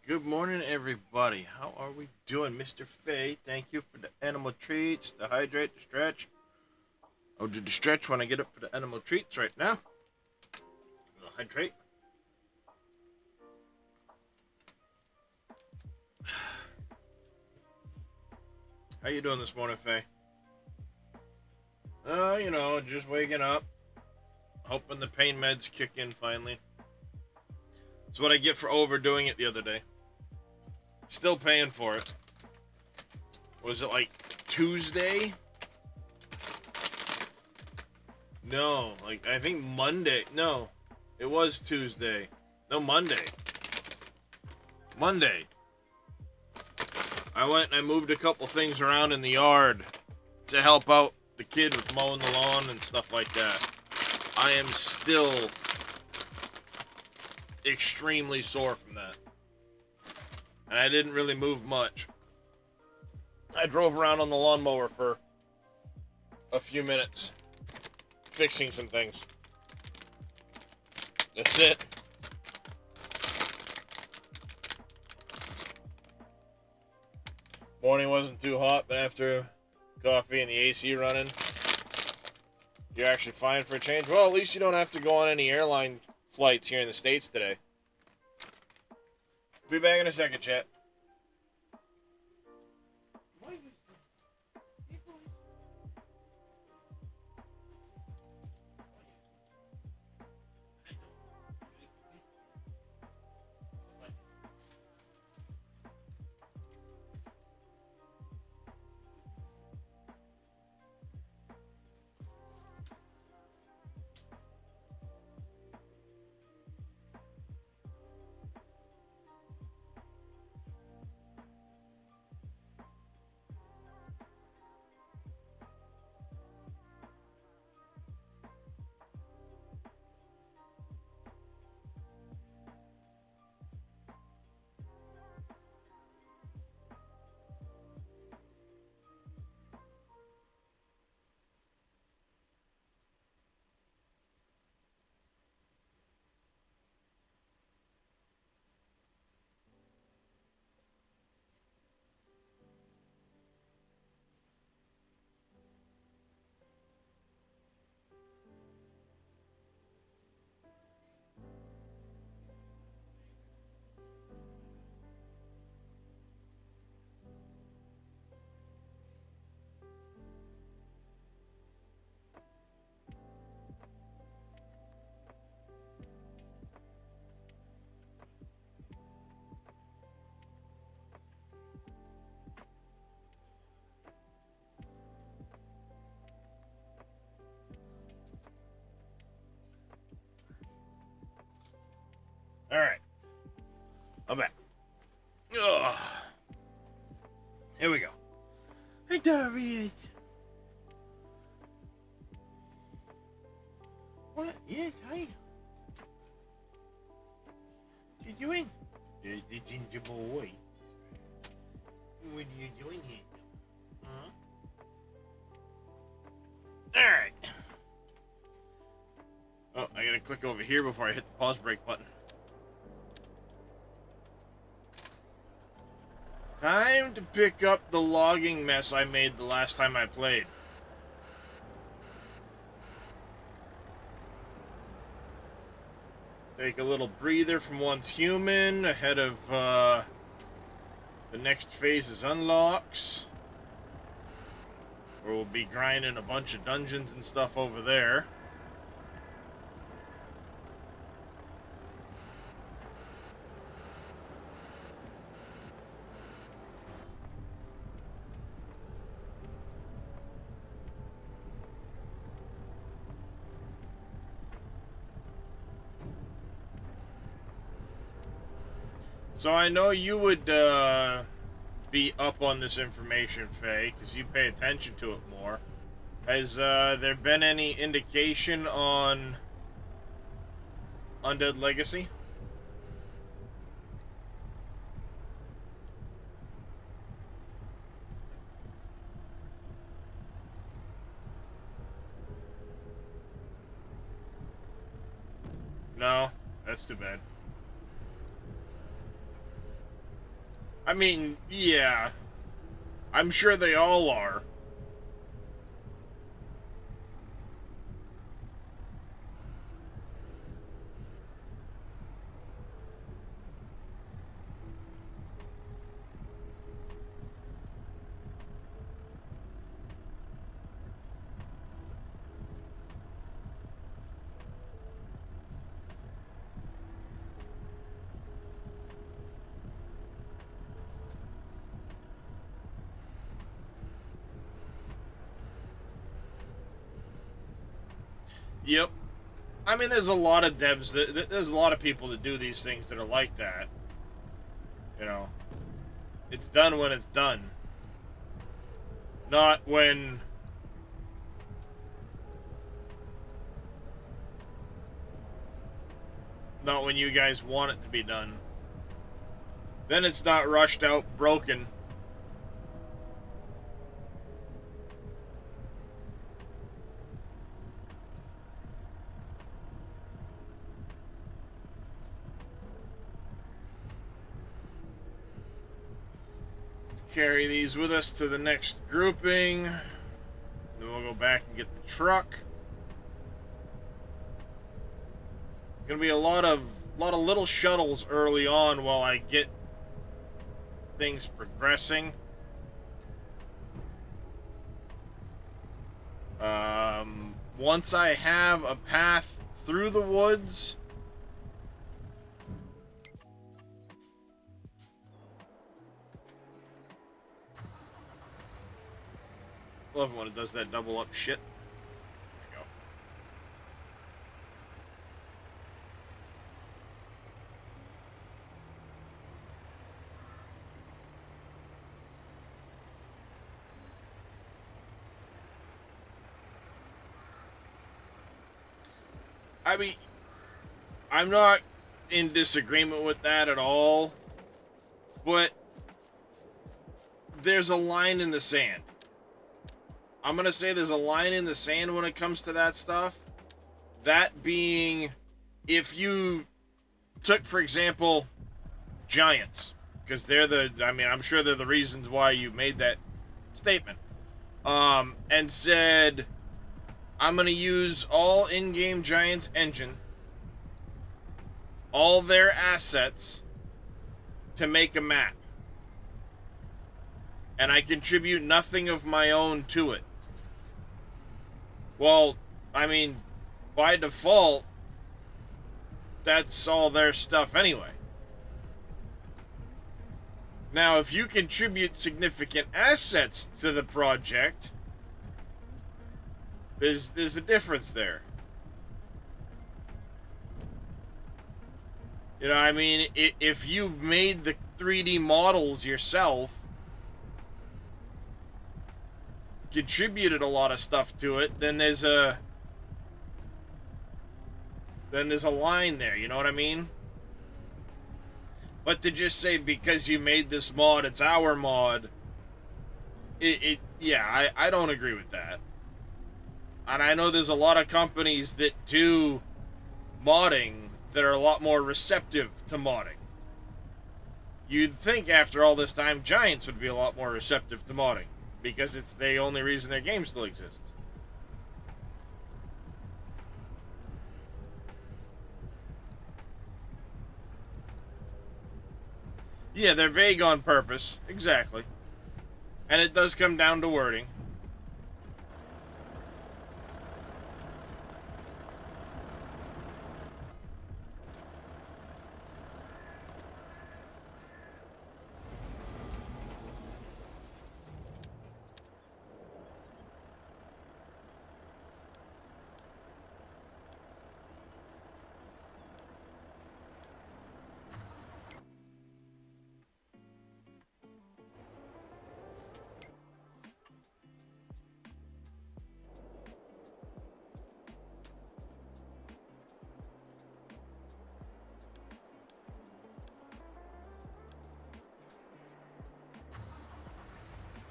Good morning, everybody. How are we doing, Mr. Fay? Thank you for the animal treats, the hydrate, the stretch. I'll do the stretch when I get up for the animal treats right now. I'll hydrate. How you doing this morning, Fay? Just waking up. Hoping the pain meds kick in finally. That's what I get for overdoing it the other day. Still paying for it. Was it like Tuesday? No, I think Monday. No, it was Tuesday. No, Monday. Monday. I went and I moved a couple things around in the yard to help out the kid with mowing the lawn and stuff like that. I am still extremely sore from that. And I didn't really move much. I drove around on the lawnmower for a few minutes, fixing some things. That's it. Morning wasn't too hot, but after coffee and the AC running, you're actually fine for a change. Well, at least you don't have to go on any airline flights here in the States today. Be back in a second, chat. Alright. I'm back. Ugh. Here we go. Hey, Darius. What? Yes, hi. What are you doing? There's the ginger boy. What are you doing here? Huh? Alright. Oh, I gotta click over here before I hit the pause break button. Time to pick up the logging mess I made the last time I played. Take a little breather from Once Human ahead of the next phase's unlocks. Where we'll be grinding a bunch of dungeons and stuff over there. So I know you would be up on this information, Faye, because you pay attention to it more. Has there been any indication on Undead Legacy? No, that's too bad. I mean, yeah. I'm sure they all are. Yep. I mean, there's a lot of devs there's a lot of people that do these things that are like that. You know, it's done when it's done, not when you guys want it to be done. Then it's not rushed out, broken. Carry these with us to the next grouping. Then we'll go back and get the truck. Gonna be a lot of little shuttles early on while I get things progressing. Once I have a path through the woods, love it when it does that double up shit. There you go. I mean, I'm not in disagreement with that at all, but there's a line in the sand. I'm going to say there's a line in the sand when it comes to that stuff. That being, if you took, for example, Giants, because I'm sure they're the reasons why you made that statement, and said, I'm going to use all in-game Giants engine, all their assets, to make a map. And I contribute nothing of my own to it. Well, I mean, by default, that's all their stuff anyway. Now, if you contribute significant assets to the project, there's a difference there. You know, I mean, if you made the 3D models yourself, contributed a lot of stuff to it, then there's a line there, you know what I mean? But to just say because you made this mod, it's our mod, yeah, I don't agree with that. And I know there's a lot of companies that do modding that are a lot more receptive to modding. You'd think after all this time, Giants would be a lot more receptive to modding, because it's the only reason their game still exists. Yeah, they're vague on purpose. Exactly. And it does come down to wording.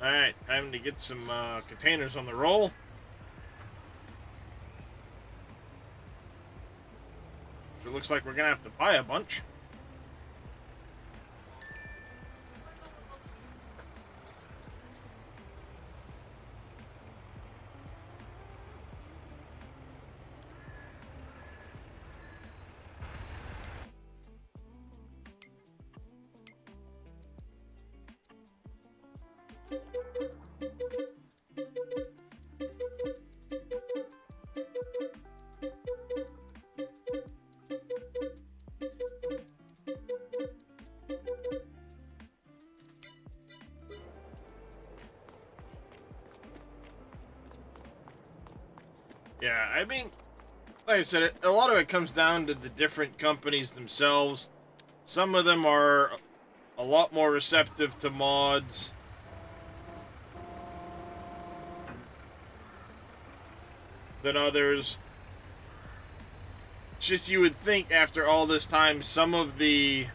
Alright, time to get some containers on the roll. It looks like we're going to have to buy a bunch. Yeah, I mean, like I said, a lot of it comes down to the different companies themselves. Some of them are a lot more receptive to mods than others. It's just you would think after all this time, some of these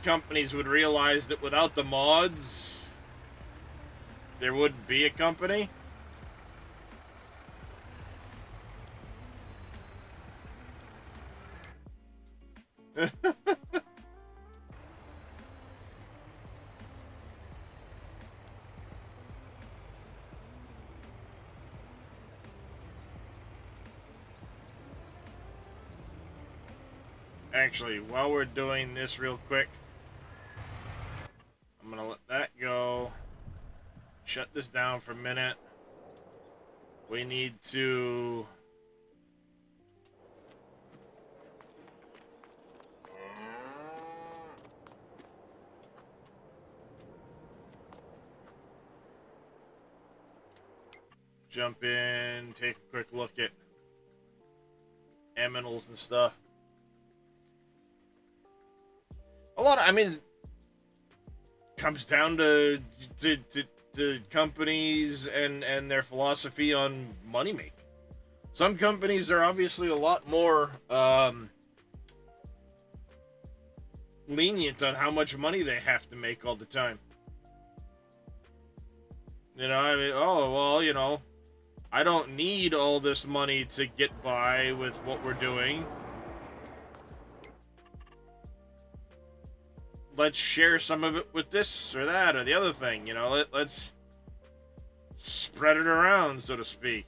companies would realize that without the mods, there wouldn't be a company. Actually, while we're doing this real quick, I'm gonna let that go. Shut this down for a minute. We need to jump in, take a quick look at aminals and stuff. I mean, comes down to companies and their philosophy on money making. Some companies are obviously a lot more lenient on how much money they have to make all the time. You know, I mean, oh, well, you know, I don't need all this money to get by with what we're doing. Let's share some of it with this or that or the other thing, you know, let's spread it around, so to speak.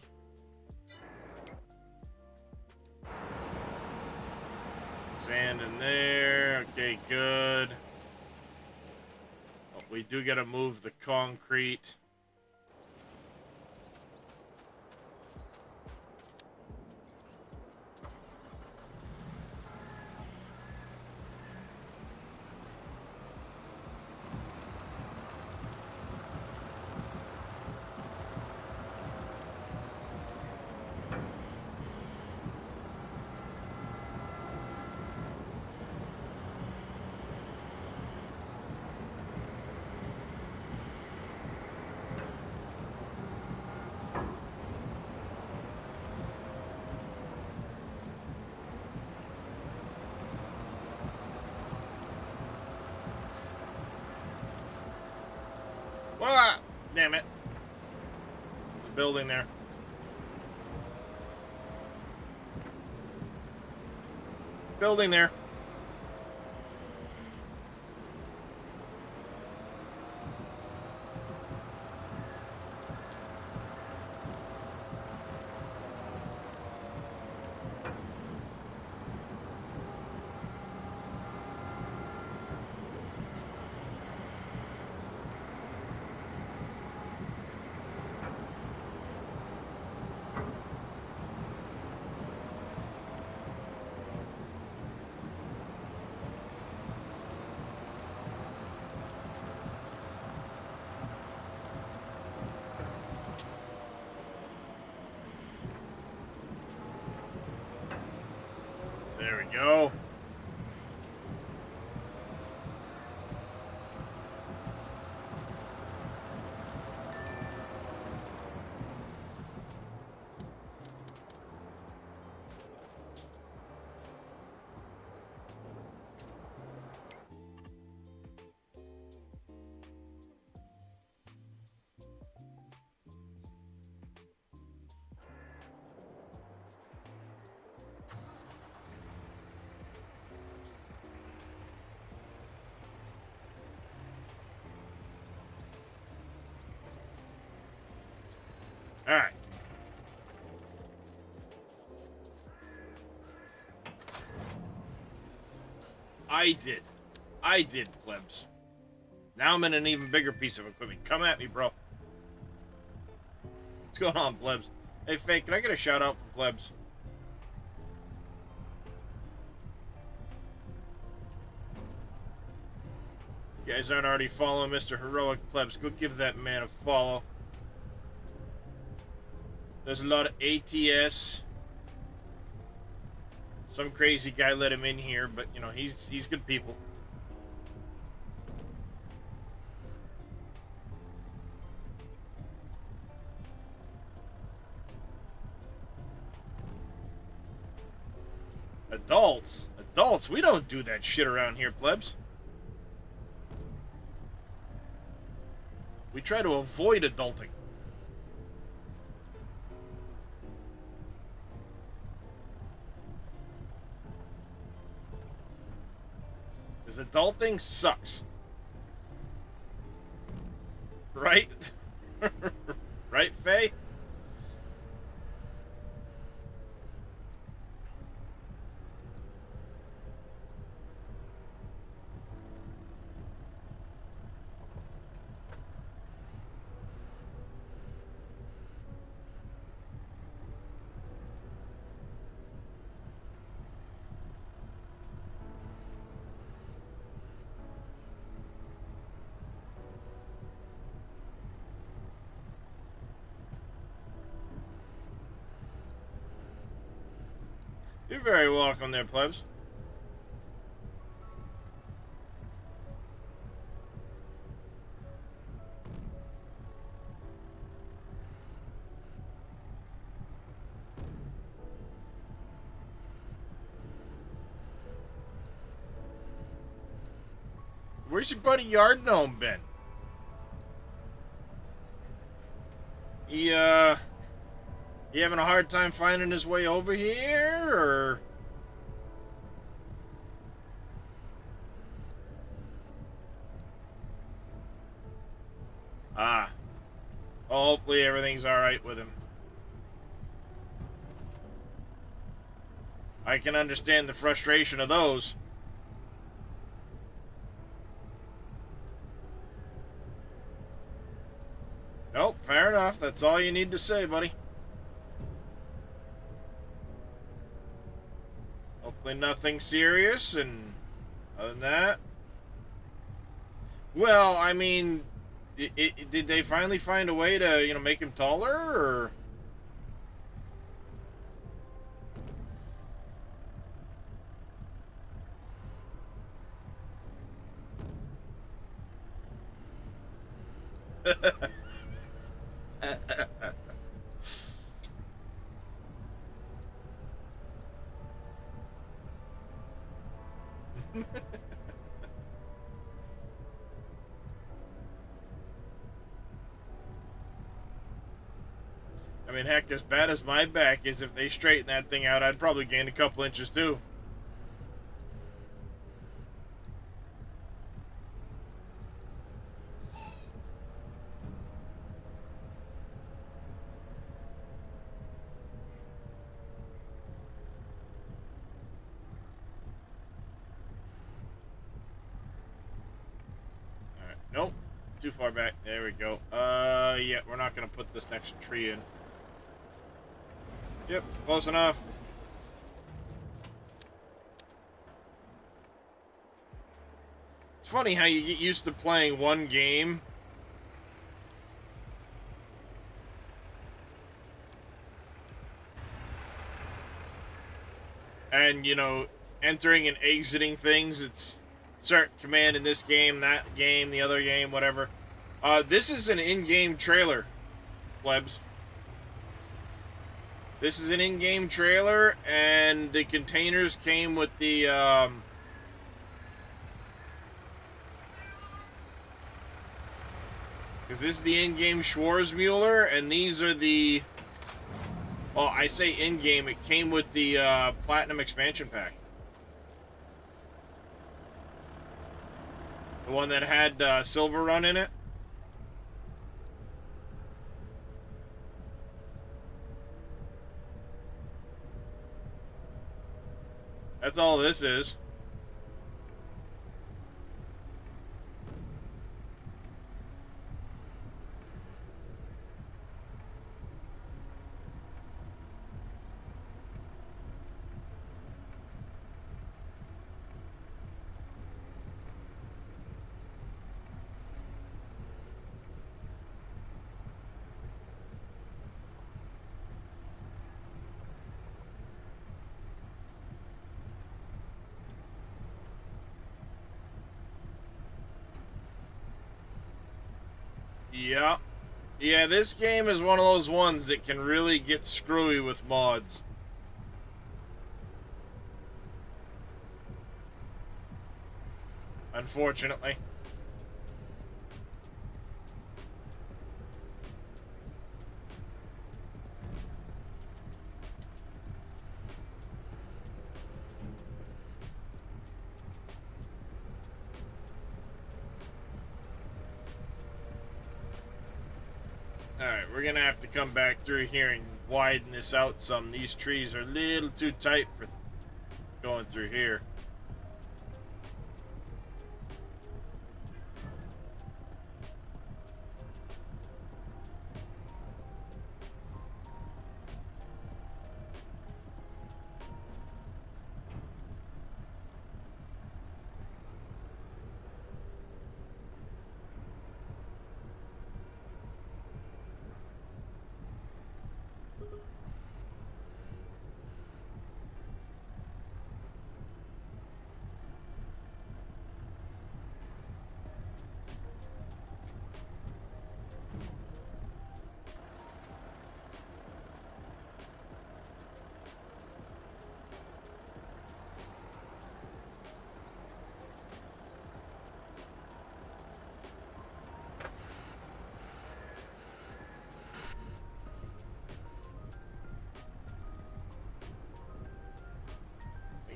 Sand in there, okay, good. Oh, we do gotta move the concrete. Ah, damn it. There's a building there. Building there. There we go. All right. I did, plebs. Now I'm in an even bigger piece of equipment. Come at me, bro. What's going on, plebs? Hey, Fake, can I get a shout out from plebs? You guys aren't already following Mr. Heroic, plebs. Go give that man a follow. There's a lot of ATS. Some crazy guy let him in here, but you know, he's good people. Adults, we don't do that shit around here, plebs. We try to avoid adulting. Because adulting sucks. Right? Right, Faye? You're very welcome there, plebs. Where's your buddy Yard Gnome been? He having a hard time finding his way over here, or? Ah. Well, hopefully everything's alright with him. I can understand the frustration of those. Nope, fair enough. That's all you need to say, buddy. Hopefully nothing serious, and other than that... Well, I mean, did they finally find a way to, you know, make him taller, or... I mean, heck, as bad as my back is, if they straighten that thing out, I'd probably gain a couple inches too. Alright, nope. Too far back. There we go. Yeah, we're not gonna put this next tree in. Yep, close enough. It's funny how you get used to playing one game and, you know, entering and exiting things. It's certain command in this game, that game, the other game, whatever. This is an in-game trailer, plebs. This is an in-game trailer, and the containers came with the, because this is the in-game Schwarzmuller, and these are the, well, I say in-game, it came with the, Platinum expansion pack. The one that had, Silver Run in it. That's all this is. Yeah. Yeah, this game is one of those ones that can really get screwy with mods. Unfortunately. Alright, we're gonna have to come back through here and widen this out some. These trees are a little too tight for going through here.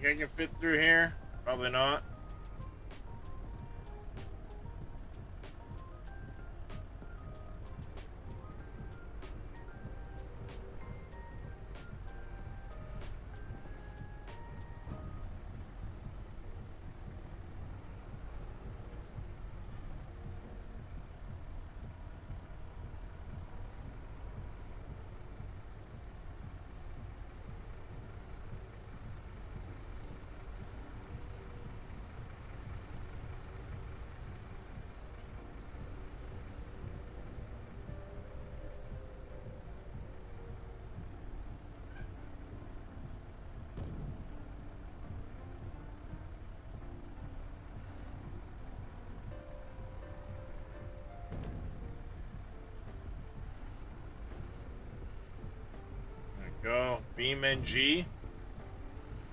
Think I can fit through here? Probably not. Go. BeamNG.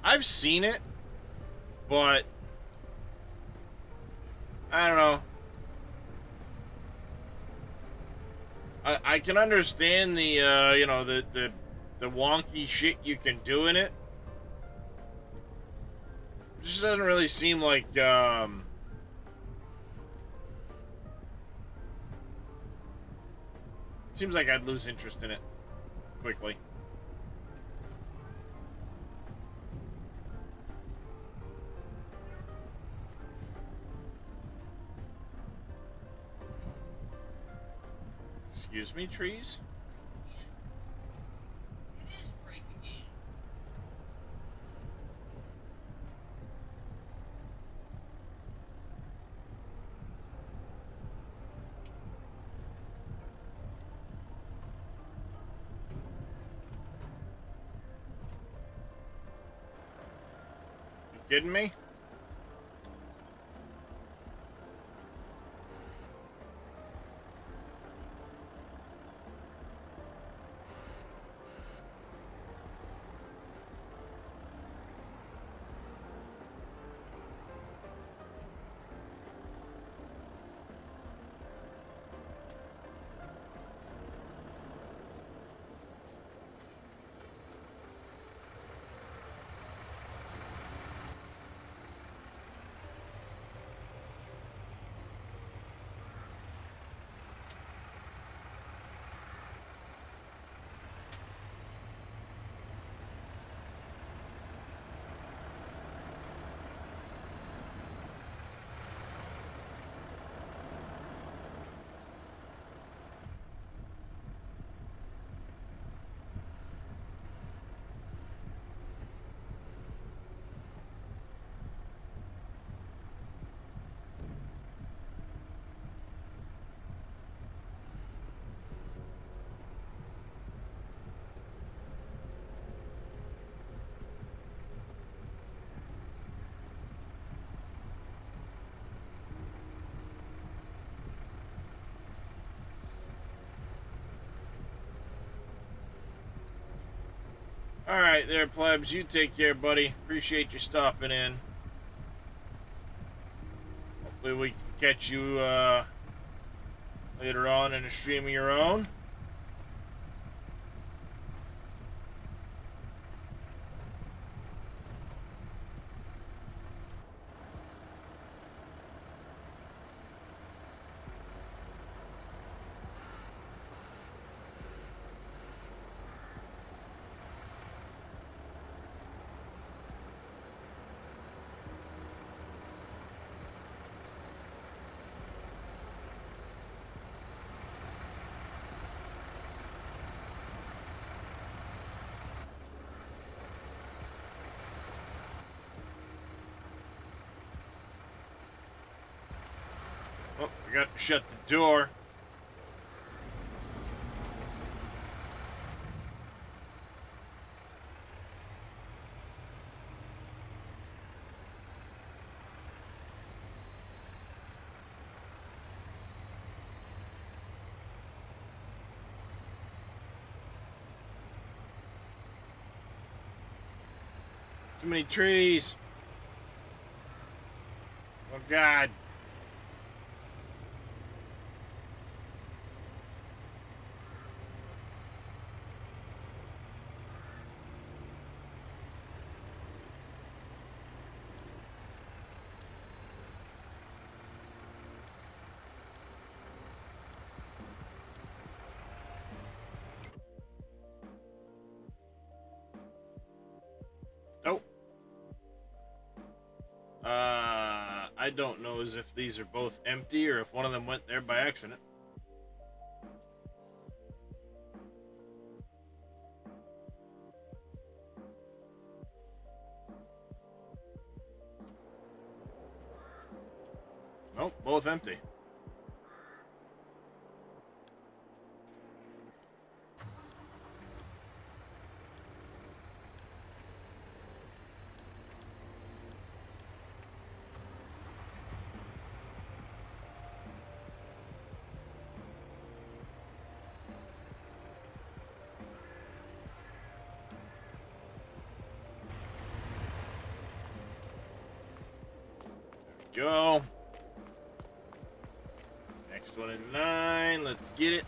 I've seen it, but I don't know. I can understand the you know, the wonky shit you can do in it. It just doesn't really seem like seems like I'd lose interest in it quickly. Excuse me, trees? You kidding me? Alright there, plebs. You take care, buddy. Appreciate you stopping in. Hopefully we can catch you later on in a stream of your own. Oh, I got to shut the door. Too many trees. Oh, God. Oh. I don't know as if these are both empty or if one of them went there by accident. Nope, both empty. Go. Next one in line. Let's get it.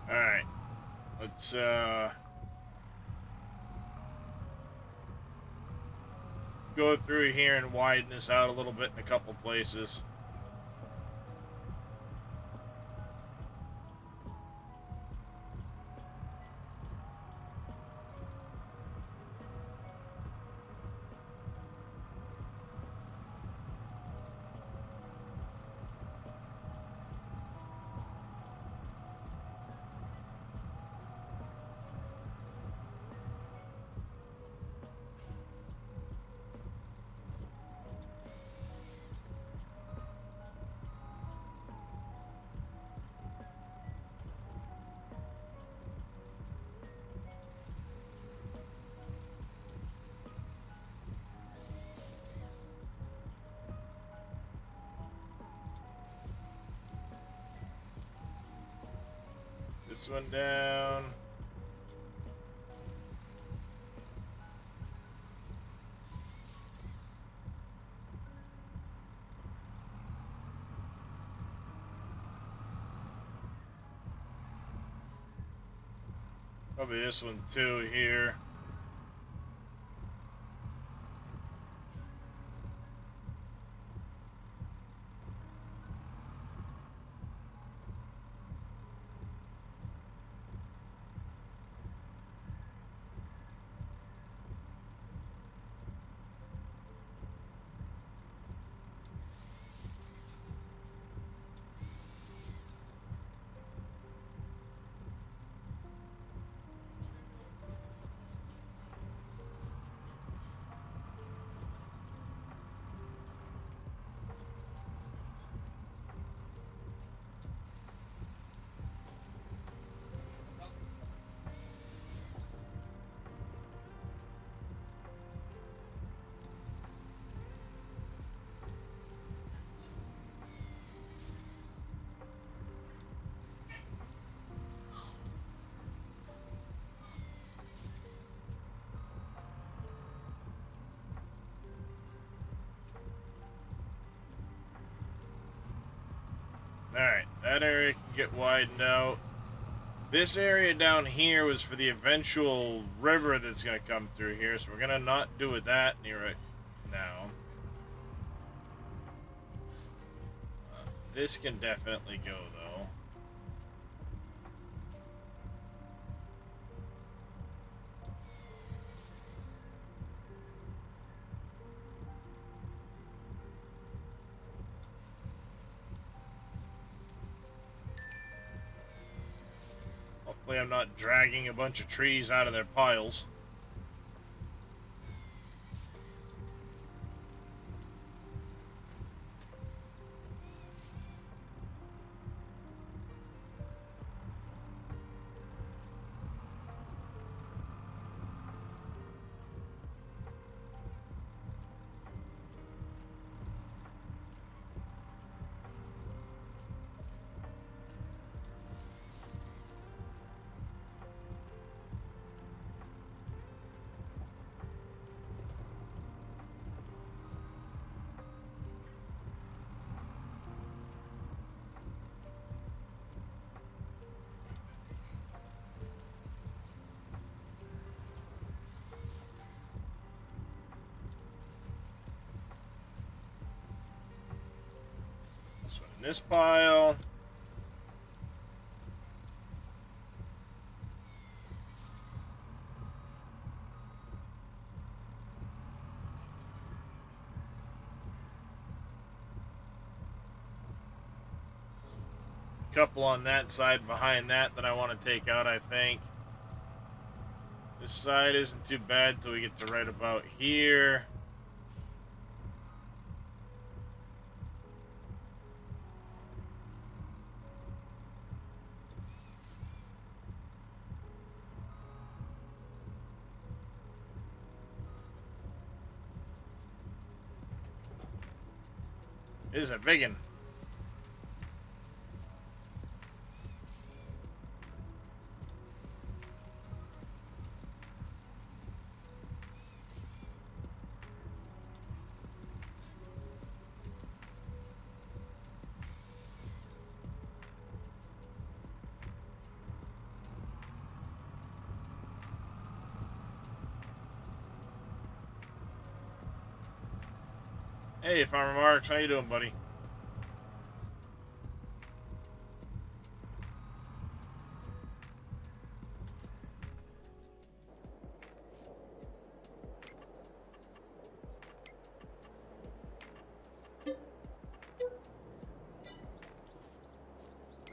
All right. Let's go through here and widen this out a little bit in a couple places. This one down. Probably this one too here. Alright, that area can get widened out. This area down here was for the eventual river that's going to come through here, so we're going to not do it that near it now. This can definitely go, though. Hopefully I'm not dragging a bunch of trees out of their piles. This one in this pile. Couple on that side behind that I want to take out, I think. This side isn't too bad till we get to right about here. This is a big one. Hey, Farmer Marks, how you doing, buddy?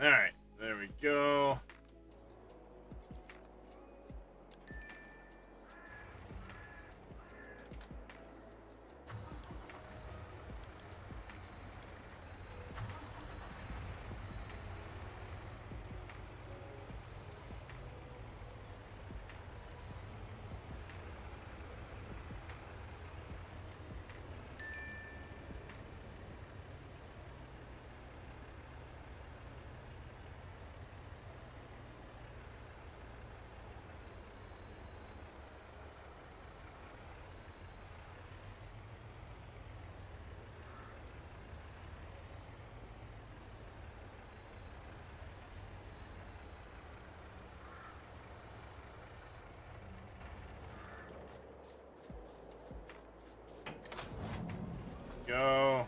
Alright, there we go. Go.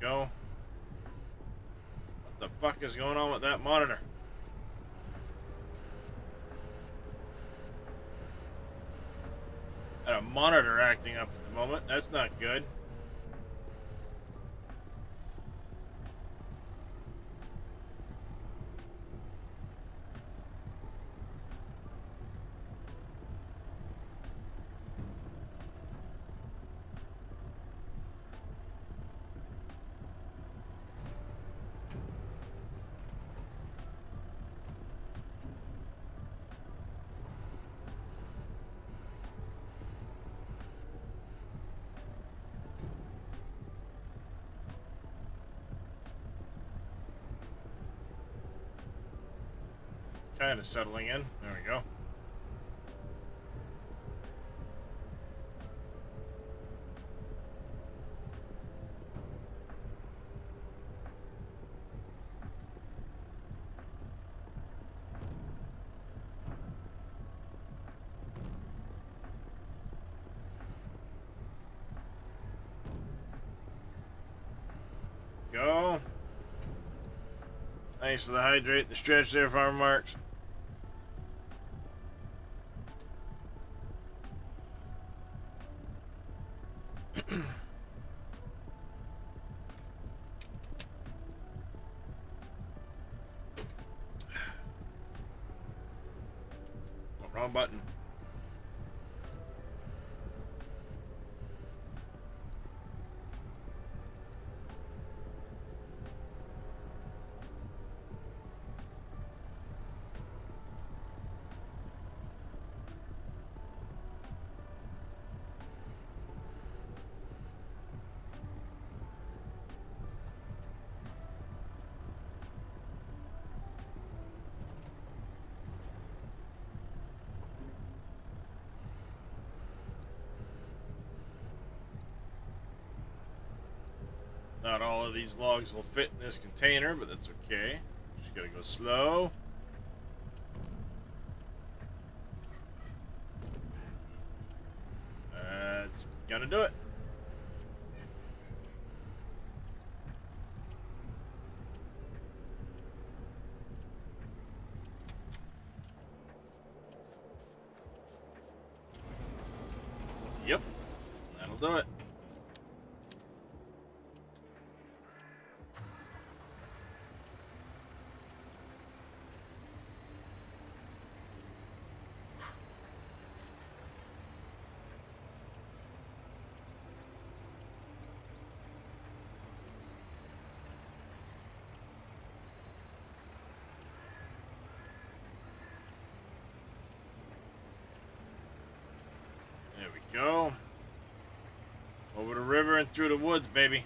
Go. What the fuck is going on with that monitor? Got a monitor acting up at the moment. That's not good. kind of settling in. There we go. Go. Thanks for the hydrate, the stretch there, Farmer Marks. Oh, wrong button. Not all of these logs will fit in this container, but that's okay. Just gotta go slow. That's gonna do it. Yep, that'll do it. There we go. Over the river and through the woods, baby.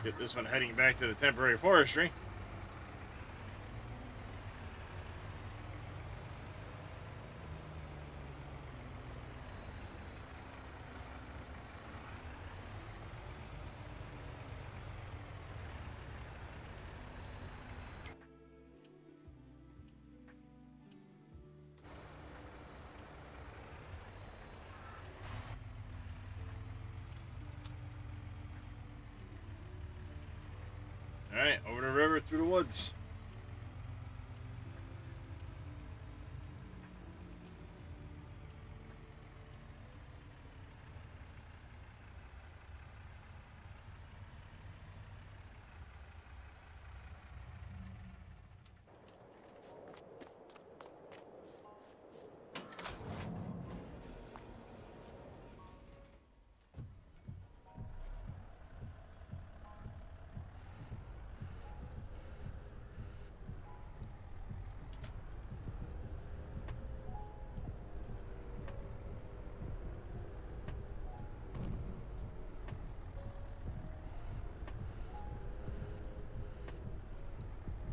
Get this one heading back to the temporary forestry. Alright, over the river, through the woods.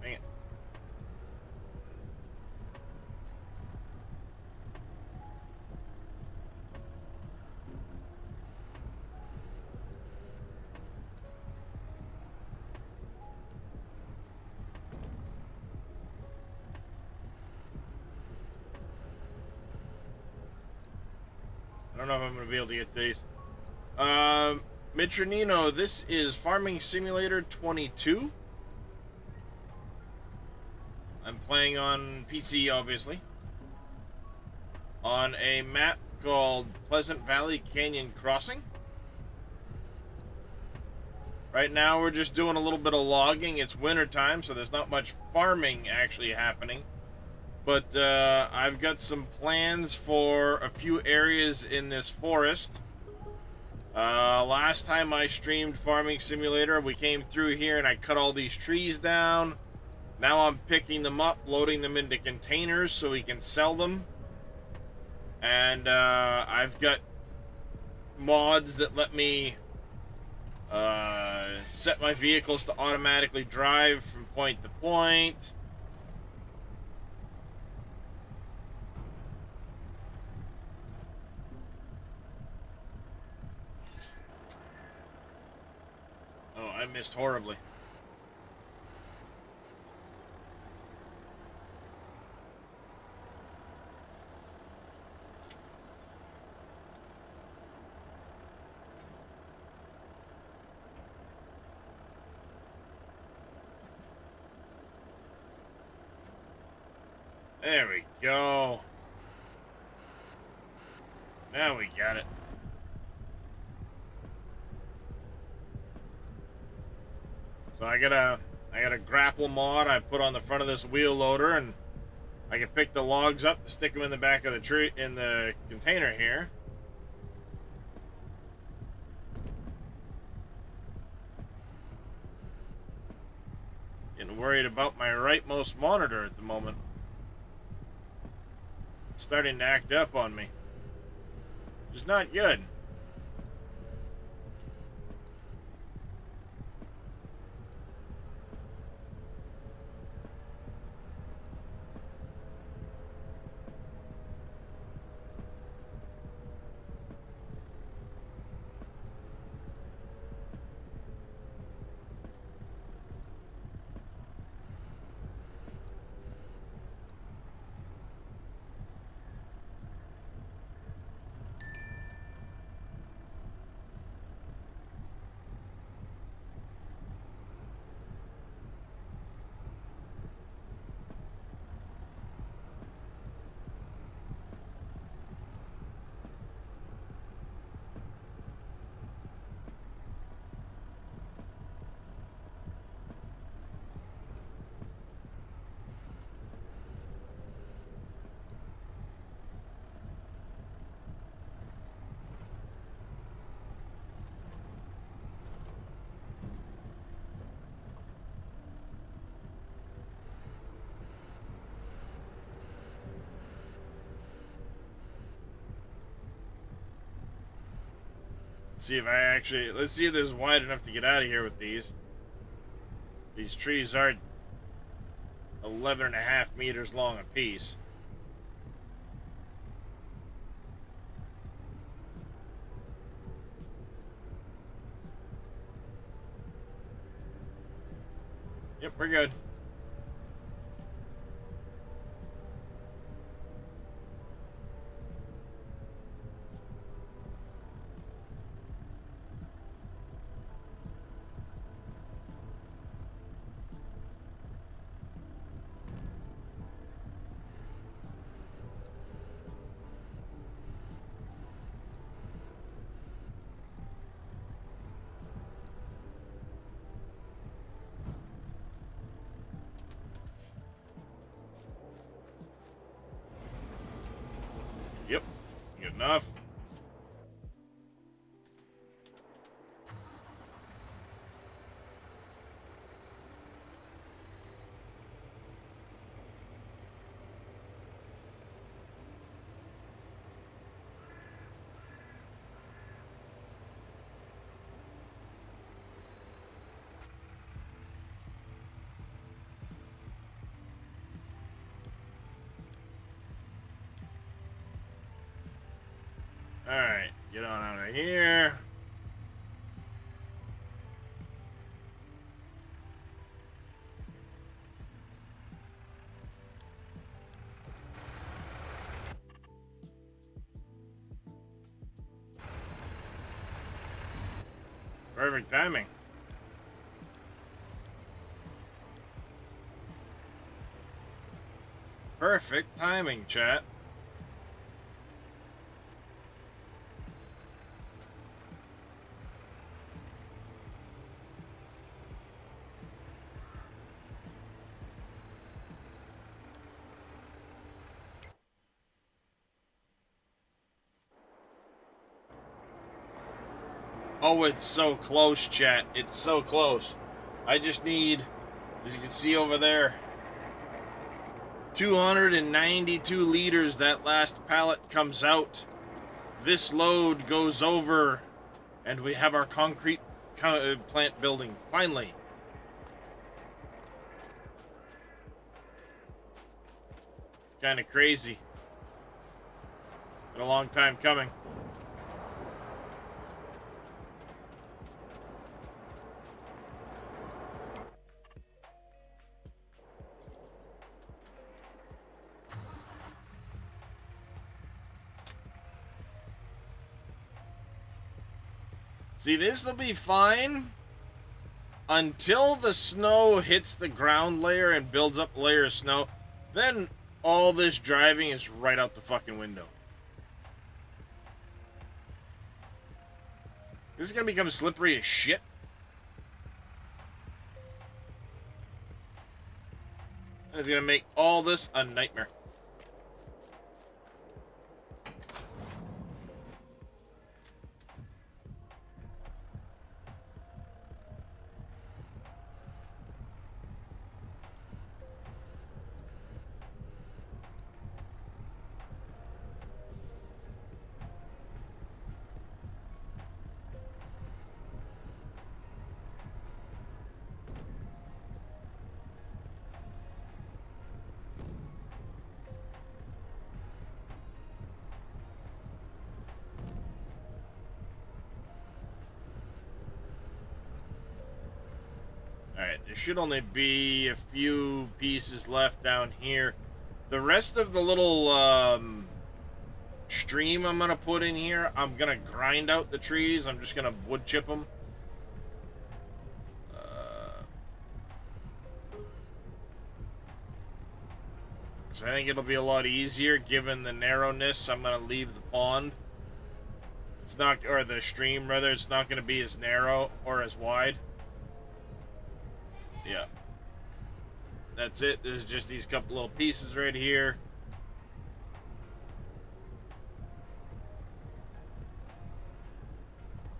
Dang it. I don't know if I'm going to be able to get these. Mitronino, this is Farming Simulator 22. I'm playing on PC, obviously. On a map called Pleasant Valley Canyon Crossing. Right now we're just doing a little bit of logging. It's winter time, so there's not much farming actually happening. But I've got some plans for a few areas in this forest. Last time I streamed Farming Simulator, we came through here and I cut all these trees down. Now I'm picking them up, loading them into containers so we can sell them. And I've got mods that let me set my vehicles to automatically drive from point to point. Oh, I missed horribly. There we go. Now we got it. So I got a grapple mod I put on the front of this wheel loader, and I can pick the logs up to stick them in the back of the tree in the container here. Getting worried about my rightmost monitor at the moment. It's starting to act up on me, which is not good. Let's see if this is wide enough to get out of here with these. These trees are 11.5 meters long a piece. Yep, we're good. Yep, good enough. Alright, get on out of here. Perfect timing. Perfect timing, chat. Oh, it's so close, chat. It's so close. I just need, as you can see over there, 292 liters. That last pallet comes out. This load goes over, and we have our concrete plant building, finally. It's kind of crazy. Been a long time coming. See, this will be fine until the snow hits the ground layer and builds up a layer of snow. Then all this driving is right out the fucking window. This is gonna become slippery as shit. And it's gonna make all this a nightmare. Alright, there should only be a few pieces left down here. The rest of the little stream I'm going to put in here, I'm going to grind out the trees. I'm just going to wood chip them. Because I think it'll be a lot easier given the narrowness. I'm going to leave the pond. It's not, or the stream rather, it's not going to be as narrow or as wide. Yeah. That's it. This is just these couple little pieces right here.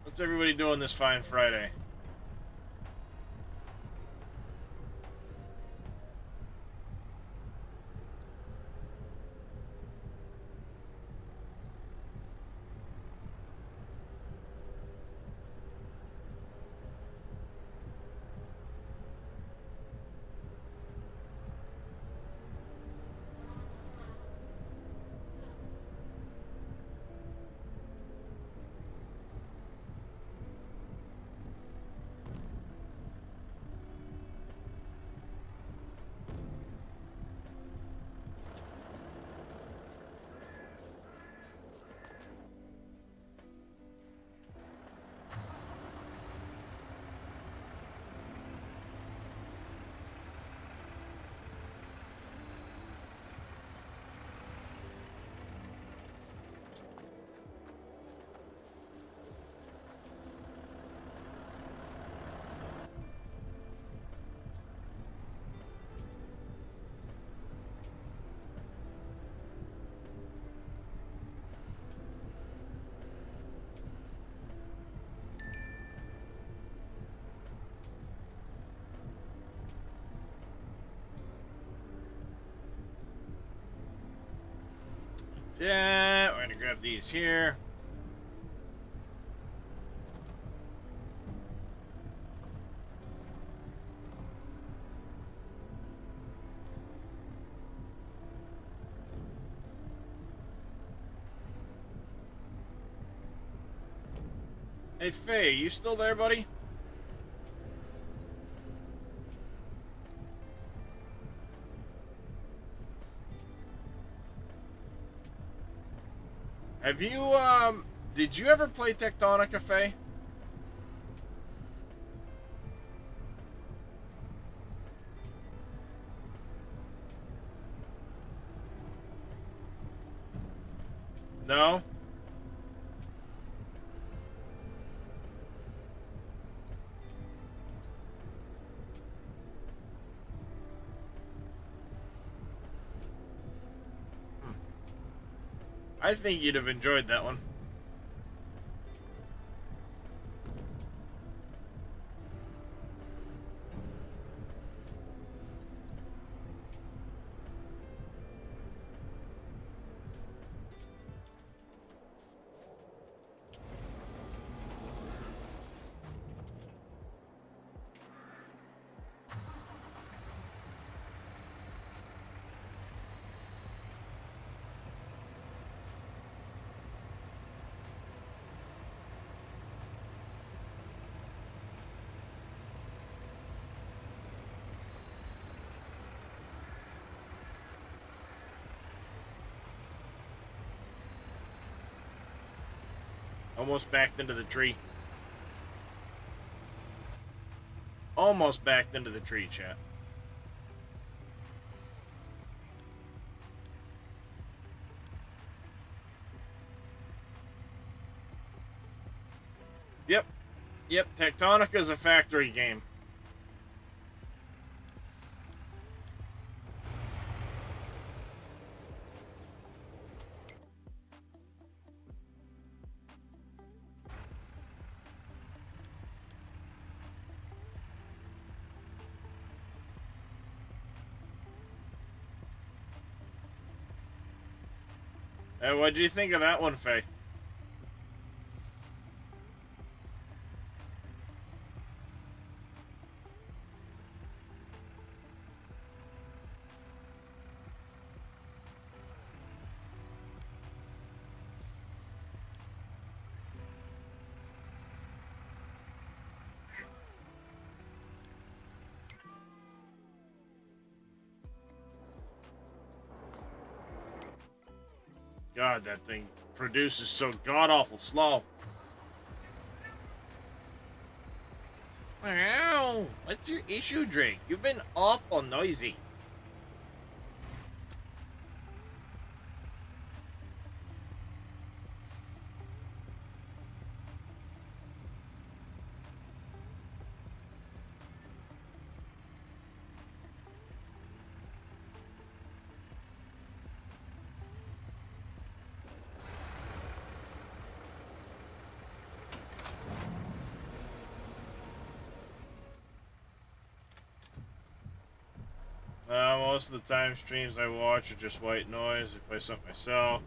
What's everybody doing this fine Friday? Yeah, we're gonna grab these here. Hey Faye, you still there, buddy? Have you, did you ever play Tectonica, Faye? No? I think you'd have enjoyed that one. Almost backed into the tree. Almost backed into the tree, chat. Yep. Yep, Tectonica is a factory game. What do you think of that one, Faye? God, that thing produces so god-awful slow. Wow, what's your issue, Drake? You've been awful noisy. Most of the time, streams I watch are just white noise. I play something myself.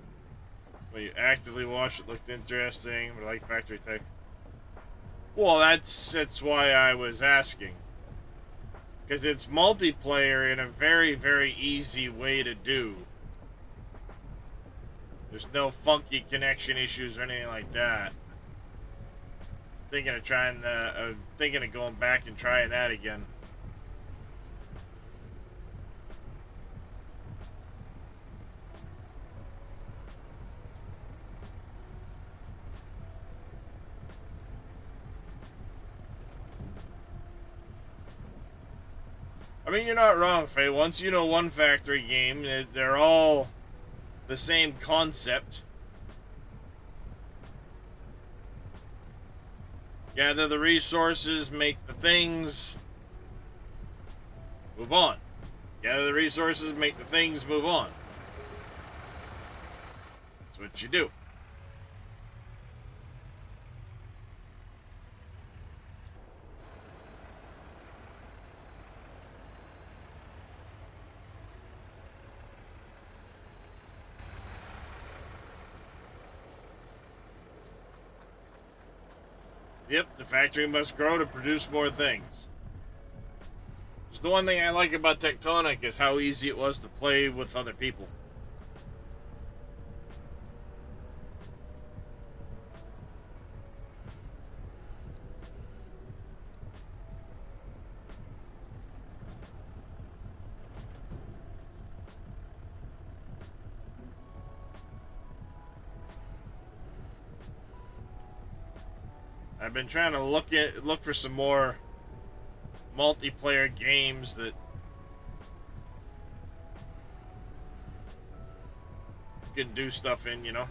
When you actively watch it, looked interesting, but I like factory type. Well, that's why I was asking. Because it's multiplayer in a very, very easy way to do. There's no funky connection issues or anything like that. Thinking of going back and trying that again. I mean, you're not wrong, Faye. Once you know one factory game, they're all the same concept. Gather the resources, make the things, move on. Gather the resources, make the things, move on. That's what you do. Yep, the factory must grow to produce more things. It's the one thing I like about Tectonic is how easy it was to play with other people. I've been trying to look for some more multiplayer games that you can do stuff in, you know.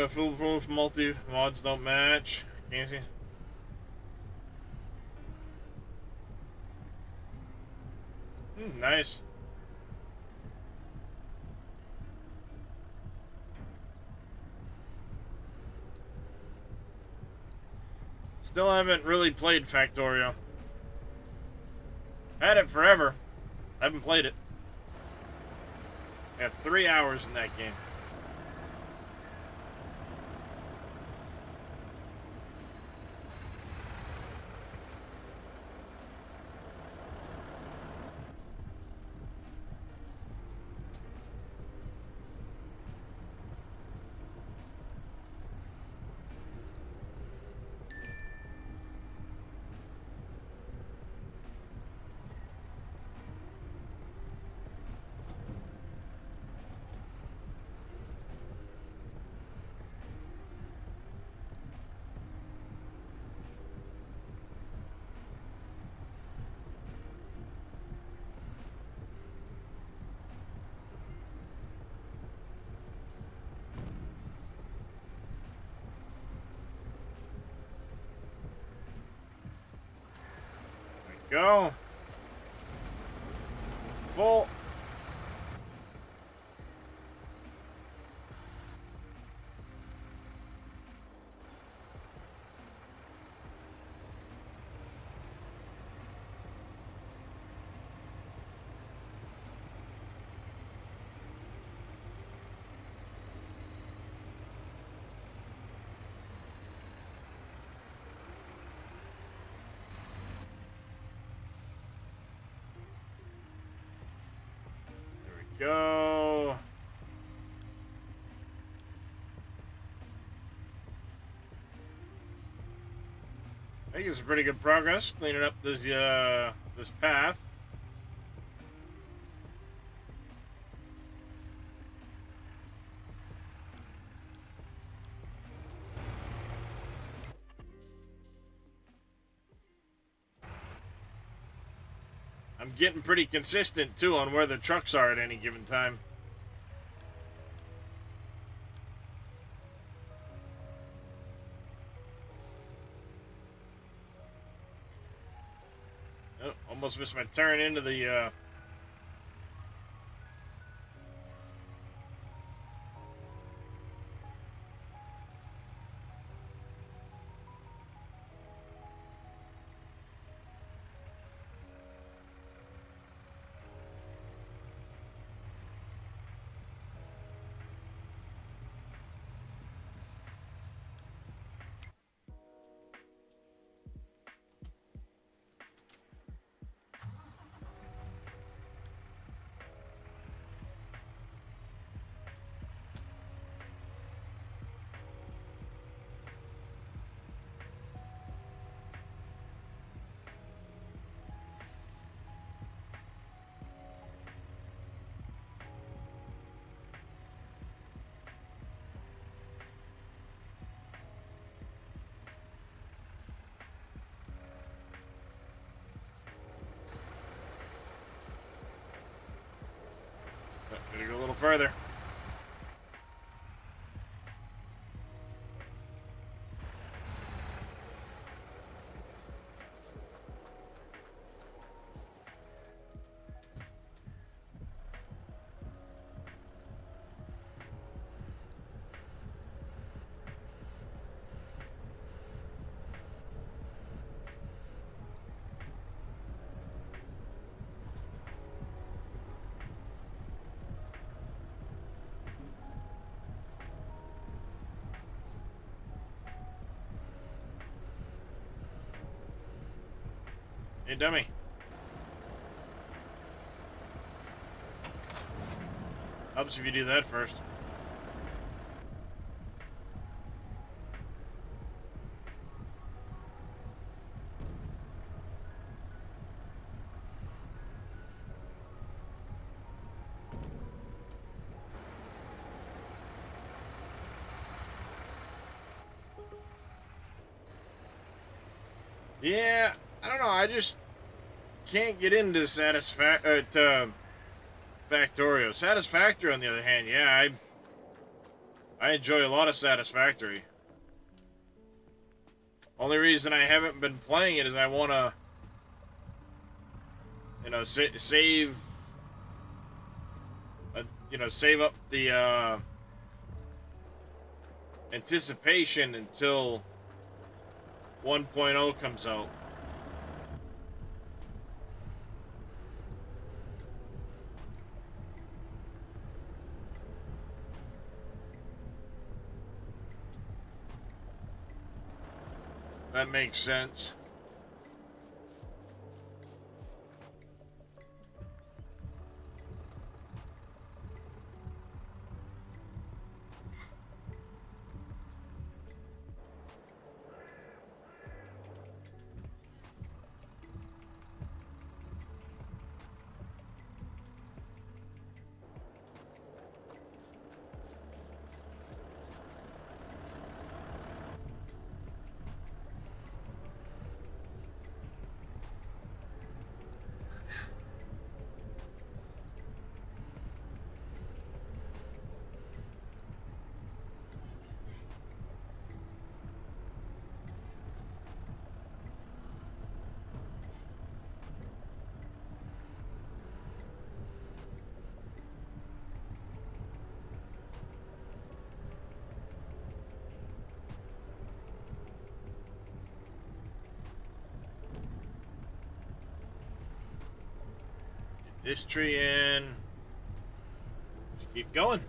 Foolproof multi mods don't match. Can't see. Nice. Still haven't really played Factorio. Had it forever. Haven't played it. I got 3 hours in that game. go. Full. Go. I think it's pretty good progress cleaning up this path. I'm getting pretty consistent too on where the trucks are at any given time. Oh, almost missed my turn into the Gotta go a little further. Hey, dummy. Helps if you do that first. Yeah, I don't know. I just can't get into Factorio. Satisfactory, on the other hand, yeah, I enjoy a lot of Satisfactory. Only reason I haven't been playing it is I want to, save, save up the anticipation until 1.0 comes out. That makes sense. this tree in. Just keep going.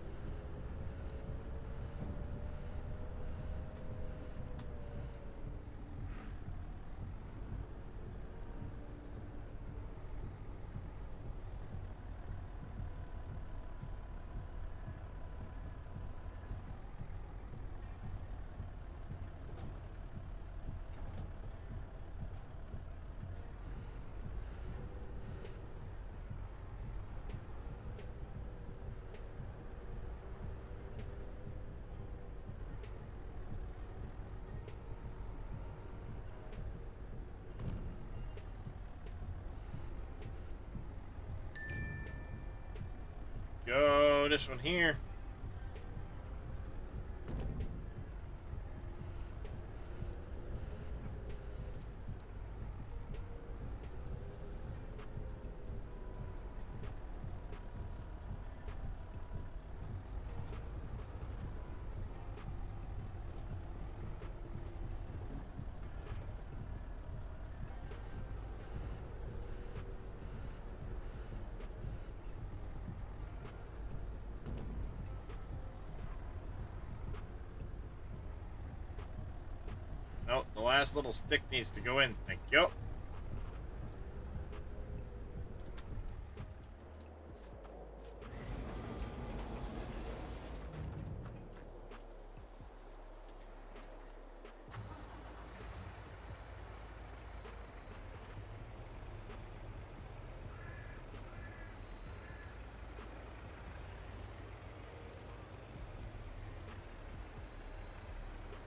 Go this one here. No, the last little stick needs to go in. Thank you.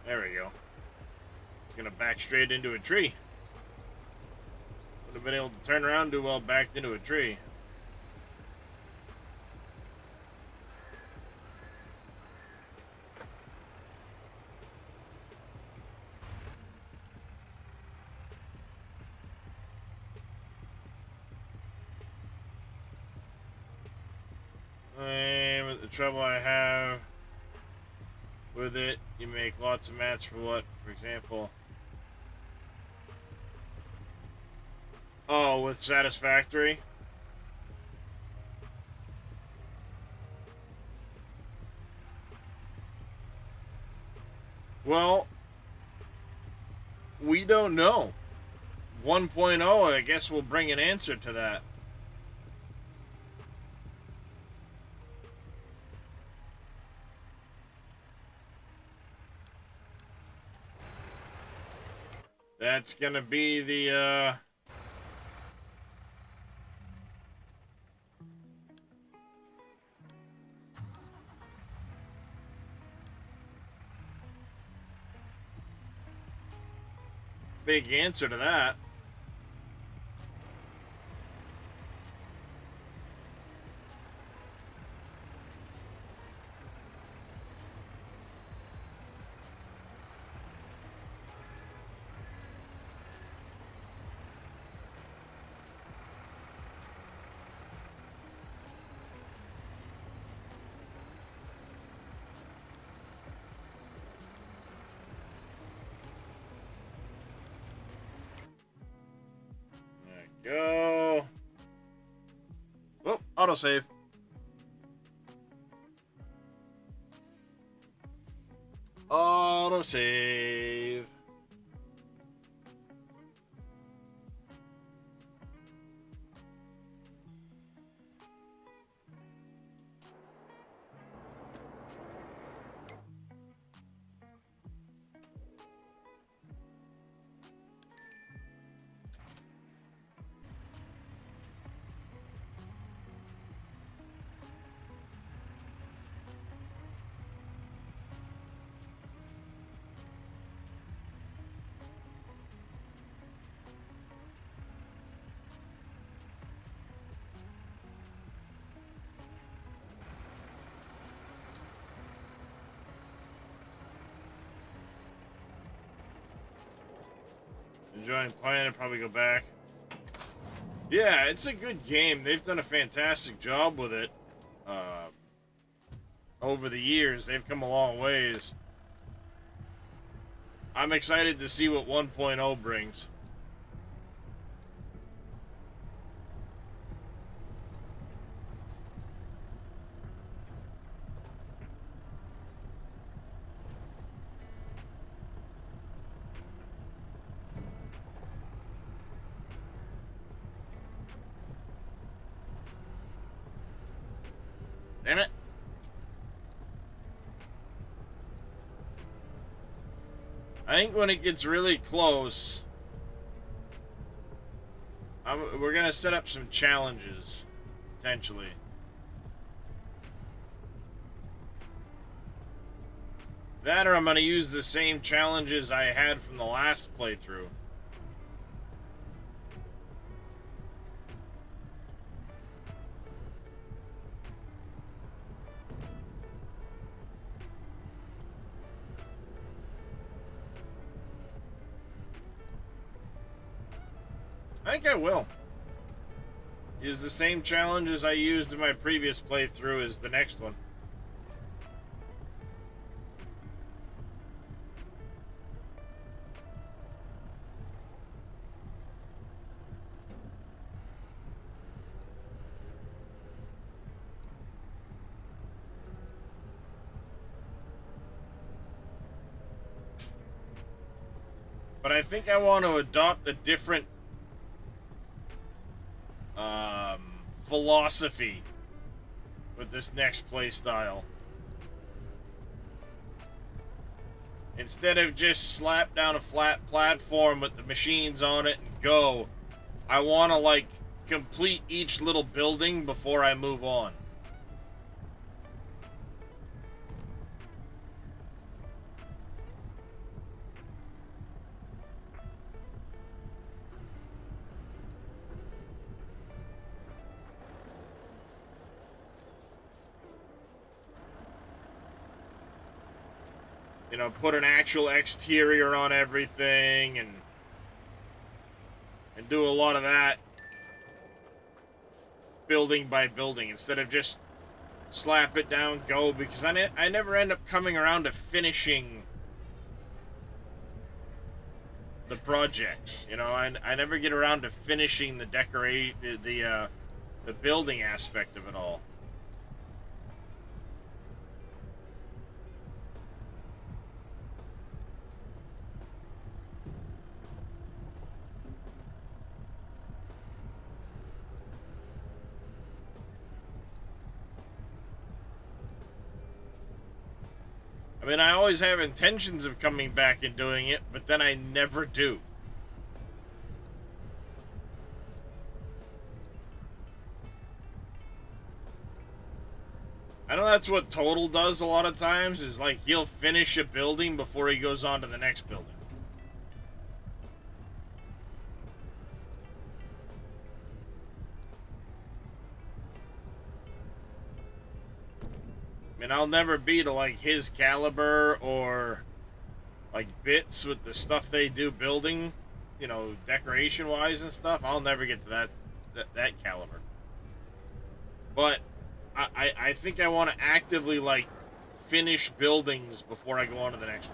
There we go. Gonna back straight into a tree. Would have been able to turn around, do well, backed into a tree. But the trouble I have with it, you make lots of mats for what? For example, oh, with Satisfactory. Well, we don't know. 1.0, I guess, will bring an answer to that. That's gonna be the big answer to that. Go. Oh, autosave. Autosave. Enjoying playing it, probably go back. Yeah, it's a good game. They've done a fantastic job with it. Over the years, they've come a long ways. I'm excited to see what 1.0 brings. I think when it gets really close, we're going to set up some challenges, potentially. That or I'm going to use the same challenges I had from the last playthrough. I think I will. Use the same challenges I used in my previous playthrough as the next one. But I think I want to adopt a different philosophy with this next play style. Instead of just slap down a flat platform with the machines on it and go, I want to like complete each little building before I move on. You know, put an actual exterior on everything and do a lot of that building by building instead of just slap it down, go, because I never end up coming around to finishing the project. You know, I never get around to finishing the the building aspect of it all. I mean, I always have intentions of coming back and doing it, but then I never do. I know that's what Total does a lot of times, is like he'll finish a building before he goes on to the next building. I mean, I'll never be to like his caliber or like Bits with the stuff they do building, you know, decoration wise and stuff. I'll never get to that caliber. But I think I want to actively like finish buildings before I go on to the next one.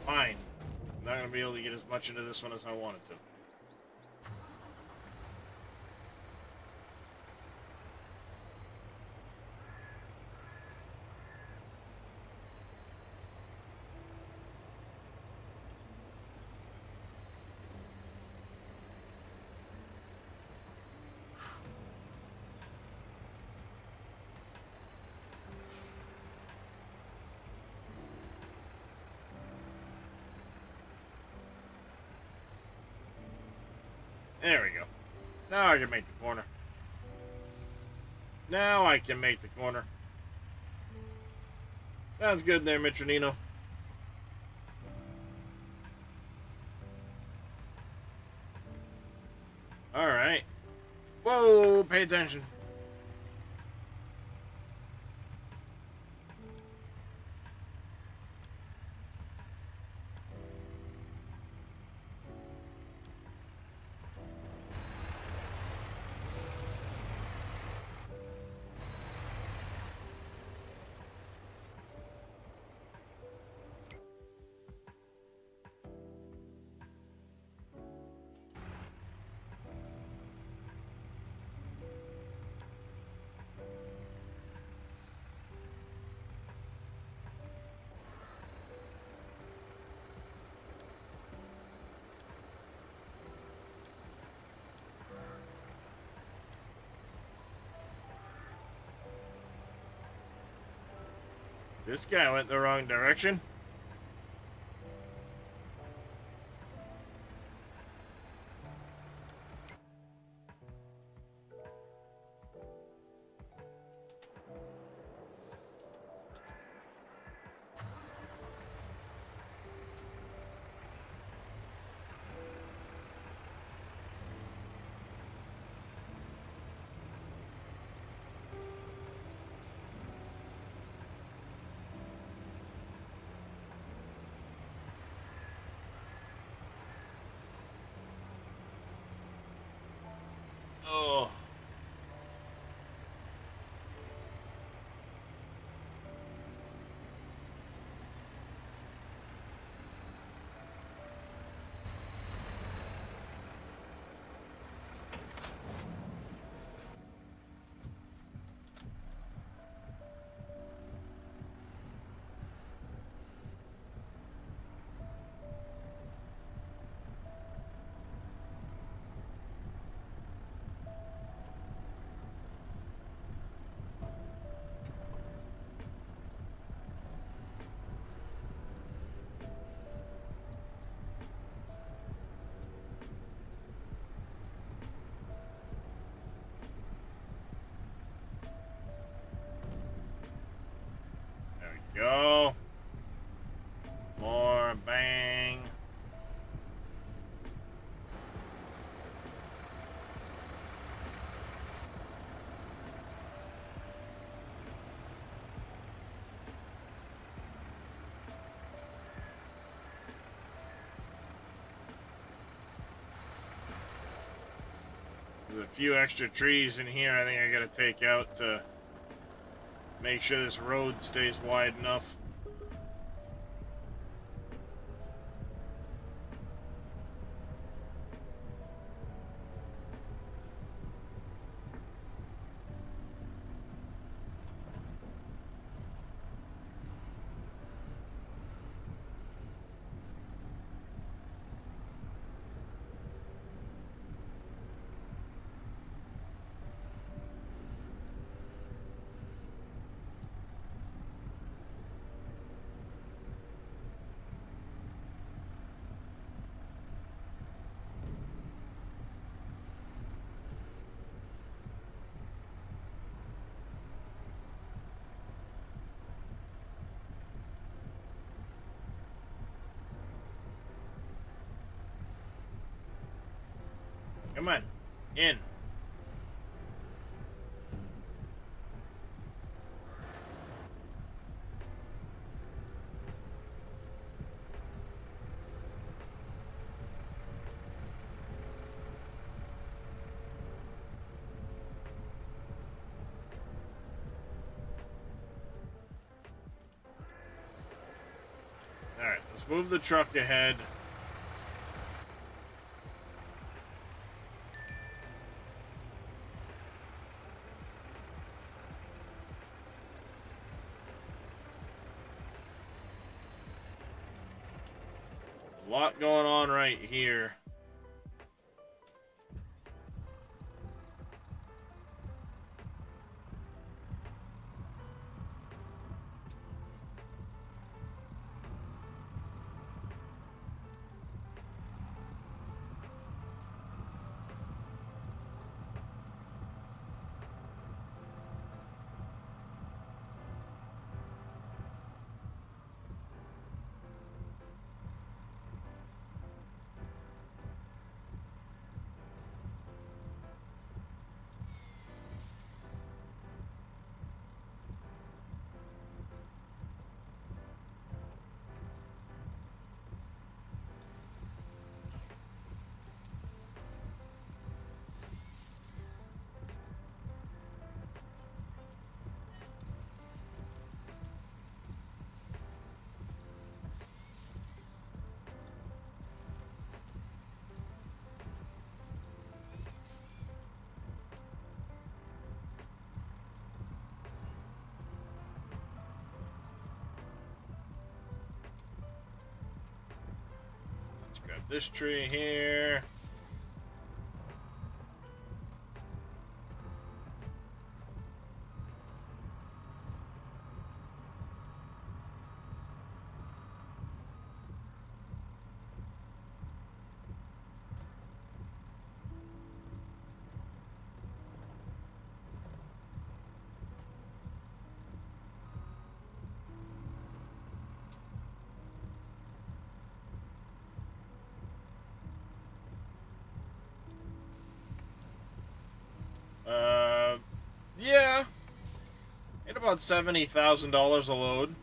Fine. I'm not going to be able to get as much into this one as I wanted to. There we go. Now I can make the corner. Now I can make the corner. Sounds good there, Mitronino. Alright. Whoa, pay attention. This guy went the wrong direction. Oh. There we go. More bang. There's a few extra trees in here I think I gotta take out to make sure this road stays wide enough. Come on, in. Alright, let's move the truck ahead. A lot going on right here. Grab this tree here. Yeah. At about $70,000 a load.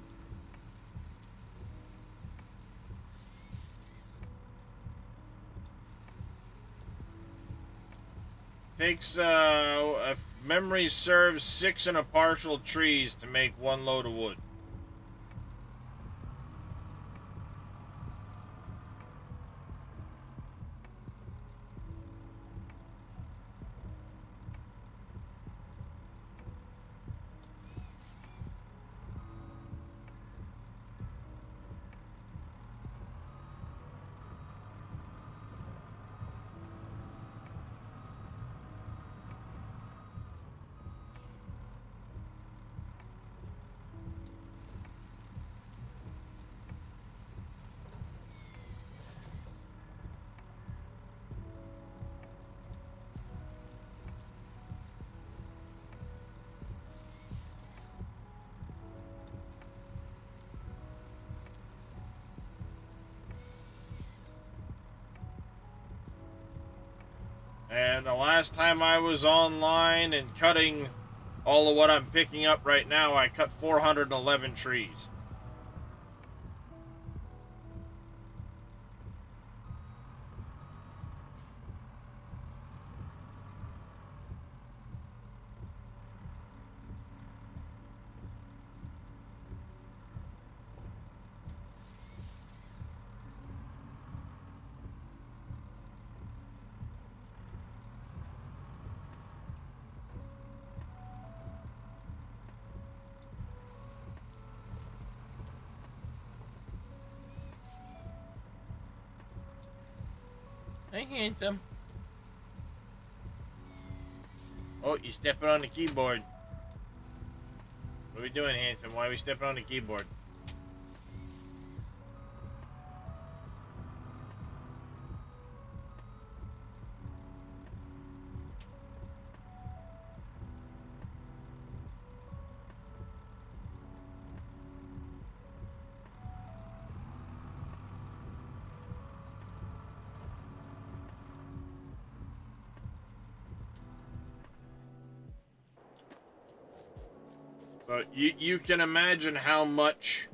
Takes, if memory serves, 6 and a partial trees to make 1 load of wood. And the last time I was online and cutting all of what I'm picking up right now, I cut 411 trees. Hey, handsome. Oh, you're stepping on the keyboard. What are we doing, handsome? Why are we stepping on the keyboard? So you can imagine how much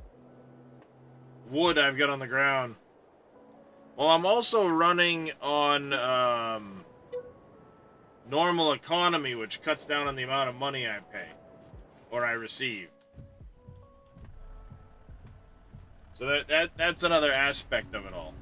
wood I've got on the ground. Well, I'm also running on normal economy, which cuts down on the amount of money I pay or I receive. So that's another aspect of it all.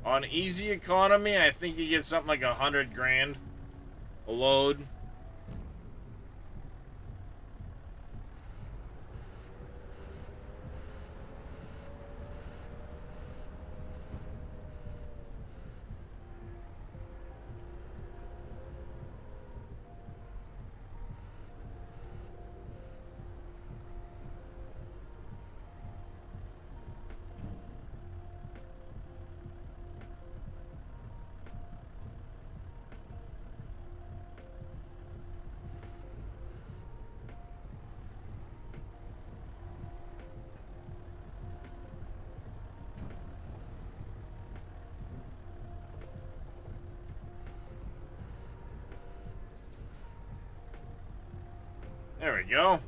On easy economy, I think you get something like 100 grand a load. There we go.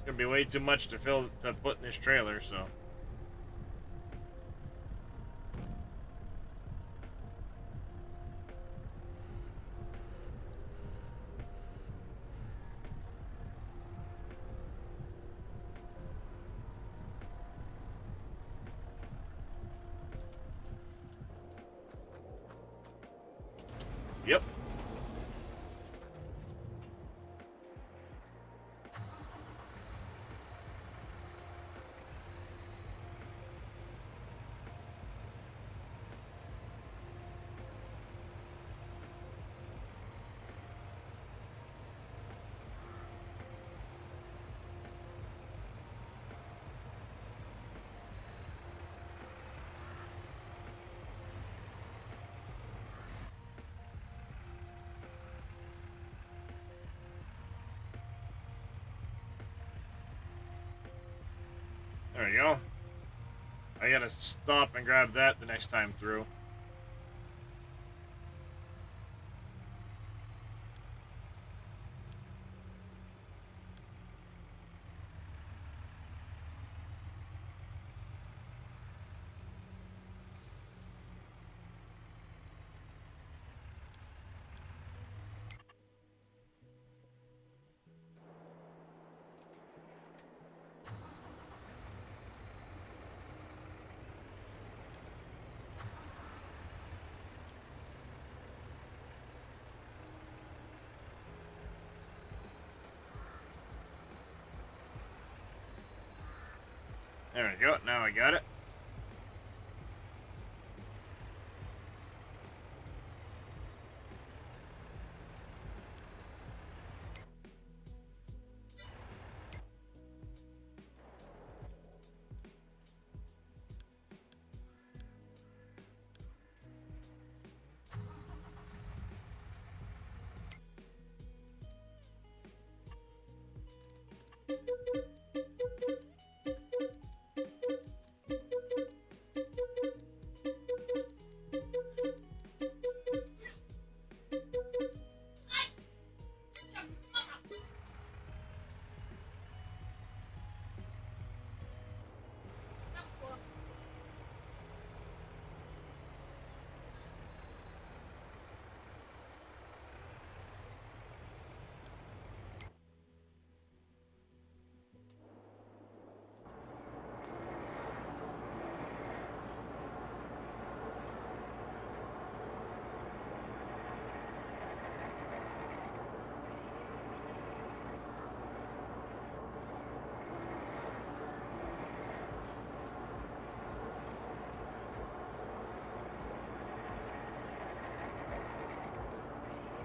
gonna be way too much to put in this trailer, so. Yep. There we go. I gotta stop and grab that the next time through. There we go. Now I got it.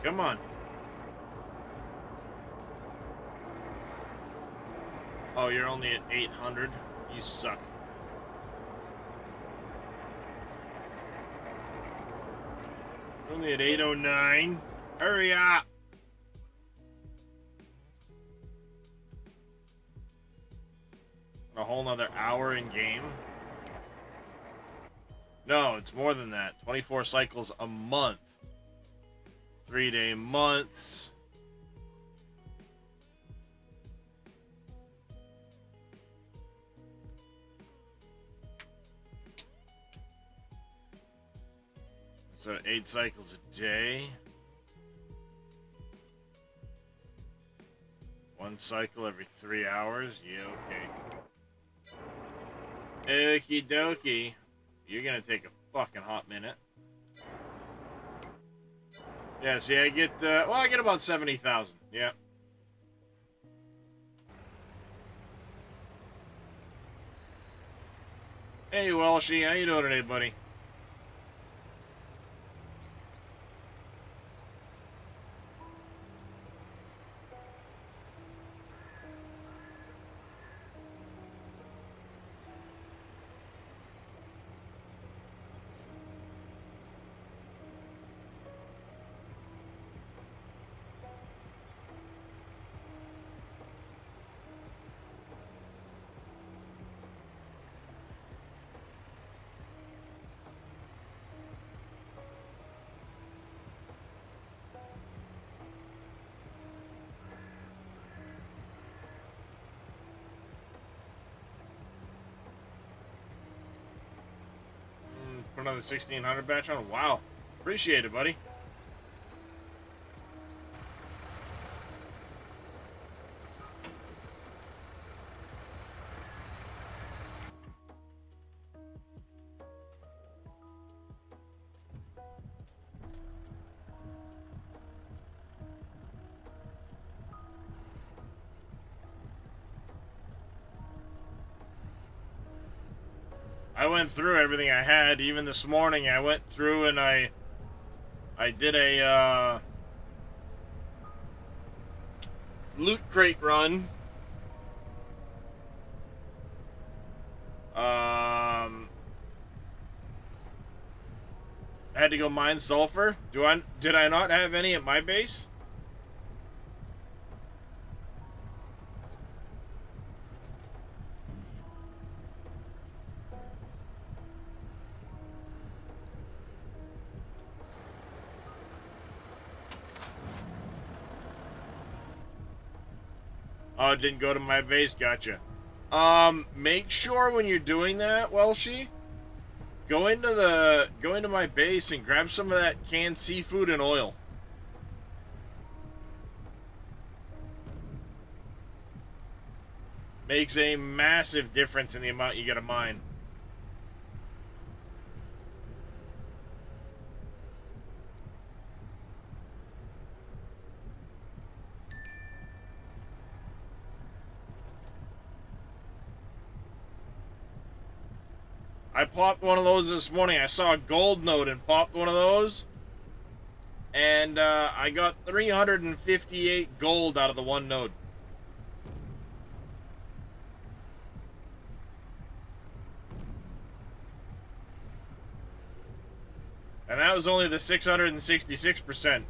Come on. Oh, you're only at 800? You suck. Only at 809? Hurry up! A whole nother hour in game? No, it's more than that. 24 cycles a month. 3-day months. So 8 cycles a day. 1 cycle every 3 hours. Yeah, okay. Okie dokie. You're gonna take a fucking hot minute. Yeah, see, I get, well, I get about 70,000. Yeah. Hey, Welshie, how you doing today, buddy? Put another 1600 batch on. Wow. Appreciate it, buddy. I went through everything I had. Even this morning, I went through and I did a loot crate run. I had to go mine sulfur. Did I not have any at my base? Oh, it didn't go to my base. Gotcha. Make sure when you're doing that, Welshie, go into my base and grab some of that canned seafood and oil. Makes a massive difference in the amount you get to mine. I popped one of those this morning. I saw a gold node and popped one of those. And I got 358 gold out of the one node. And that was only the 666%.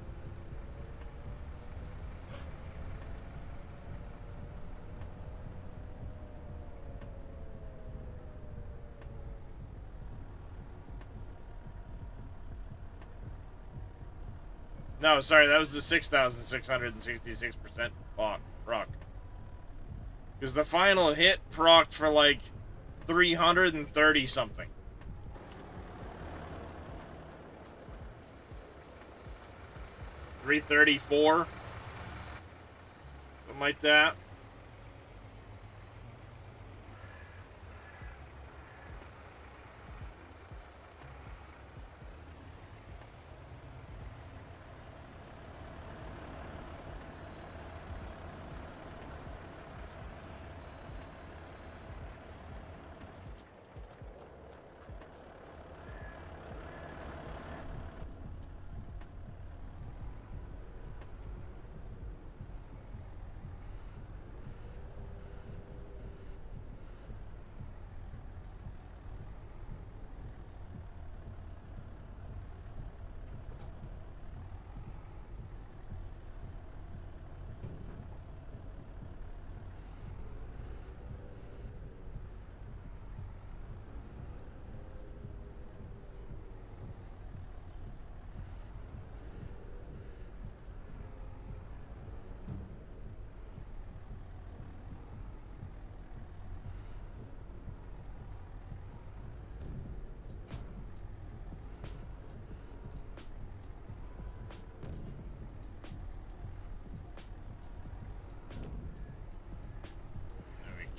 No, sorry, that was the 6,666% proc. Because the final hit procced for like 330 something. 334. Something like that.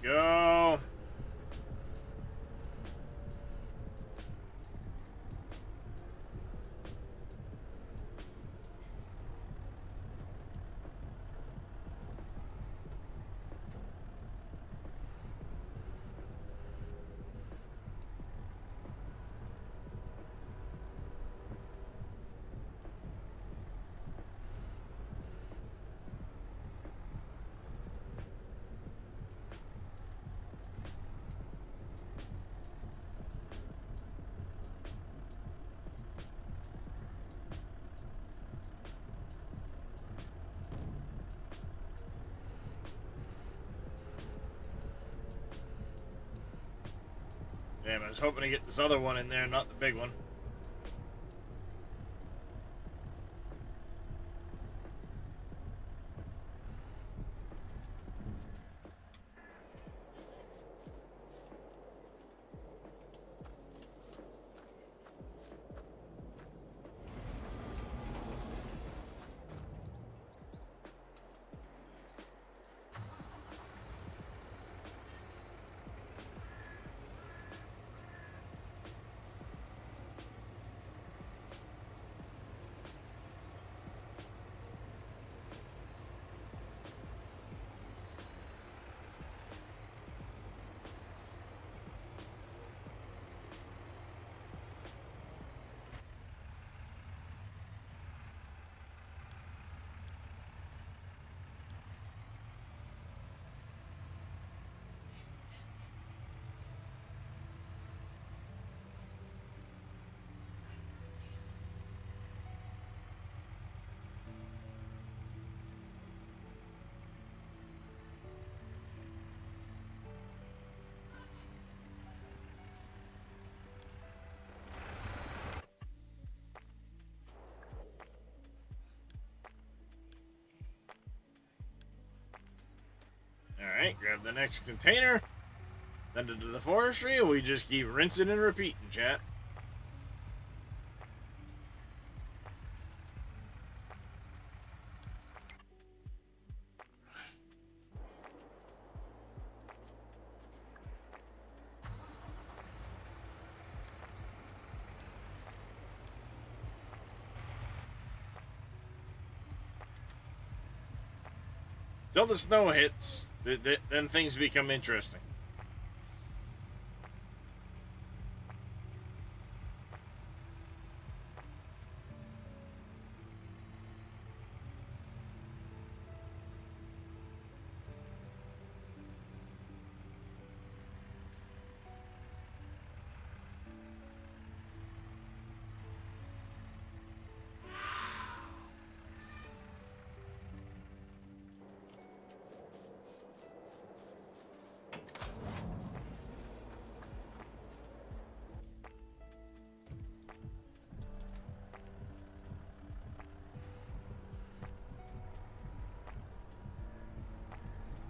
Go. Damn, I was hoping to get this other one in there, not the big one. Alright, grab the next container. Send it to the forestry. We just keep rinsing and repeating, chat. Till the snow hits, then things become interesting.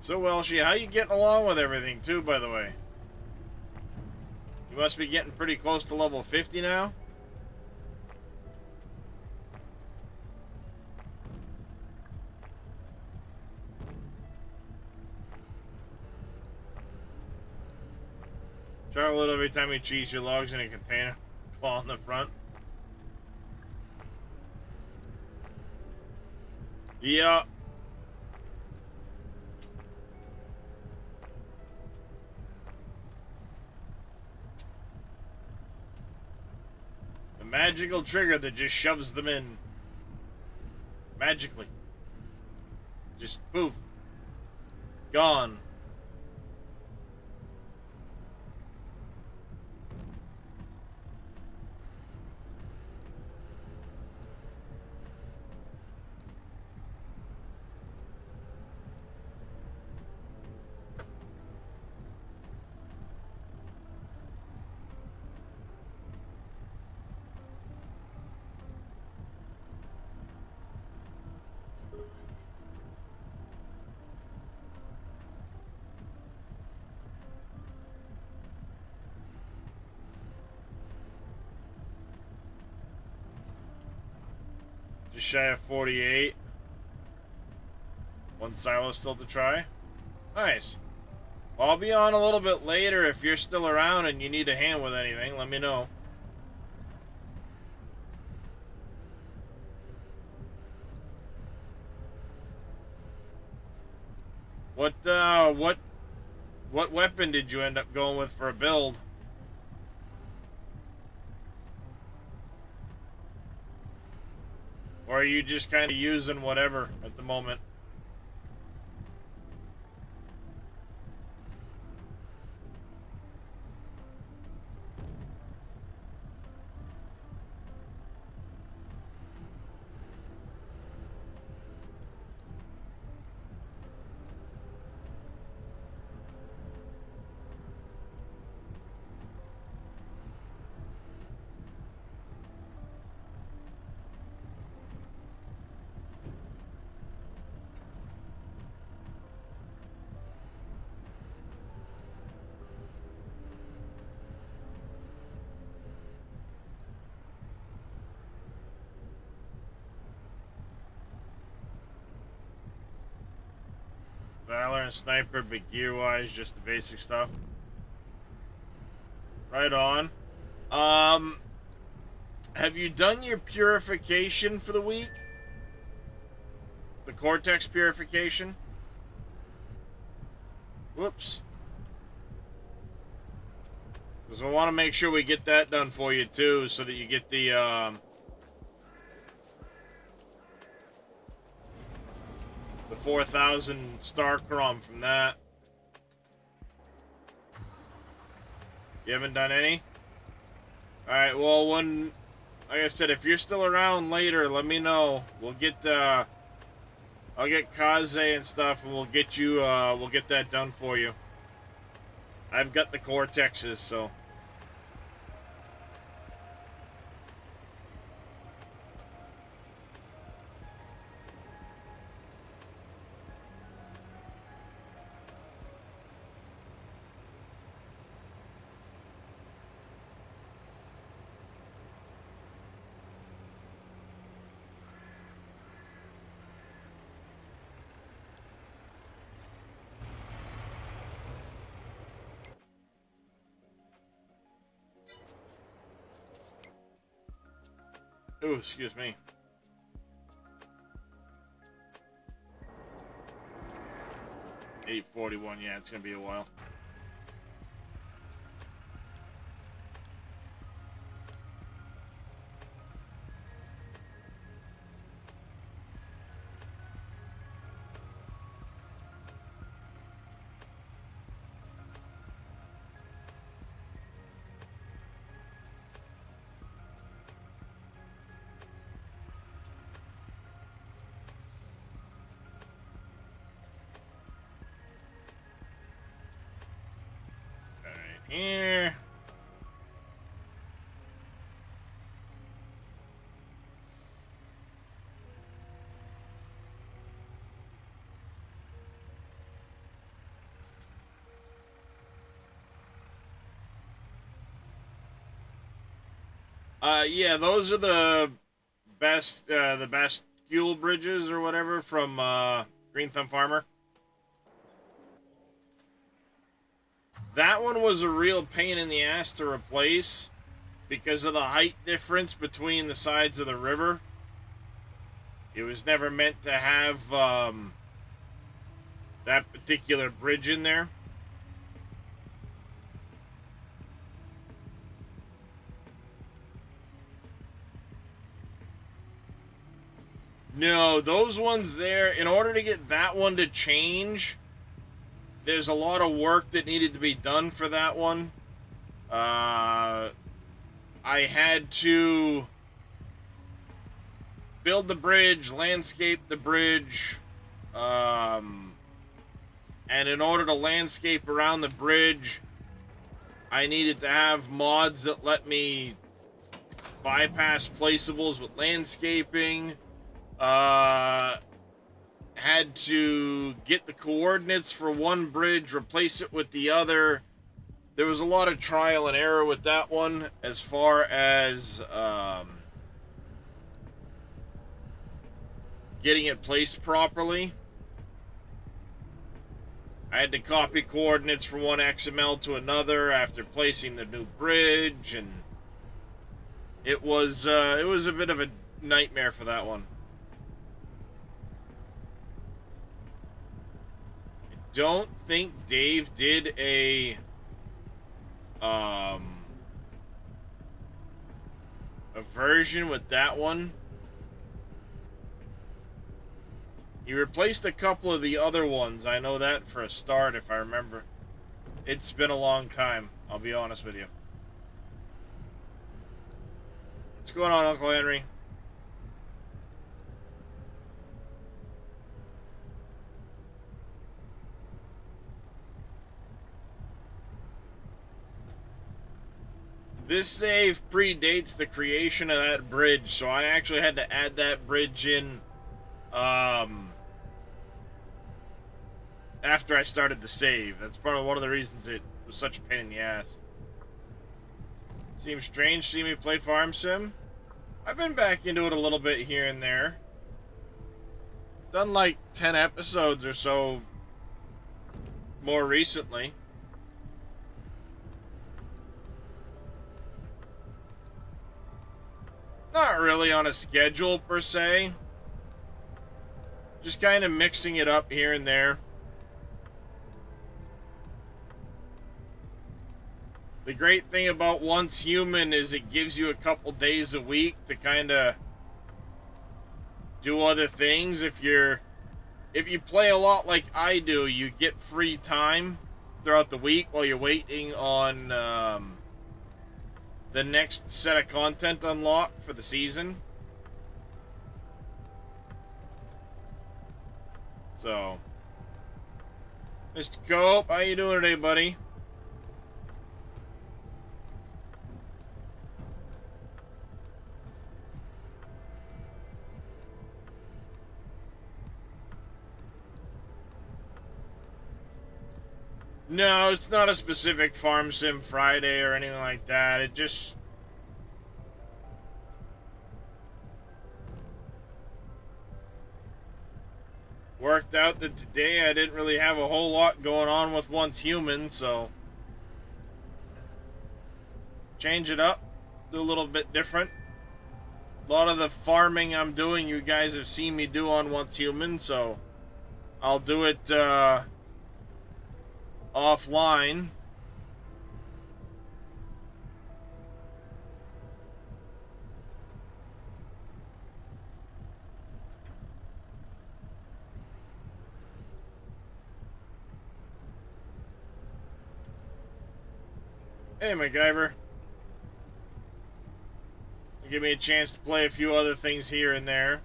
So, Welshie, how you getting along with everything, too, by the way? You must be getting pretty close to level 50 now? Charlotte, every time you cheese your logs in a container, claw in the front. Yeah. The magical trigger that just shoves them in. Magically. Just poof. Gone. Just shy of 48. One silo still to try. Nice. Well, I'll be on a little bit later. If you're still around and you need a hand with anything, let me know. What weapon did you end up going with for a build? Or are you just kind of using whatever at the moment? Valor and Sniper, but gear-wise, just the basic stuff. Right on. Have you done your purification for the week? The Cortex purification? Whoops. Because I want to make sure we get that done for you, too, so that you get the 4,000 star crumb from that. You haven't done any? Alright, well, when, like I said, if you're still around later, let me know. We'll get, I'll get Kaze and stuff, and we'll get you, we'll get that done for you. I've got the Cortexes, so. Oh, excuse me. $8.41. Yeah, it's gonna be a while. All right, here. Yeah, those are the best fuel bridges or whatever from Green Thumb Farmer. That one was a real pain in the ass to replace because of the height difference between the sides of the river. It was never meant to have that particular bridge in there. No, those ones there, in order to get that one to change, there's a lot of work that needed to be done for that one. I had to build the bridge, landscape the bridge, and in order to landscape around the bridge, I needed to have mods that let me bypass placeables with landscaping. Had to get the coordinates for one bridge, replace it with the other. There was a lot of trial and error with that one as far as getting it placed properly. I had to copy coordinates from one XML to another after placing the new bridge, and it was a bit of a nightmare for that one. I don't think Dave did a version with that one. He replaced a couple of the other ones. I know that for a start, if I remember. It's been a long time, I'll be honest with you. What's going on, Uncle Henry? This save predates the creation of that bridge, so I actually had to add that bridge in after I started the save. That's probably one of the reasons it was such a pain in the ass. Seems strange to see me play Farm Sim. I've been back into it a little bit here and there. Done like 10 episodes or so more recently. Not really on a schedule per se. Just kind of mixing it up here and there. The great thing about Once Human is it gives you a couple days a week to kind of do other things. If you play a lot like I do, you get free time throughout the week while you're waiting on the next set of content unlocked for the season. So, Mr. Cope, how you doing today, buddy? No, it's not a specific Farm Sim Friday or anything like that. It just... worked out that today I didn't really have a whole lot going on with Once Human, so... change it up, do a little bit different. A lot of the farming I'm doing, you guys have seen me do on Once Human, so I'll do it offline. Hey, MacGyver. Give me a chance to play a few other things here and there.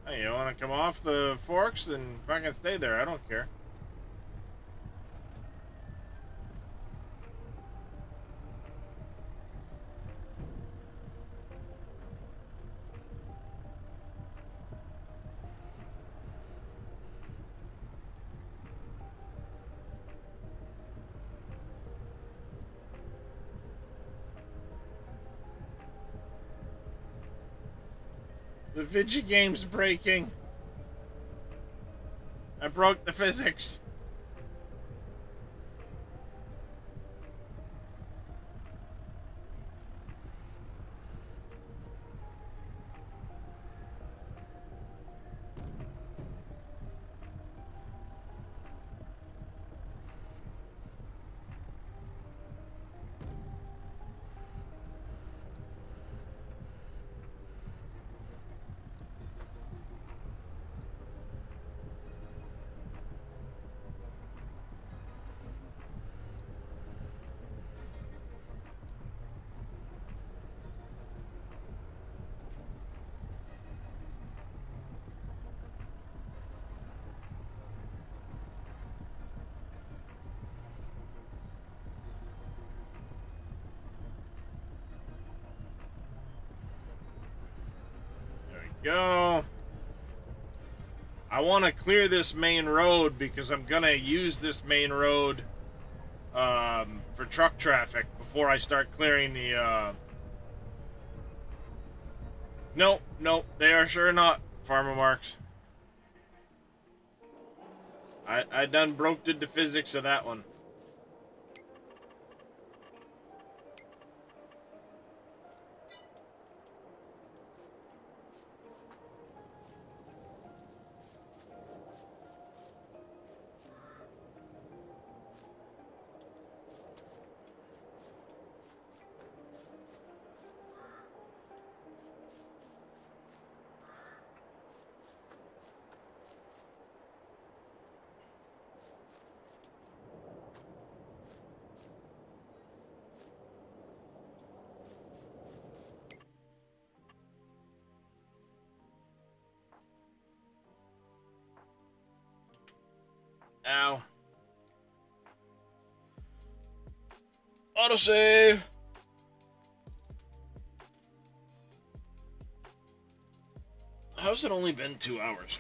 Hey, you want to come off the forks? Then fucking stay there. I don't care. The Vigi game's breaking. I broke the physics. There we go. I want to clear this main road because I'm going to use this main road for truck traffic before I start clearing the... Nope, they are sure not, Farmer Marks. I done broke the physics of that one. Ow. Autosave! How's it only been 2 hours?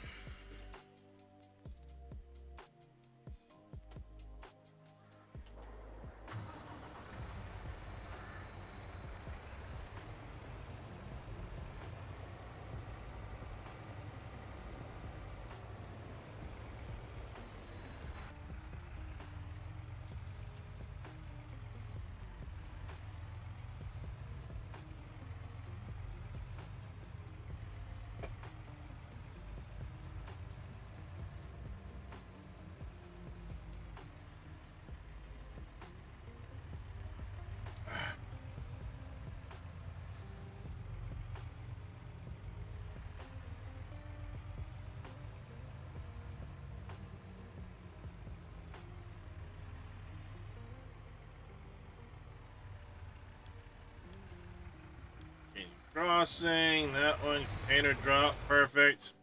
Crossing, that one, container drop, perfect.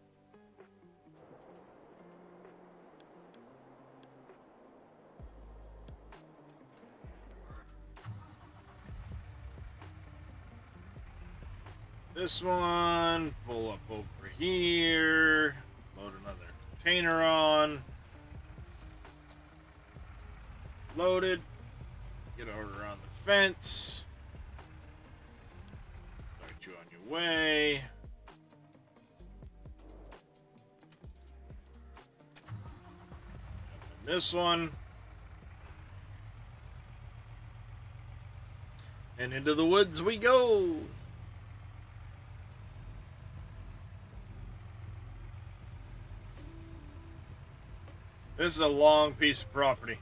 This one, pull up over here, load another container on. Loaded, get over around the fence. Start you on your way. this one. And into the woods we go. This is a long piece of property.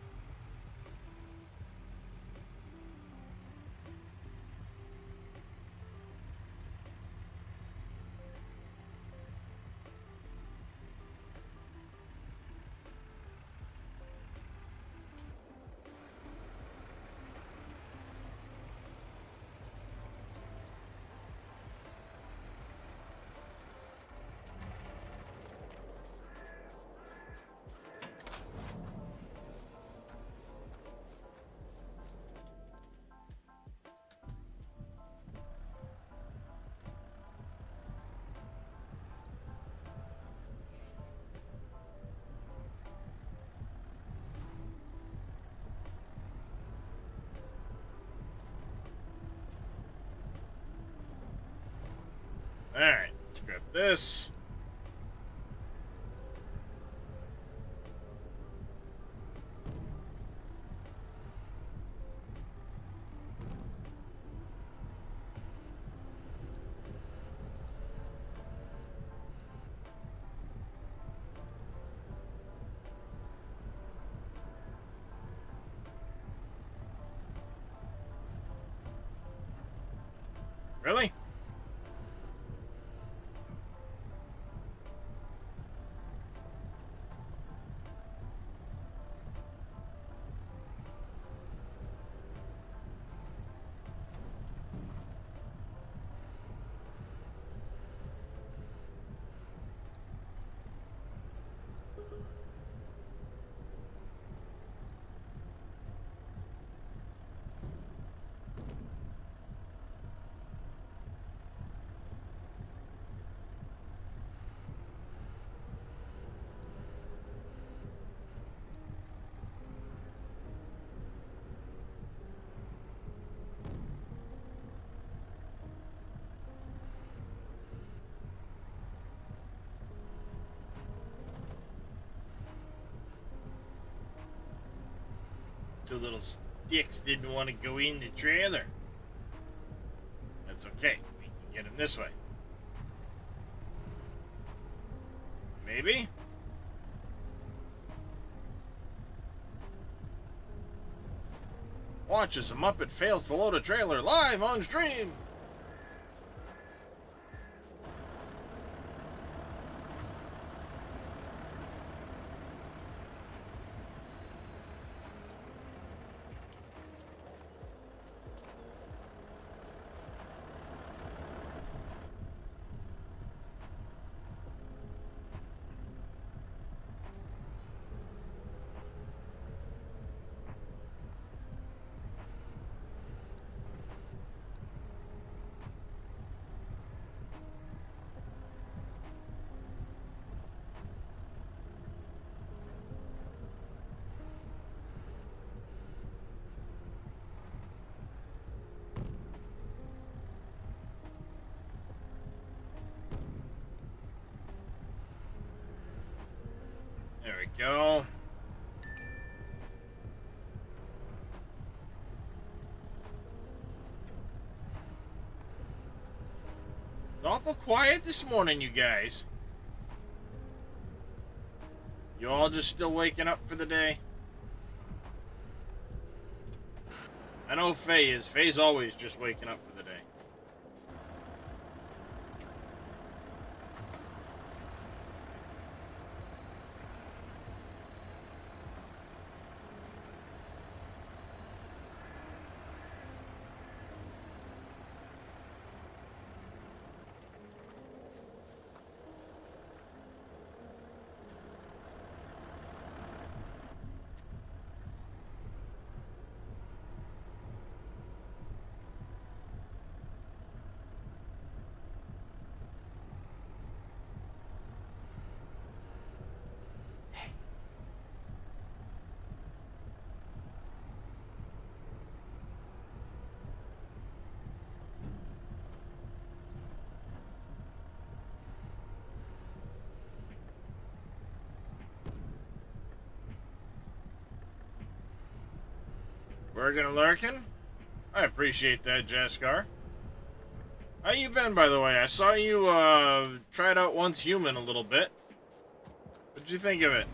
Alright, let's grab this. Really? Two little sticks didn't want to go in the trailer. That's okay. We can get them this way. Maybe? Watch as a Muppet fails to load a trailer live on stream. There we go. It's awful quiet this morning, you guys. You all just still waking up for the day? I know Faye is. Faye's always just waking up for the day. Lurking and lurking? I appreciate that, Jaskar. How you been, by the way? I saw you, tried out Once Human a little bit. What'd you think of it?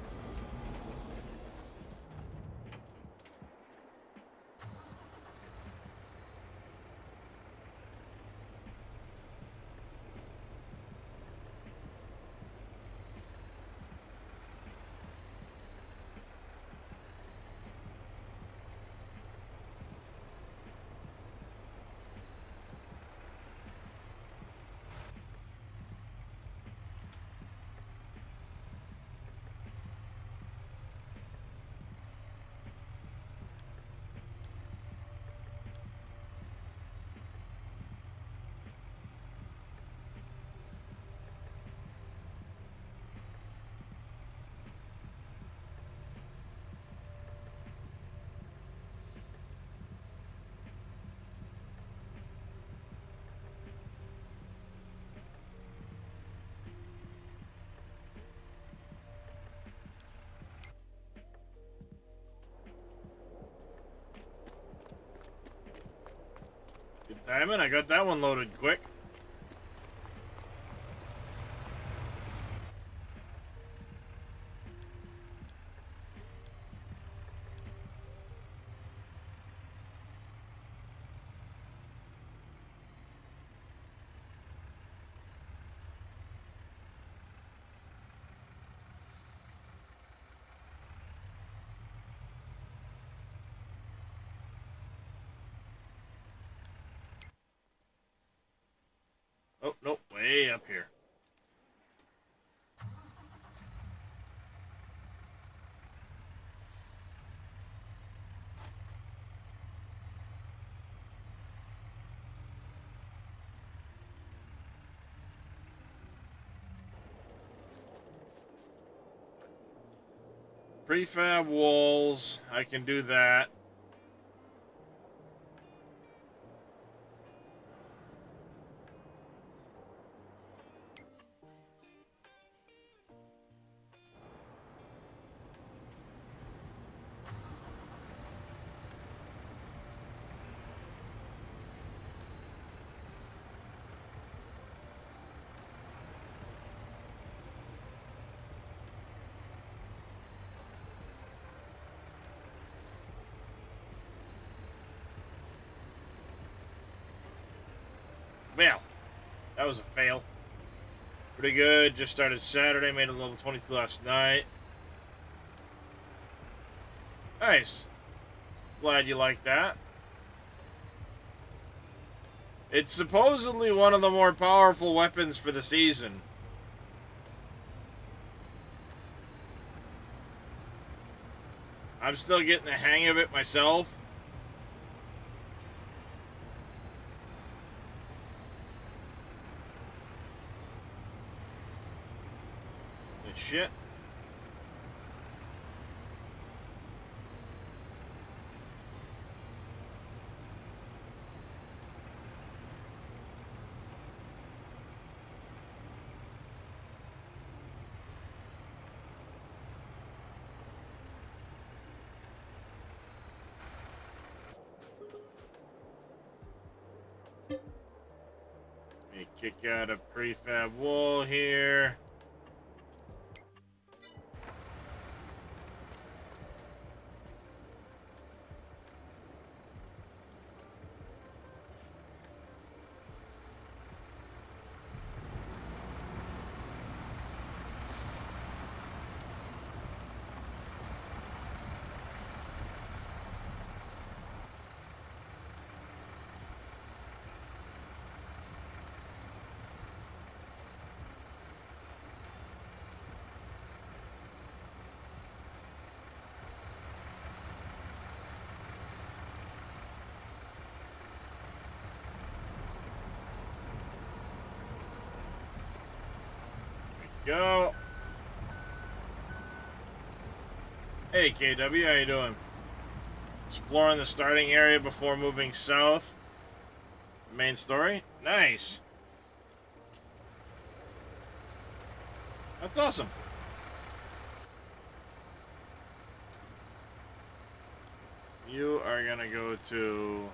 Good timing. I got that one loaded quick. Oh, nope. Way up here. Prefab walls. I can do that. Well, that was a fail. Pretty good. Just started Saturday. Made it level 22 last night. Nice. Glad you like that. It's supposedly one of the more powerful weapons for the season. I'm still getting the hang of it myself. Shit. Let me kick out a prefab wall here. Go. Hey KW, how you doing? Exploring the starting area before moving south. Main story? Nice. That's awesome. You are gonna go to...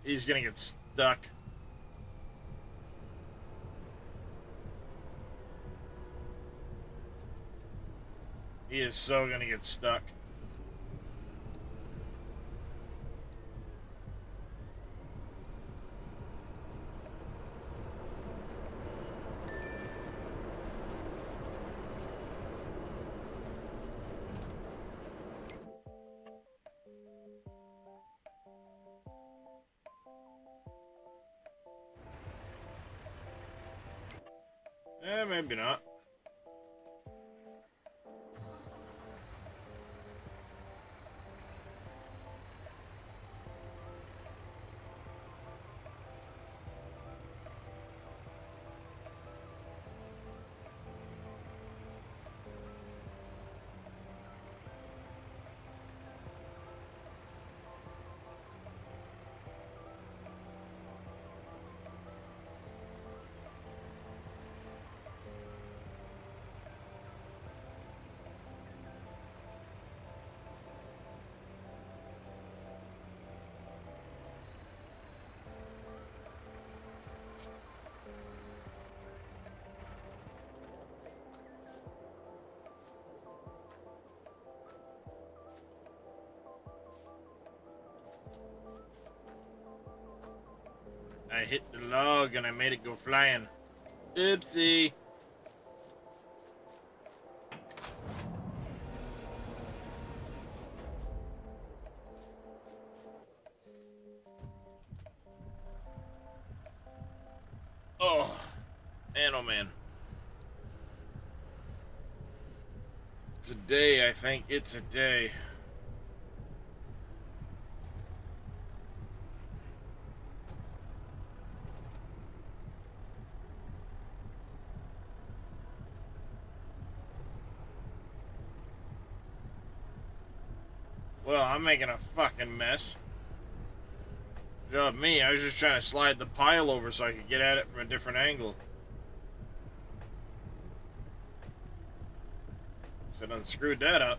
He's gonna get stuck. He is so gonna get stuck. Maybe not. I hit the log and I made it go flying. Oopsie. Oh, man, oh man. It's a day, I think. It's a day. Well, I'm making a fucking mess. Job me, I was just trying to slide the pile over so I could get at it from a different angle. So I done screwed that up.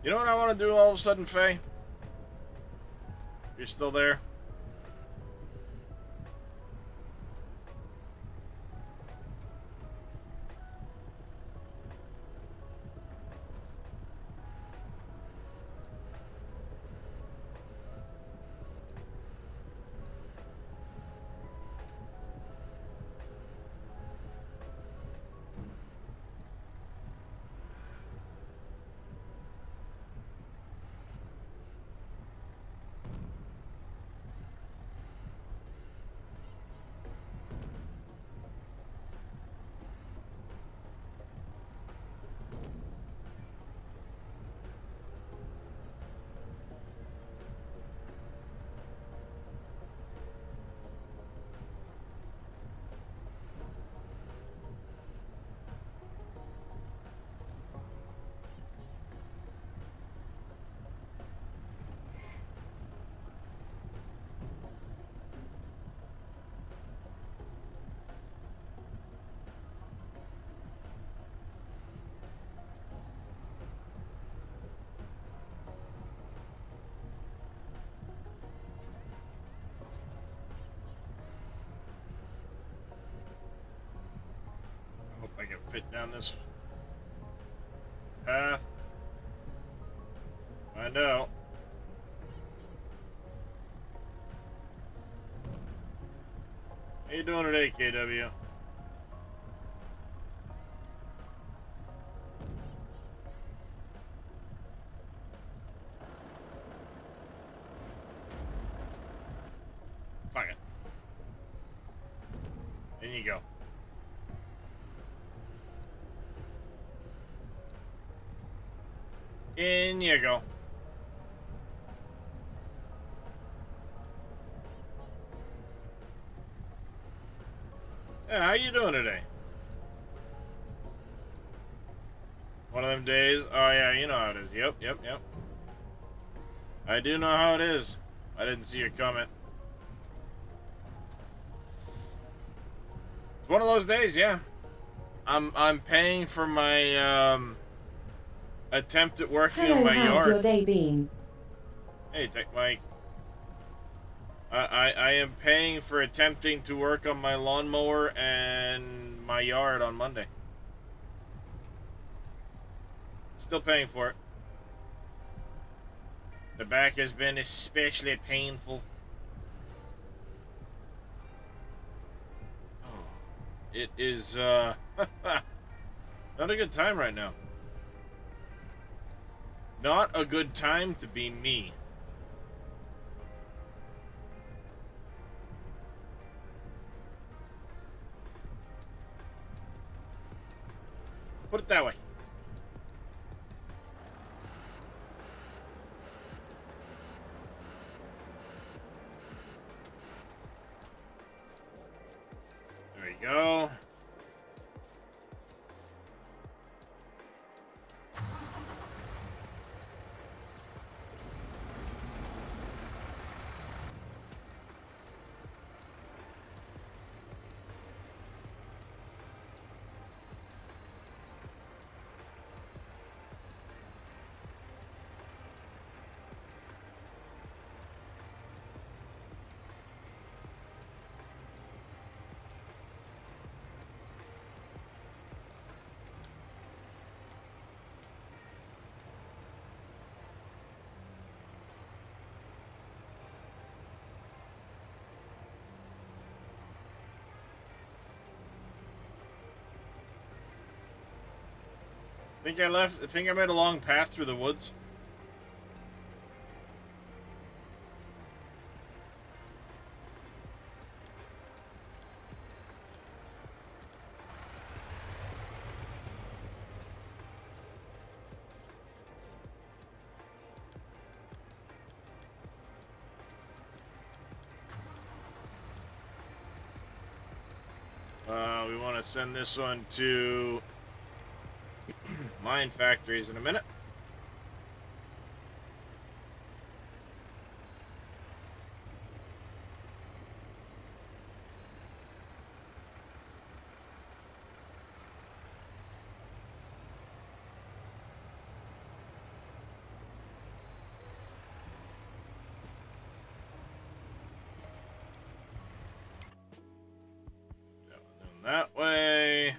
You know what I want to do all of a sudden, Faye? You're still there? pit down this path. Find out. How you doing today, KW? Fuck it. In you go. In you go. Yeah, how you doing today? One of them days? Oh yeah, you know how it is. Yep. I do know how it is. I didn't see your comment. It's one of those days, yeah. I'm paying for my attempt at working on my yard. How's your day been? Hey, Tech Mike. I am paying for attempting to work on my lawnmower and my yard on Monday. Still paying for it. The back has been especially painful. Oh, it is not a good time right now. Not a good time to be me. Put it that way. There you go. I think I made a long path through the woods. We want to send this one to Mine Factories in a minute. That way.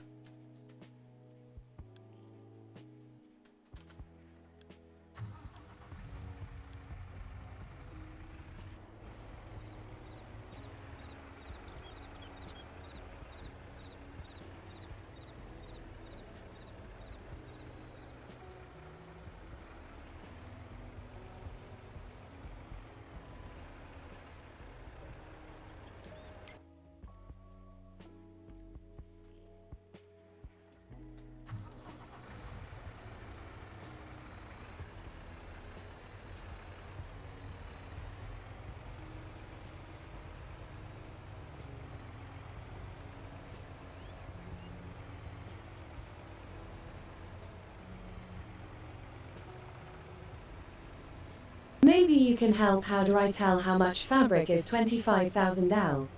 Maybe you can help. How do I tell how much fabric is 25,000 L?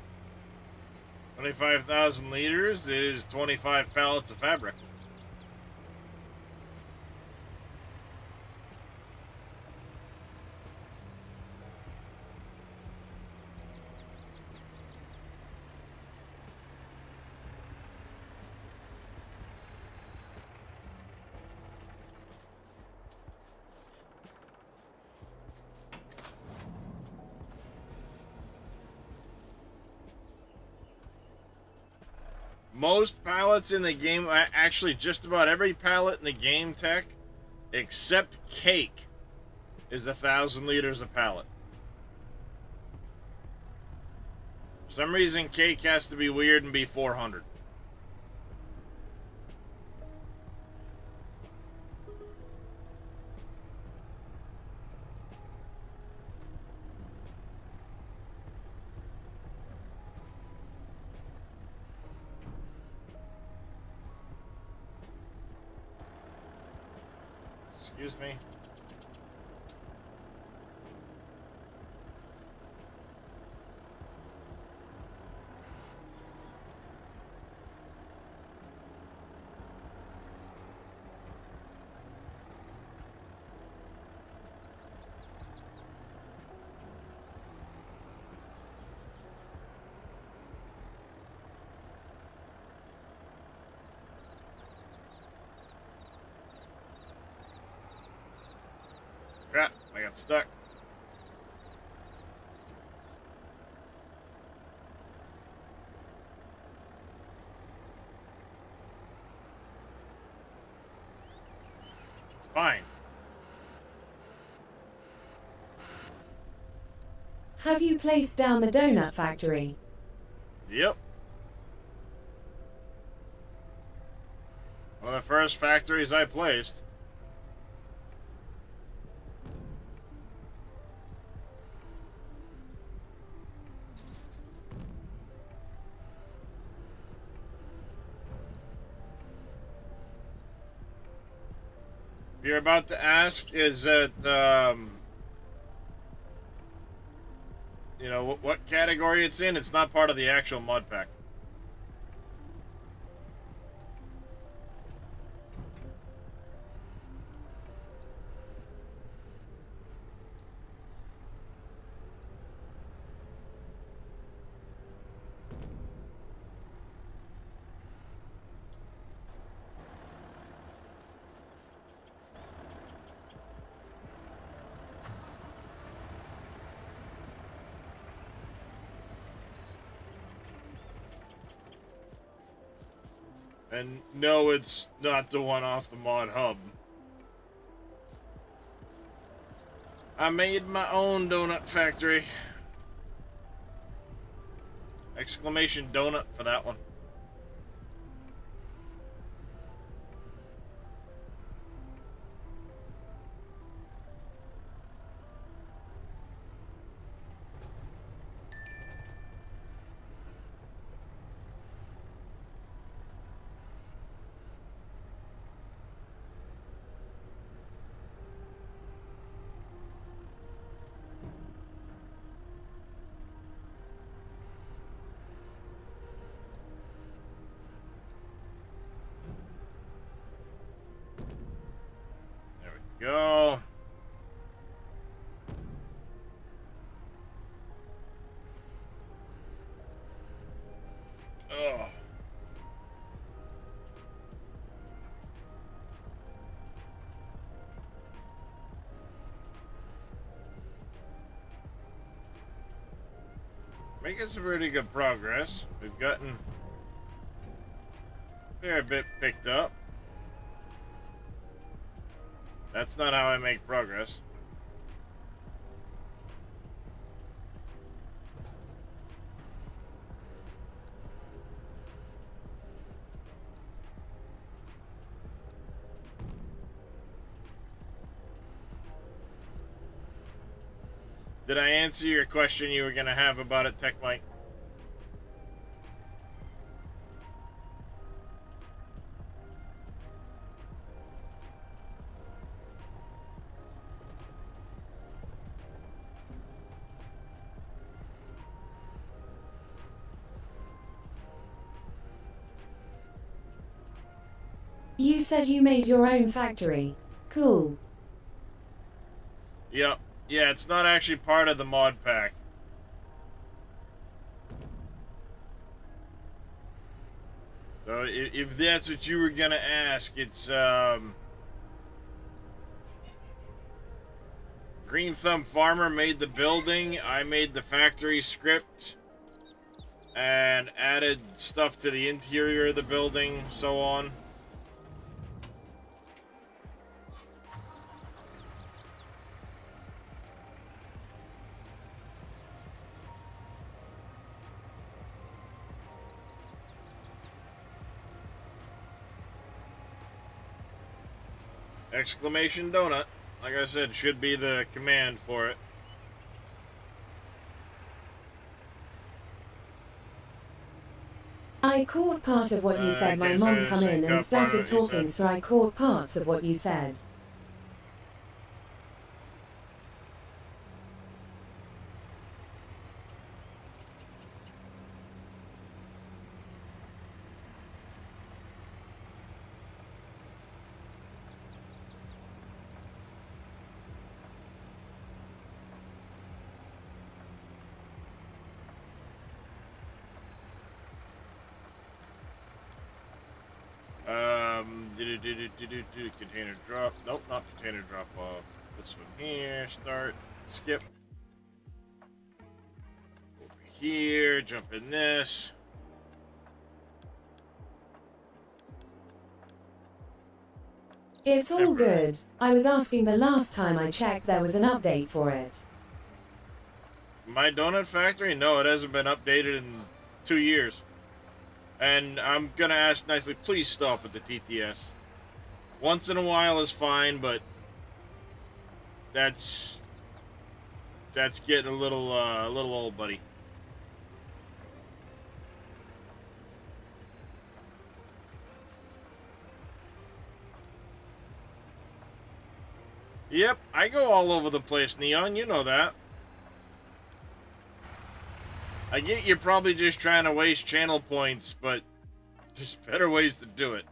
25,000 liters is 25 pallets of fabric. Most pallets in the game, actually just about every pallet in the game tech, except cake, is 1,000 liters a pallet. For some reason, cake has to be weird and be 400. Excuse me. Crap, I got stuck. Fine. Have you placed down the donut factory? Yep. One of the first factories I placed. You're about to ask, is it, you know, what category it's in? It's not part of the actual mod pack. And no, it's not the one off the mod hub. I made my own donut factory. Exclamation donut for that one. There we go. Oh. Making some pretty good progress. We've gotten a fair bit picked up. That's not how I make progress. Did I answer your question you were going to have about it, Tech Mike? You said you made your own factory. Cool. Yep. Yeah, it's not actually part of the mod pack. So if that's what you were gonna ask, it's Green Thumb Farmer made the building. I made the factory script, and added stuff to the interior of the building, so on. Exclamation donut, like I said, should be the command for it. I caught part of what you said. My mom come in and started talking, so I caught parts of what you said. Container drop. Nope, not container drop off. This one here. Start. Skip. Over here. Jump in this. It's all good. I was asking the last time I checked there was an update for it. My donut factory? No, it hasn't been updated in 2 years. And I'm gonna ask nicely, please stop at the TTS. Once in a while is fine, but that's getting a little old, buddy. Yep, I go all over the place, Neon. You know that. I get you're probably just trying to waste channel points, but there's better ways to do it.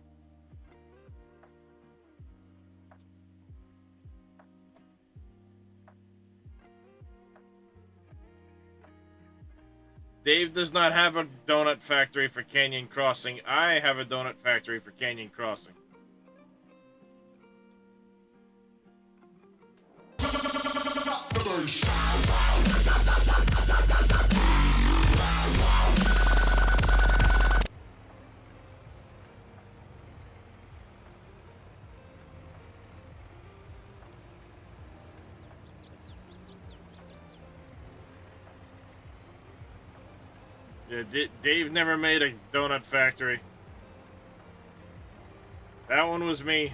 Dave does not have a donut factory for Canyon Crossing. I have a donut factory for Canyon Crossing. Yeah, Dave never made a donut factory. That one was me.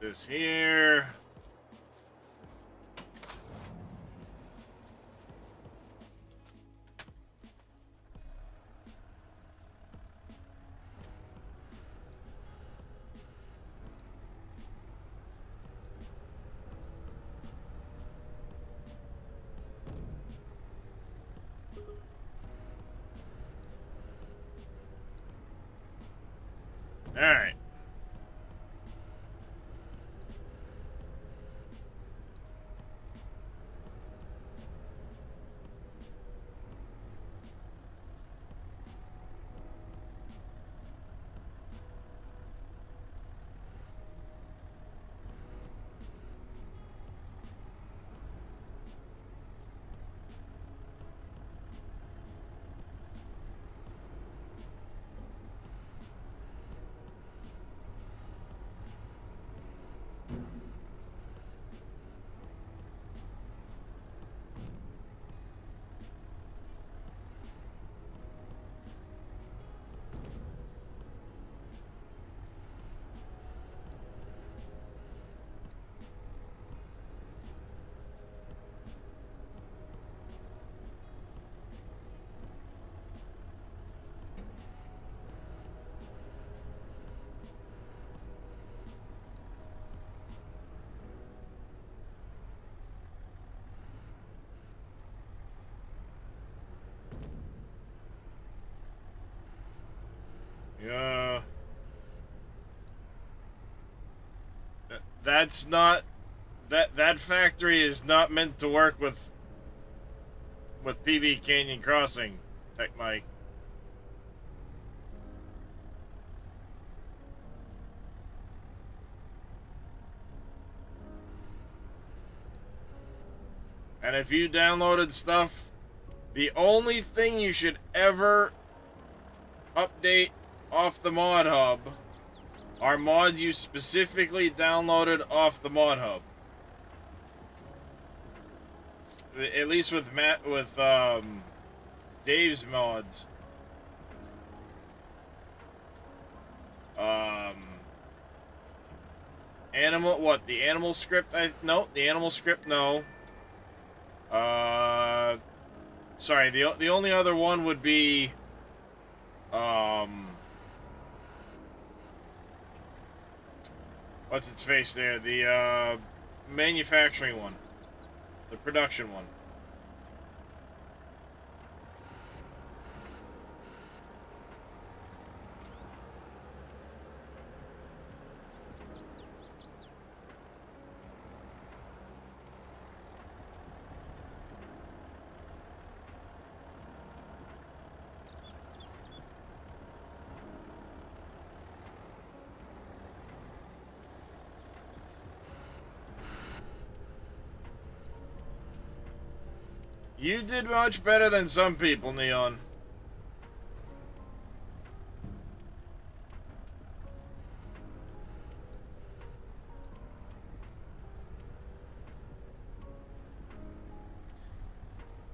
This here. All right. Yeah. That's not that factory is not meant to work with PV Canyon Crossing, Tech Mike. And if you downloaded stuff, the only thing you should ever update off the mod hub are mods you specifically downloaded off the mod hub. At least with Dave's mods. Animal what? The animal script? No, the animal script. No. Sorry. The only other one would be what's its face there? The manufacturing one, the production one. You did much better than some people, Neon.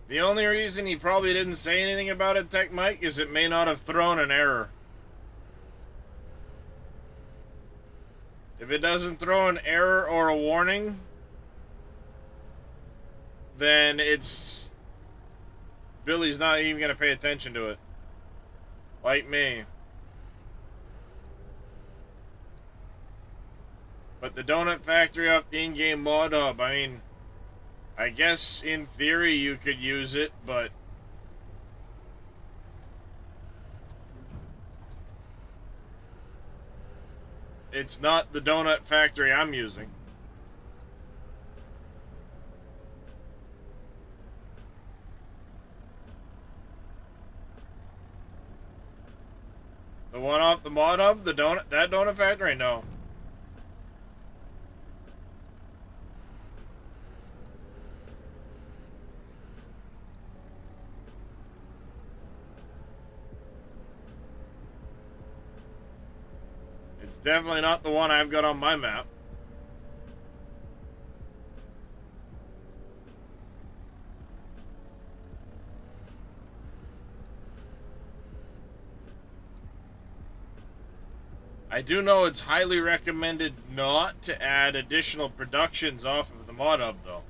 The only reason he probably didn't say anything about it, Tech Mike, is it may not have thrown an error. If it doesn't throw an error or a warning, then it's... Billy's not even going to pay attention to it. Like me. But the Donut Factory off the in-game mod hub, I mean... I guess, in theory, you could use it, but... It's not the Donut Factory I'm using. The one off the mod hub, that Donut Factory? No. It's definitely not the one I've got on my map. I do know it's highly recommended not to add additional productions off of the mod hub, though.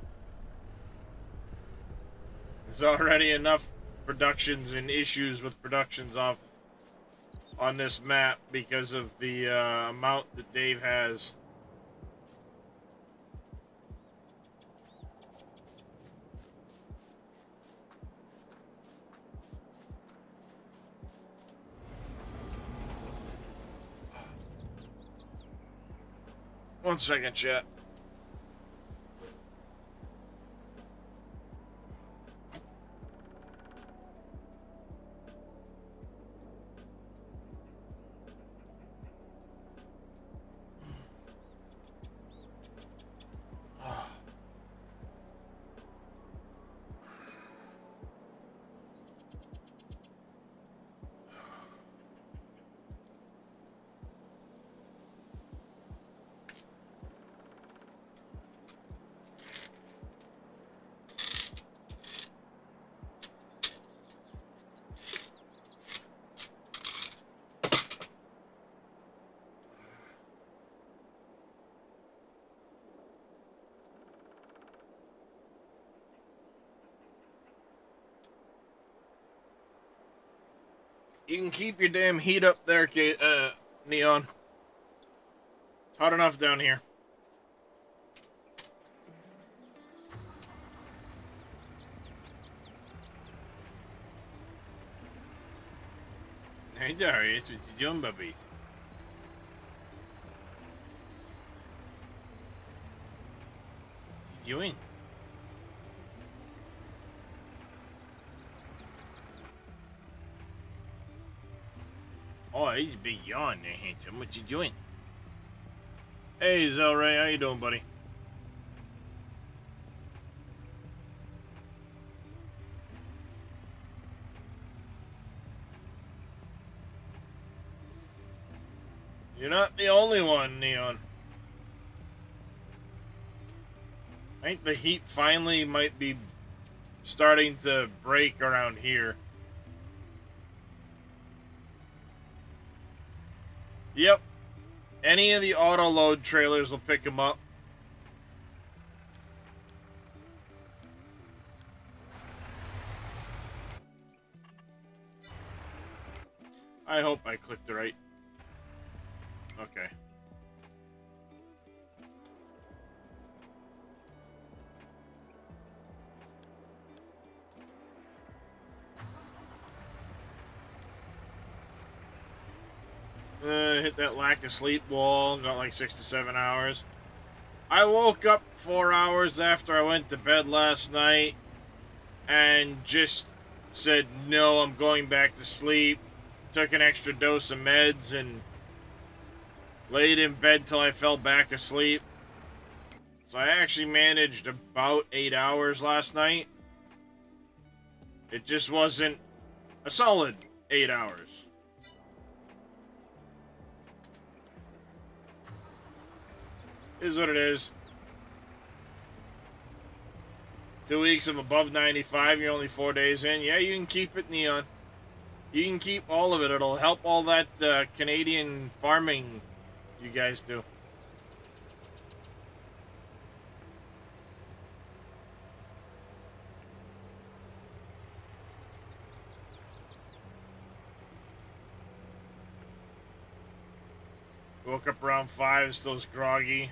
There's already enough productions and issues with productions off on this map because of the amount that Dave has. One second, chat. You can keep your damn heat up there, Neon. It's hot enough down here. Hey Darius, what you doing, baby? What you doing? Oh, he's a big yawn there, handsome. What you doing? Hey, Zelray, how you doing, buddy? You're not the only one, Neon. I think the heat finally might be starting to break around here. Yep. Any of the auto load trailers will pick them up. I hope I clicked the right. Okay. Hit that lack of sleep wall. Got like 6 to 7 hours. I woke up 4 hours after I went to bed last night and just said, no, I'm going back to sleep. Took an extra dose of meds and laid in bed till I fell back asleep. So I actually managed about 8 hours last night. It just wasn't a solid 8 hours. Is what it is. 2 weeks of above 95, you're only 4 days in. Yeah, you can keep it, Neon. You can keep all of it. It'll help all that Canadian farming you guys do. Woke up around 5, still groggy.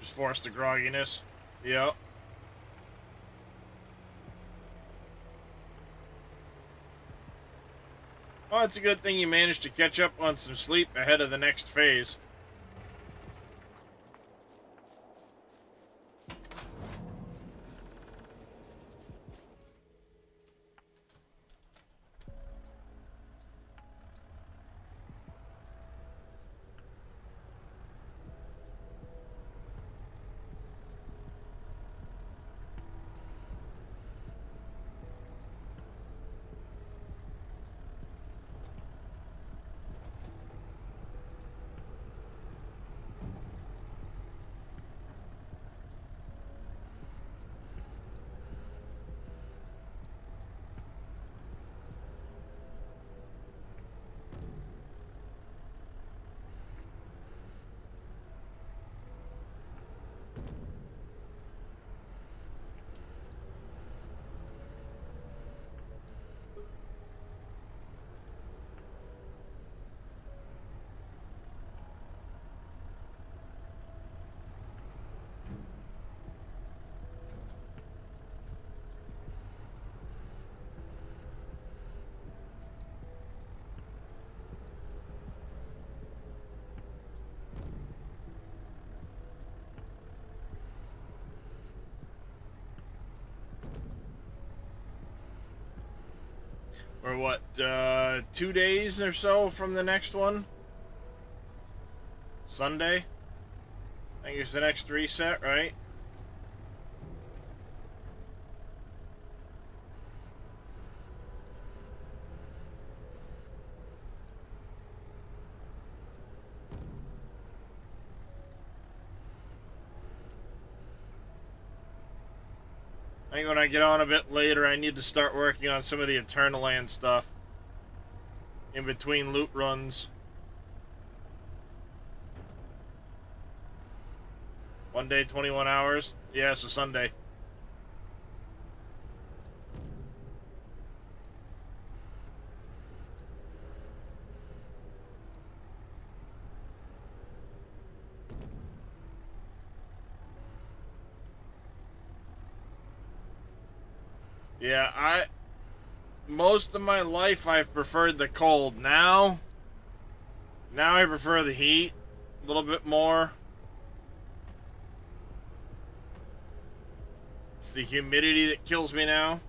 Just forced the grogginess. Yep. Well, it's a good thing you managed to catch up on some sleep ahead of the next phase. We're what, 2 days or so from the next one? Sunday? I think it's the next reset, right? I think when I get on a bit later, I need to start working on some of the Eternal Land stuff. In between loot runs. 1 day, 21 hours? Yeah, so Sunday. Yeah, most of my life I've preferred the cold. Now I prefer the heat a little bit more. It's the humidity that kills me now.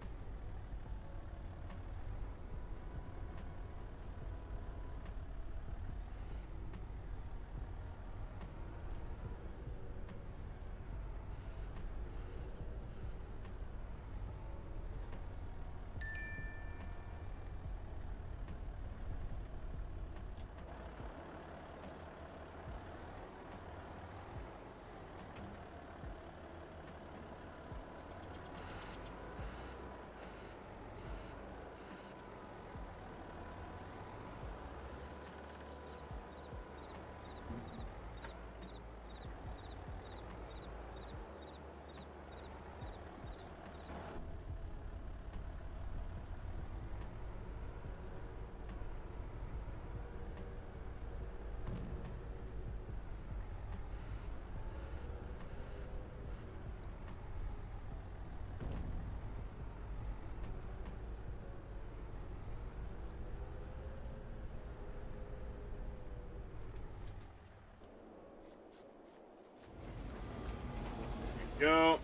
Go.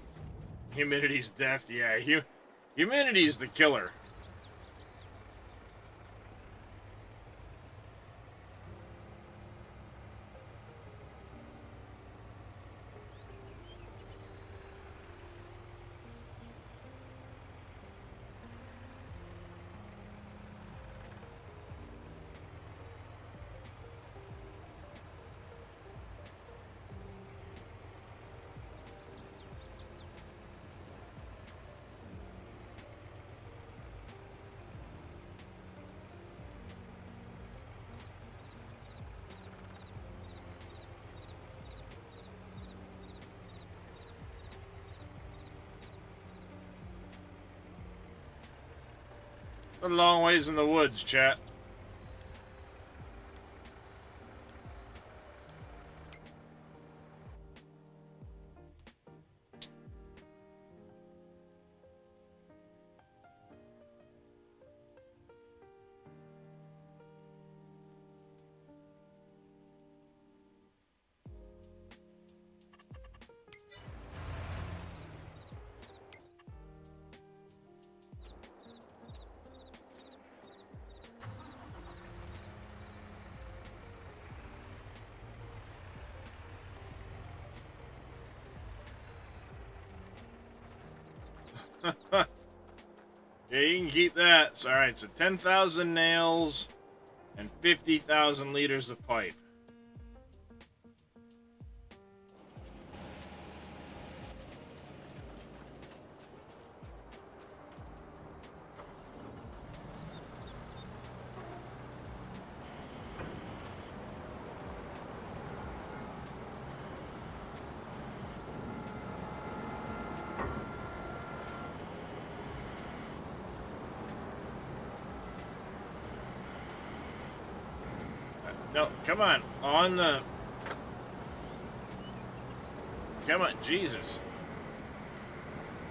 Humidity's death. Yeah, humidity's the killer. A long ways in the woods, chat. Yeah, you can keep that. It's alright, so 10,000 nails and 50,000 liters of pipe. No, come on. On the... Come on, Jesus.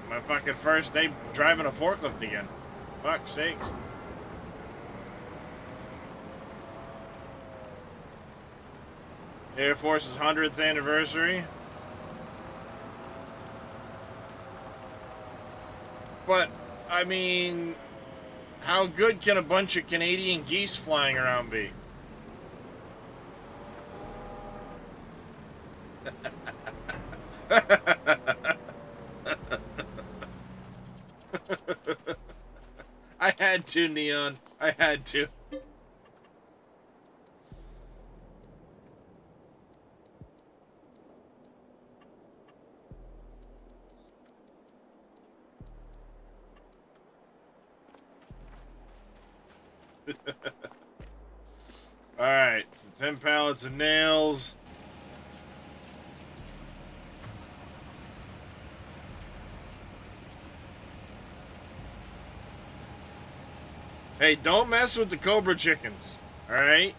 My fucking first day driving a forklift again. Fuck's sakes. Air Force's 100th anniversary. But, I mean, how good can a bunch of Canadian geese flying around be? I had to, Neon. I had to. Alright, so 10 pallets of nails. Hey, don't mess with the Cobra chickens, alright?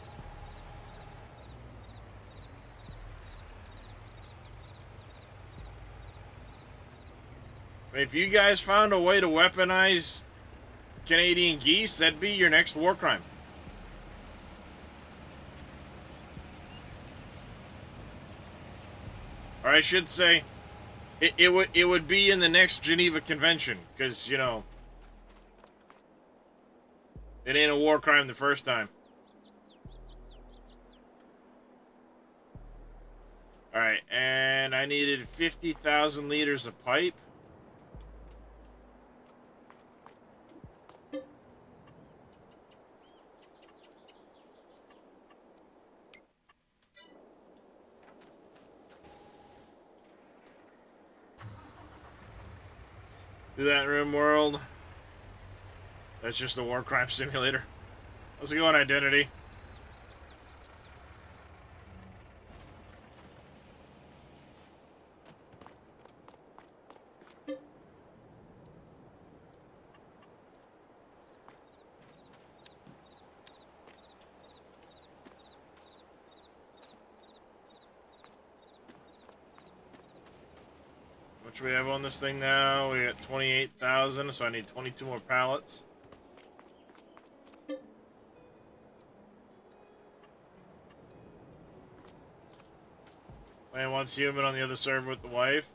If you guys found a way to weaponize Canadian geese, that'd be your next war crime. Or I should say, it would be in the next Geneva Convention, because, you know, it ain't a war crime the first time. Alright, and I needed 50,000 liters of pipe. Do that in RimWorld. That's just a war crime simulator. How's it going, Identity? What do we have on this thing now? We got 28,000, so I need 22 more pallets. Playing once human on the other server with the wife.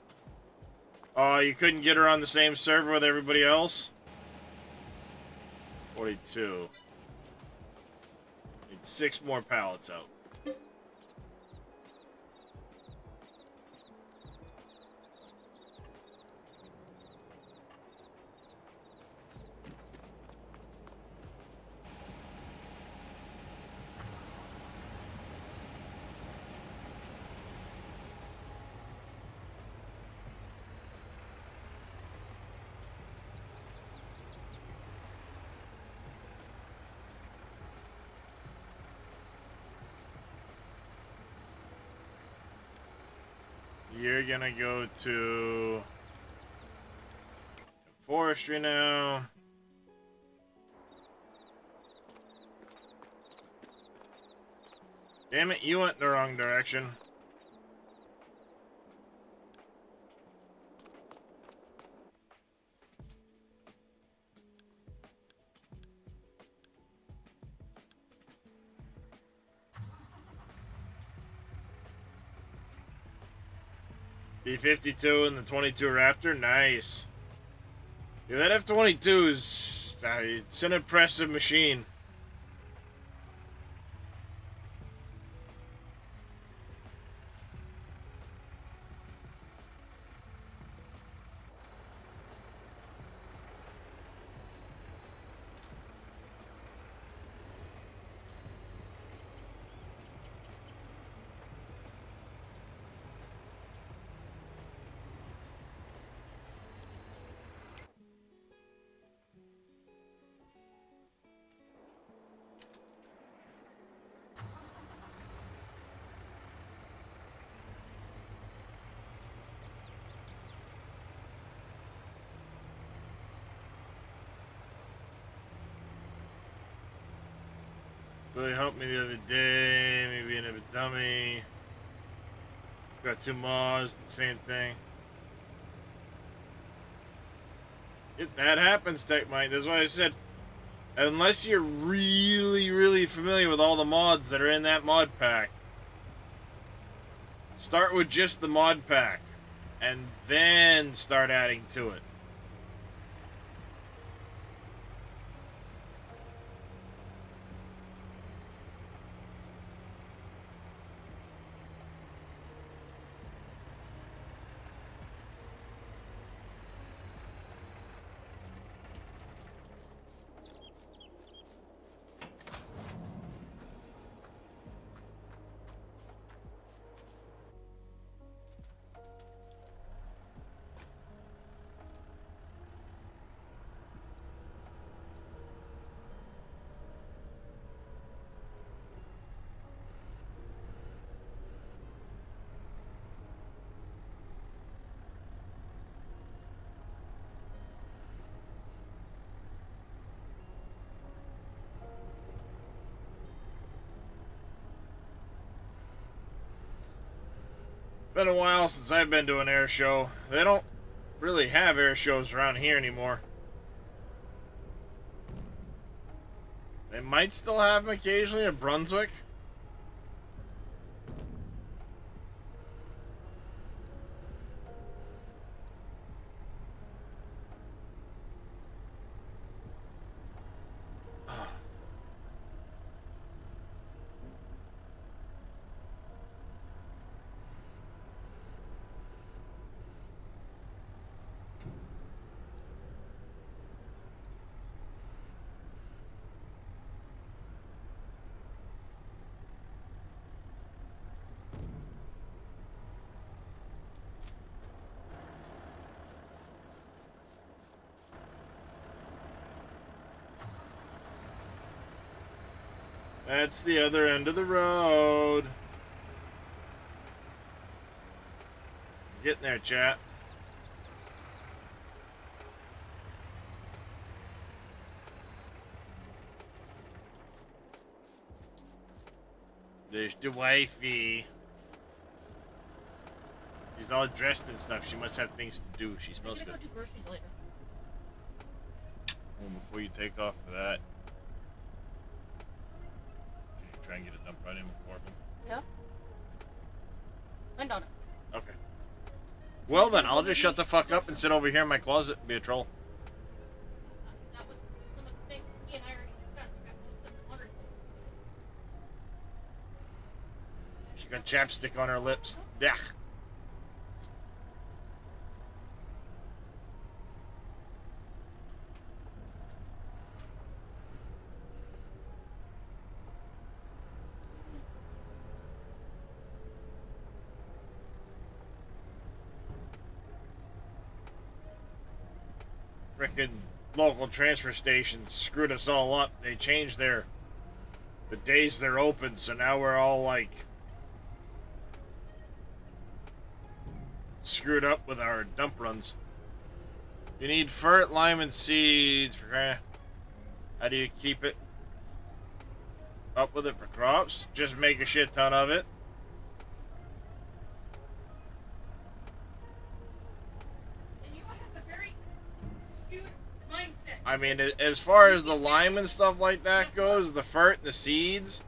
Oh, you couldn't get her on the same server with everybody else? 42. Need 6 more pallets out. You're gonna go to forestry now. Damn it, you went in the wrong direction. B-52 and the 22 Raptor, nice. Yeah, that F-22 is, it's an impressive machine. Really helped me the other day, maybe being a dummy. Got 2 mods, the same thing. That happens, TechMike. That's why I said, unless you're really, really familiar with all the mods that are in that mod pack, start with just the mod pack, and then start adding to it. Been a while since I've been to an air show. They don't really have air shows around here anymore. They might still have them occasionally at Brunswick. That's the other end of the road. Getting there, chat. There's the wifey. She's all dressed and stuff. She must have things to do. She smells good. I'm gonna go do groceries later. Well, before you take off for that, try and get a dump right in with Corbin. Yeah. Land on it. Okay. Well then, I'll just shut the fuck up and sit over here in my closet and be a troll. That was some of the things he and I already discussed. We got most of the laundry. She got chapstick on her lips. Yeah. Frickin' local transfer stations screwed us all up. They changed the days they're open, so now we're all like screwed up with our dump runs. You need fert, lime, and seeds for how do you keep it up with it for crops? Just make a shit ton of it. I mean, as far as the lime and stuff like that goes, the fert and the seeds,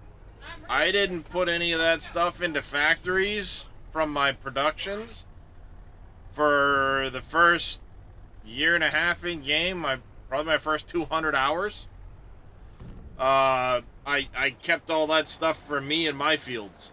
I didn't put any of that stuff into factories from my productions. For the first year and a half in game, probably my first 200 hours, I kept all that stuff for me and my fields.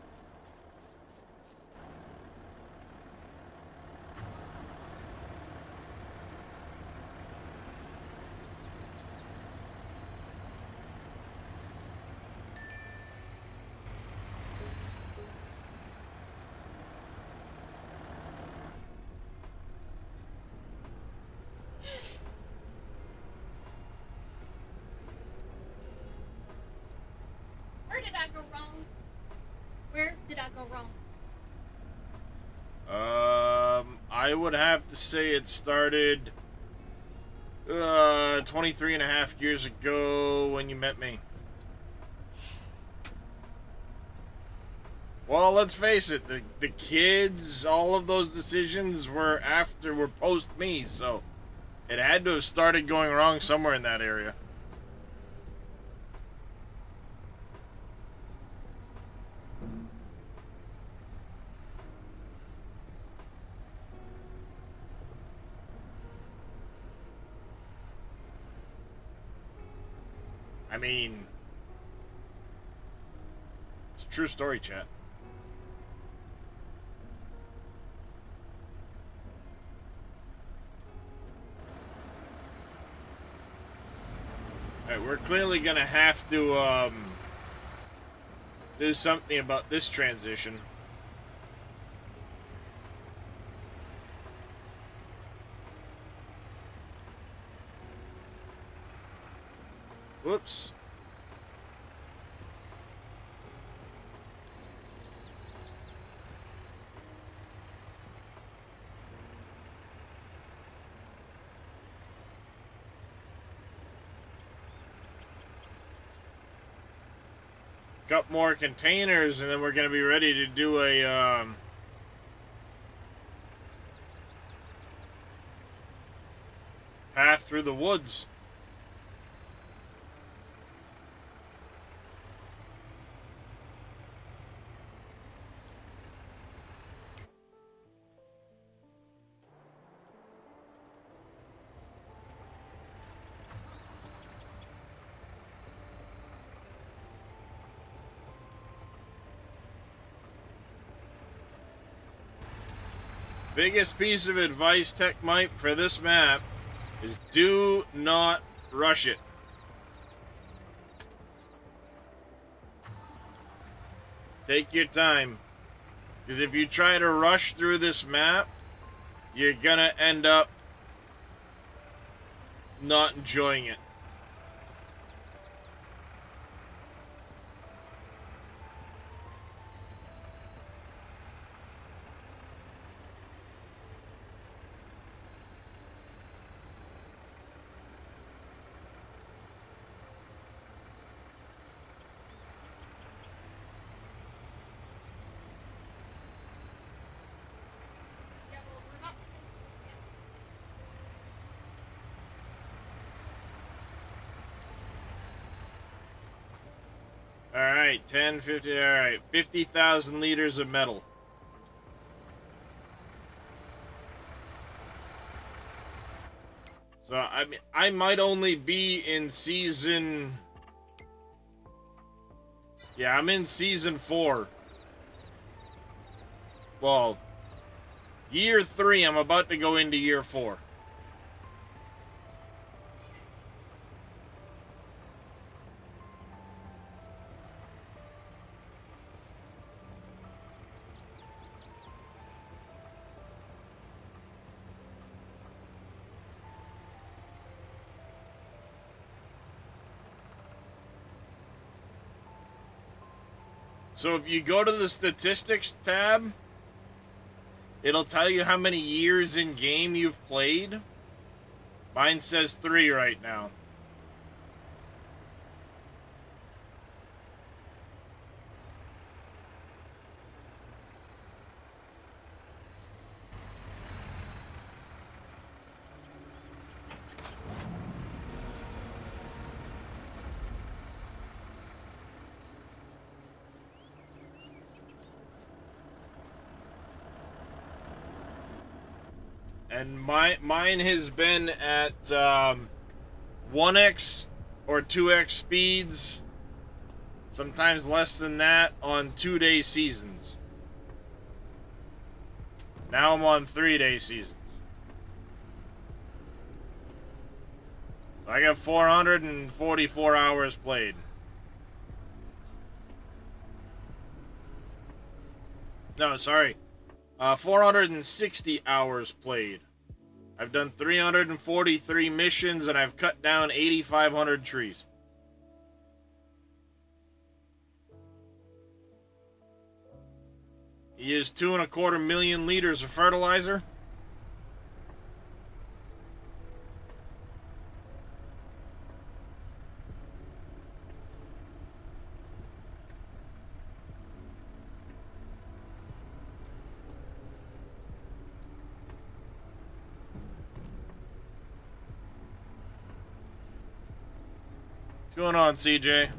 Where did I go wrong? Where did I go wrong? I would have to say it started 23 and a half years ago when you met me. Well, let's face it, the kids, all of those decisions were post me, so it had to have started going wrong somewhere in that area. I mean, it's a true story, chat. Alright, we're clearly gonna have to do something about this transition. Whoops. Couple more containers and then we're going to be ready to do a path through the woods. Biggest piece of advice, TechMite, for this map is do not rush it. Take your time. Because if you try to rush through this map, you're gonna end up not enjoying it. Yeah, well, we're not. Alright, 10, 50, alright. 50,000 liters of metal. So, I mean, I might only be in season... Yeah, I'm in season 4. Well, year 3, I'm about to go into year 4. So if you go to the statistics tab, it'll tell you how many years in game you've played. Mine says 3 right now. And mine has been at 1x or 2x speeds, sometimes less than that, on 2-day seasons. Now I'm on 3-day seasons. So I got 444 hours played. No, sorry. 460 hours played. I've done 343 missions and I've cut down 8,500 trees. He used 2.25 million liters of fertilizer. What's going on, CJ?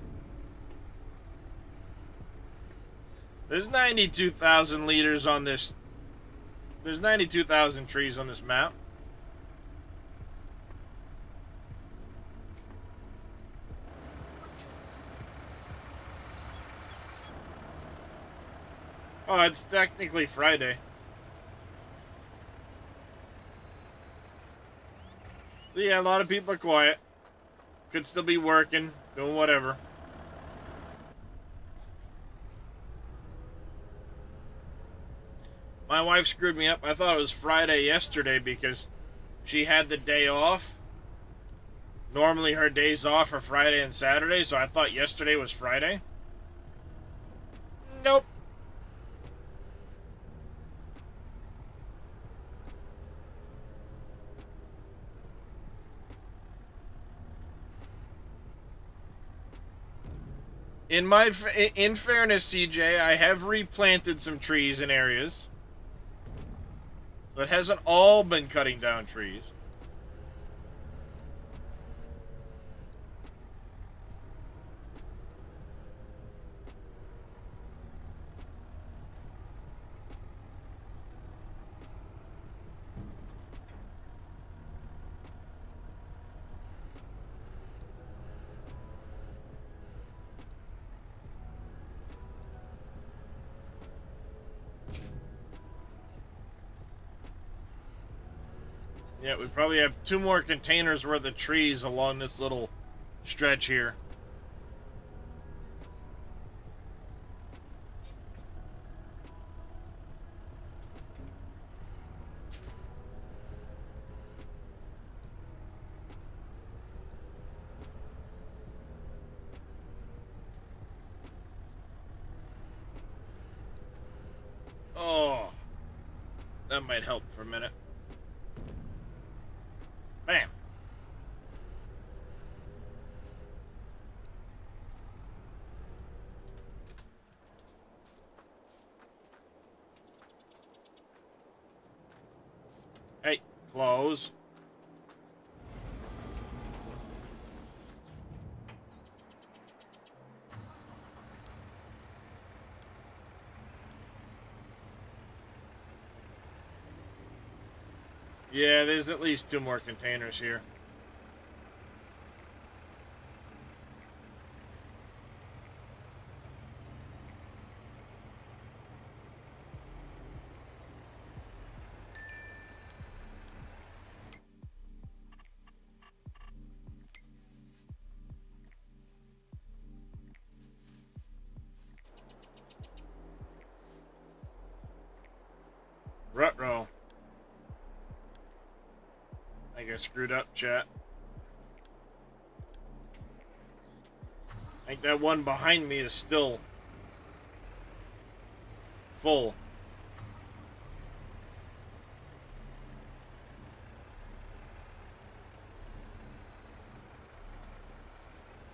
There's 92,000 liters on this. There's 92,000 trees on this map. Oh, it's technically Friday. So yeah, a lot of people are quiet. Could still be working, doing whatever. My wife screwed me up. I thought it was Friday yesterday because she had the day off. Normally her days off are Friday and Saturday, so I thought yesterday was Friday. Nope. In fairness, CJ, I have replanted some trees in areas. But it hasn't all been cutting down trees. Yeah, we probably have 2 more containers worth of trees along this little stretch here. Oh, that might help for a minute. Bam. Hey, close. Yeah, there's at least 2 more containers here. Ruh-roh. I got screwed up, chat. I think that one behind me is still full.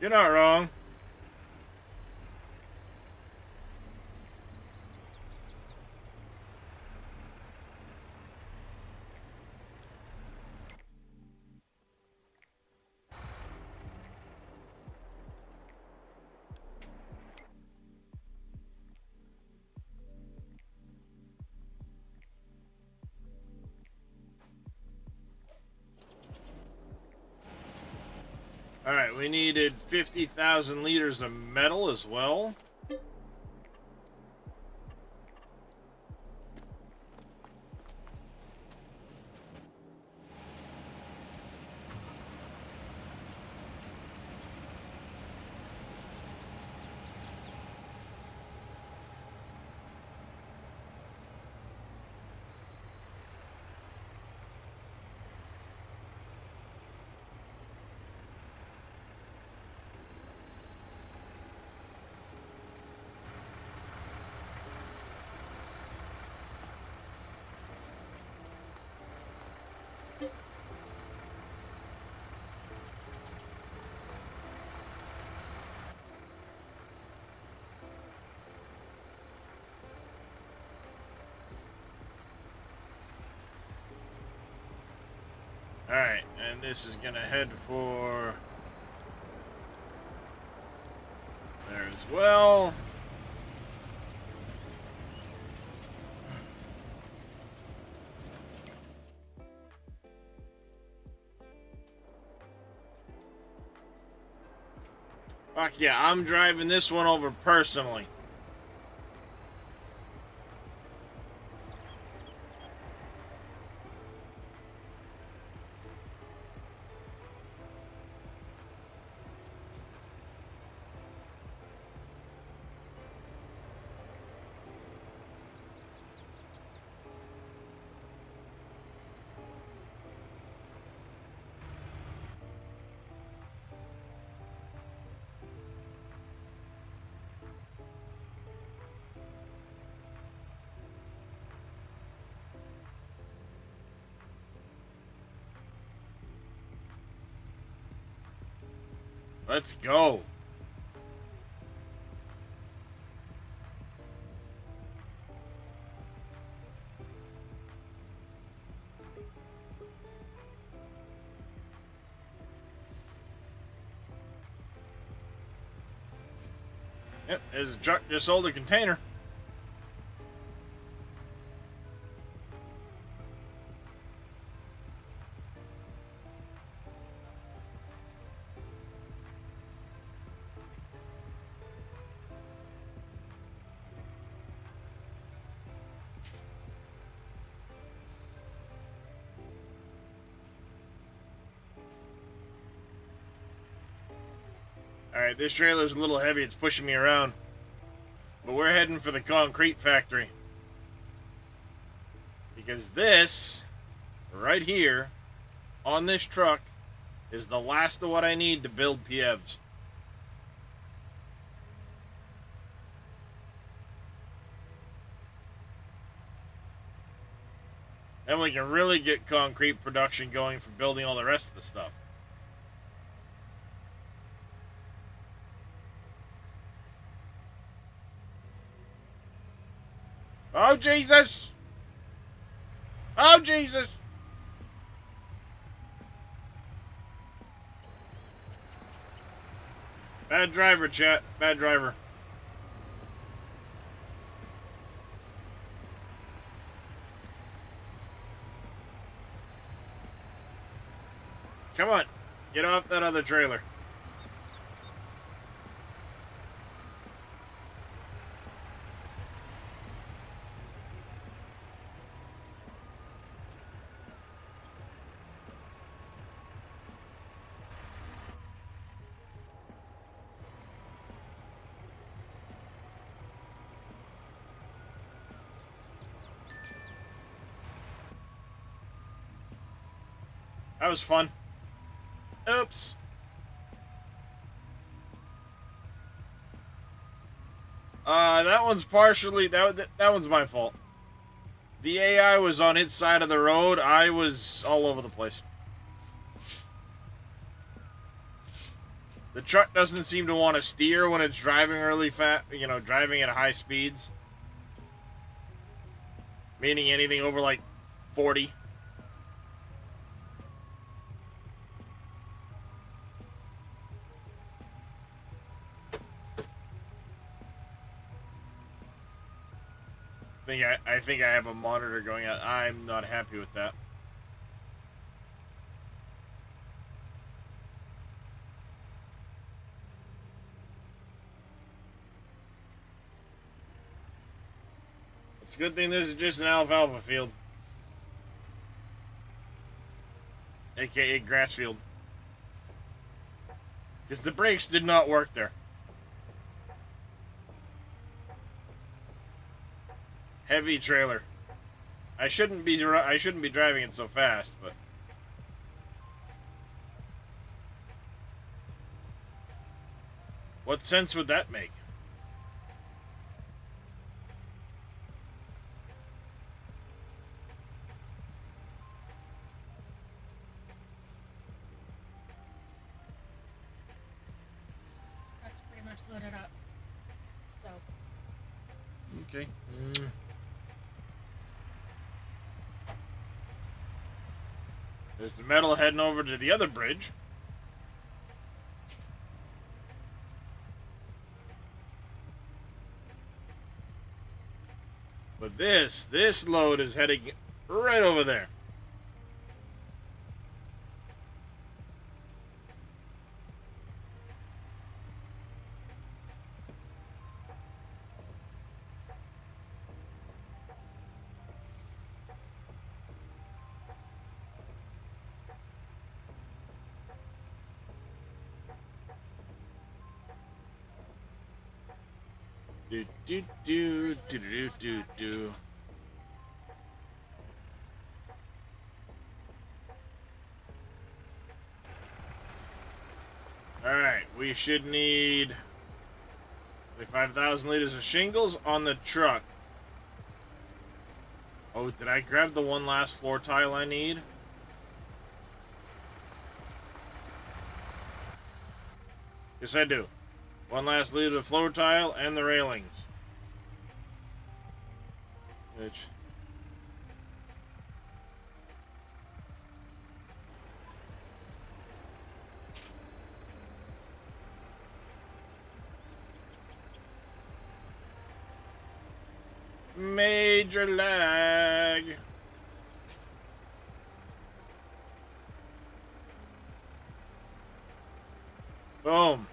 You're not wrong. Alright, we needed 50,000 liters of metal as well. Alright, and this is gonna head for there as well. Fuck yeah, I'm driving this one over personally. Let's go. Yep, there's a truck just sold a container. Alright, this trailer's a little heavy. It's pushing me around. But we're heading for the concrete factory. Because this, right here, on this truck, is the last of what I need to build PEVs. Then we can really get concrete production going for building all the rest of the stuff. Oh, Jesus! Oh, Jesus! Bad driver, chat. Bad driver. Come on. Get off that other trailer. That was fun. Oops. That one's partially... That one's my fault. The AI was on its side of the road. I was all over the place. The truck doesn't seem to want to steer when it's driving really fast, driving at high speeds. Meaning anything over like 40. I think I have a monitor going out. I'm not happy with that. It's a good thing this is just an alfalfa field. AKA grass field. Because the brakes did not work there. Heavy trailer. I shouldn't be driving it so fast, but what sense would that make? That's pretty much loaded up. So. Okay. There's the metal heading over to the other bridge. But this load is heading right over there. Do. Alright, we should need 5,000 liters of shingles on the truck. Oh, did I grab the one last floor tile I need? Yes, I do. One last liter of floor tile and the railings. Which... major lag. Boom.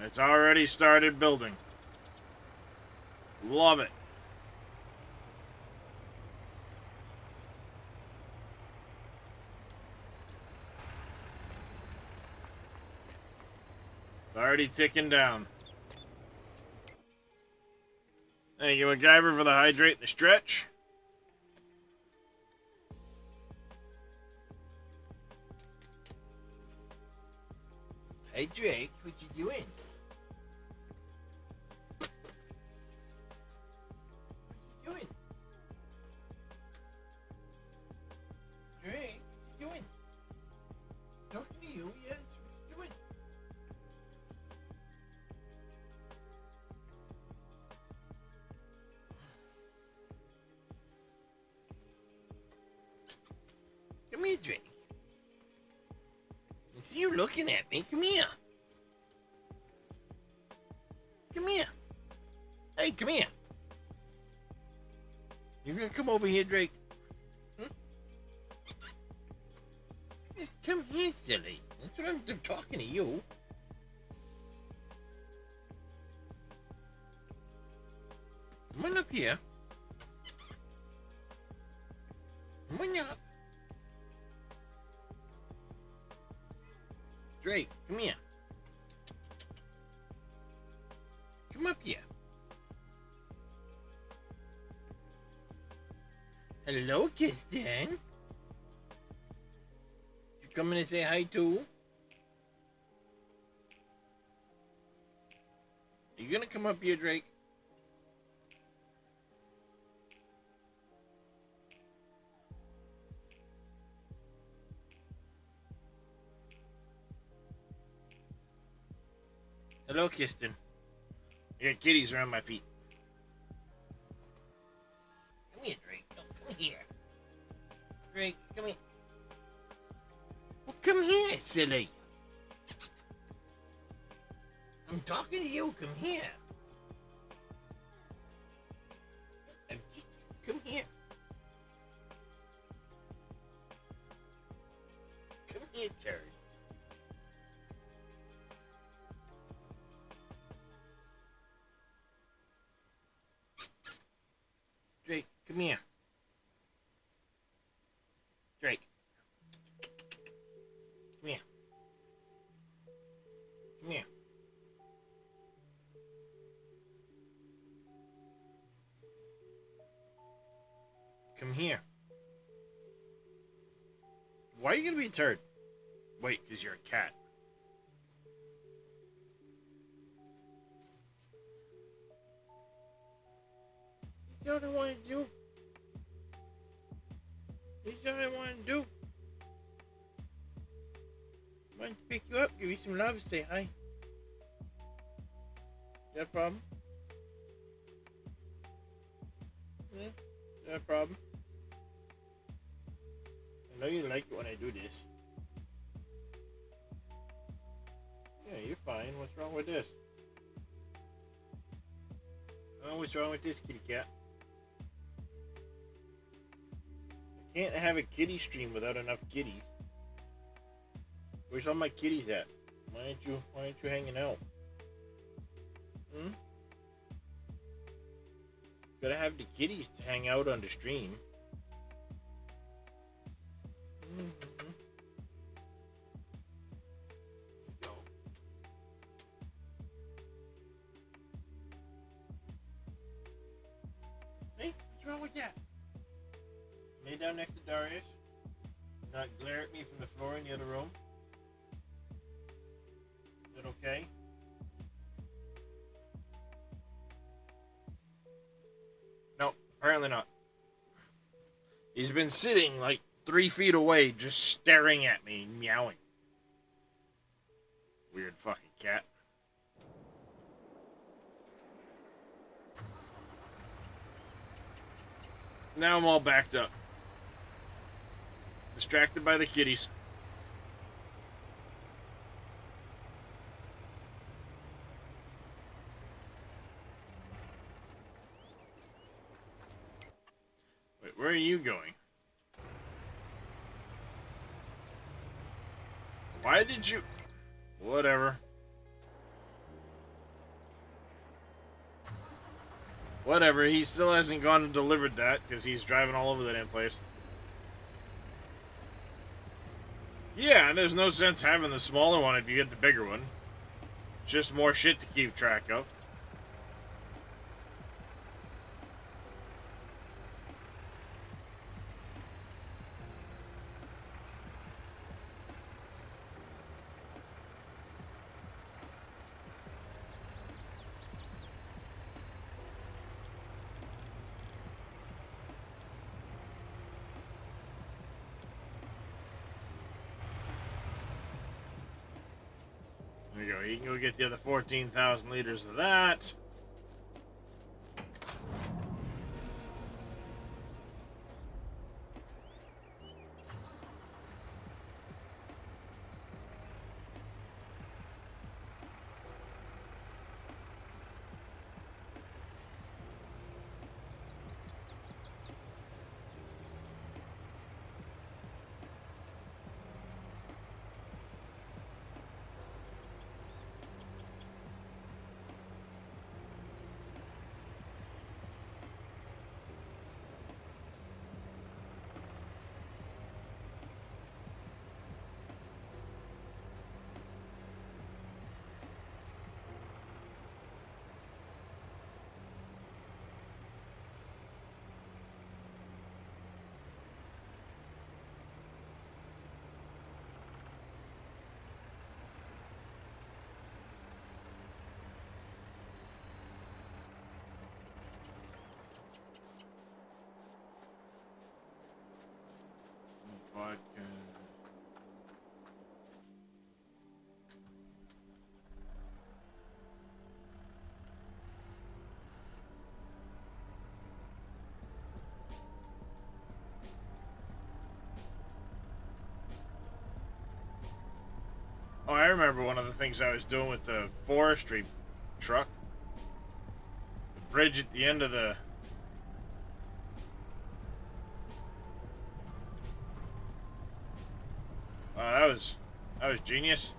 It's already started building. Love it. It's already ticking down. Thank you, MacGyver, for the hydrate and the stretch. Hey, Drake, what you doing? What you doing? Drake, what you doing? Talking to you, yes, what you doing? Come here, Drake. I see you looking at me. Come here. Come here. Hey, come here. You're gonna come over here, Drake? Hmm? Just come here, silly. That's what I'm talking to you. Come on up here. Come on up. Drake, come here. Come up here. Hello, Kristen. You coming to say hi too? Are you gonna come up here, Drake? Hello, Kristen. I got kitties around my feet. Come here, Drake. No, come here. Drake, come here. Well, come here, silly. I'm talking to you. Come here. Come here. Come here, Terry. Drake, come here. Drake. Come here. Come here. Come here. Why are you gonna be a turd? Wait, because you're a cat. You know what I want to do? You know what I want to do? I want to pick you up, give you some love, say hi. Is that a problem? Yeah? Is that a problem? I know you like it when I do this. Yeah, you're fine. What's wrong with this? Oh, what's wrong with this, kitty cat? I can't have a kitty stream without enough kitties. Where's all my kitties at? Why aren't you hanging out? Hmm? Gotta have the kitties to hang out on the stream. Mm-hmm. Go. Hey, what's wrong with that? Lay down next to Darius. Not glare at me from the floor in the other room. Is that okay? No, apparently not. He's been sitting like 3 feet away, just staring at me, meowing. Weird fucking cat. Now I'm all backed up. Distracted by the kitties. Wait, where are you going? Why did you... Whatever. Whatever, he still hasn't gone and delivered that, because he's driving all over that damn place. Yeah, and there's no sense having the smaller one if you get the bigger one. Just more shit to keep track of. There you go. You can go get the other 14,000 liters of that. Vodka. Oh, I remember one of the things I was doing with the forestry truck. The bridge at the end of the... that was genius.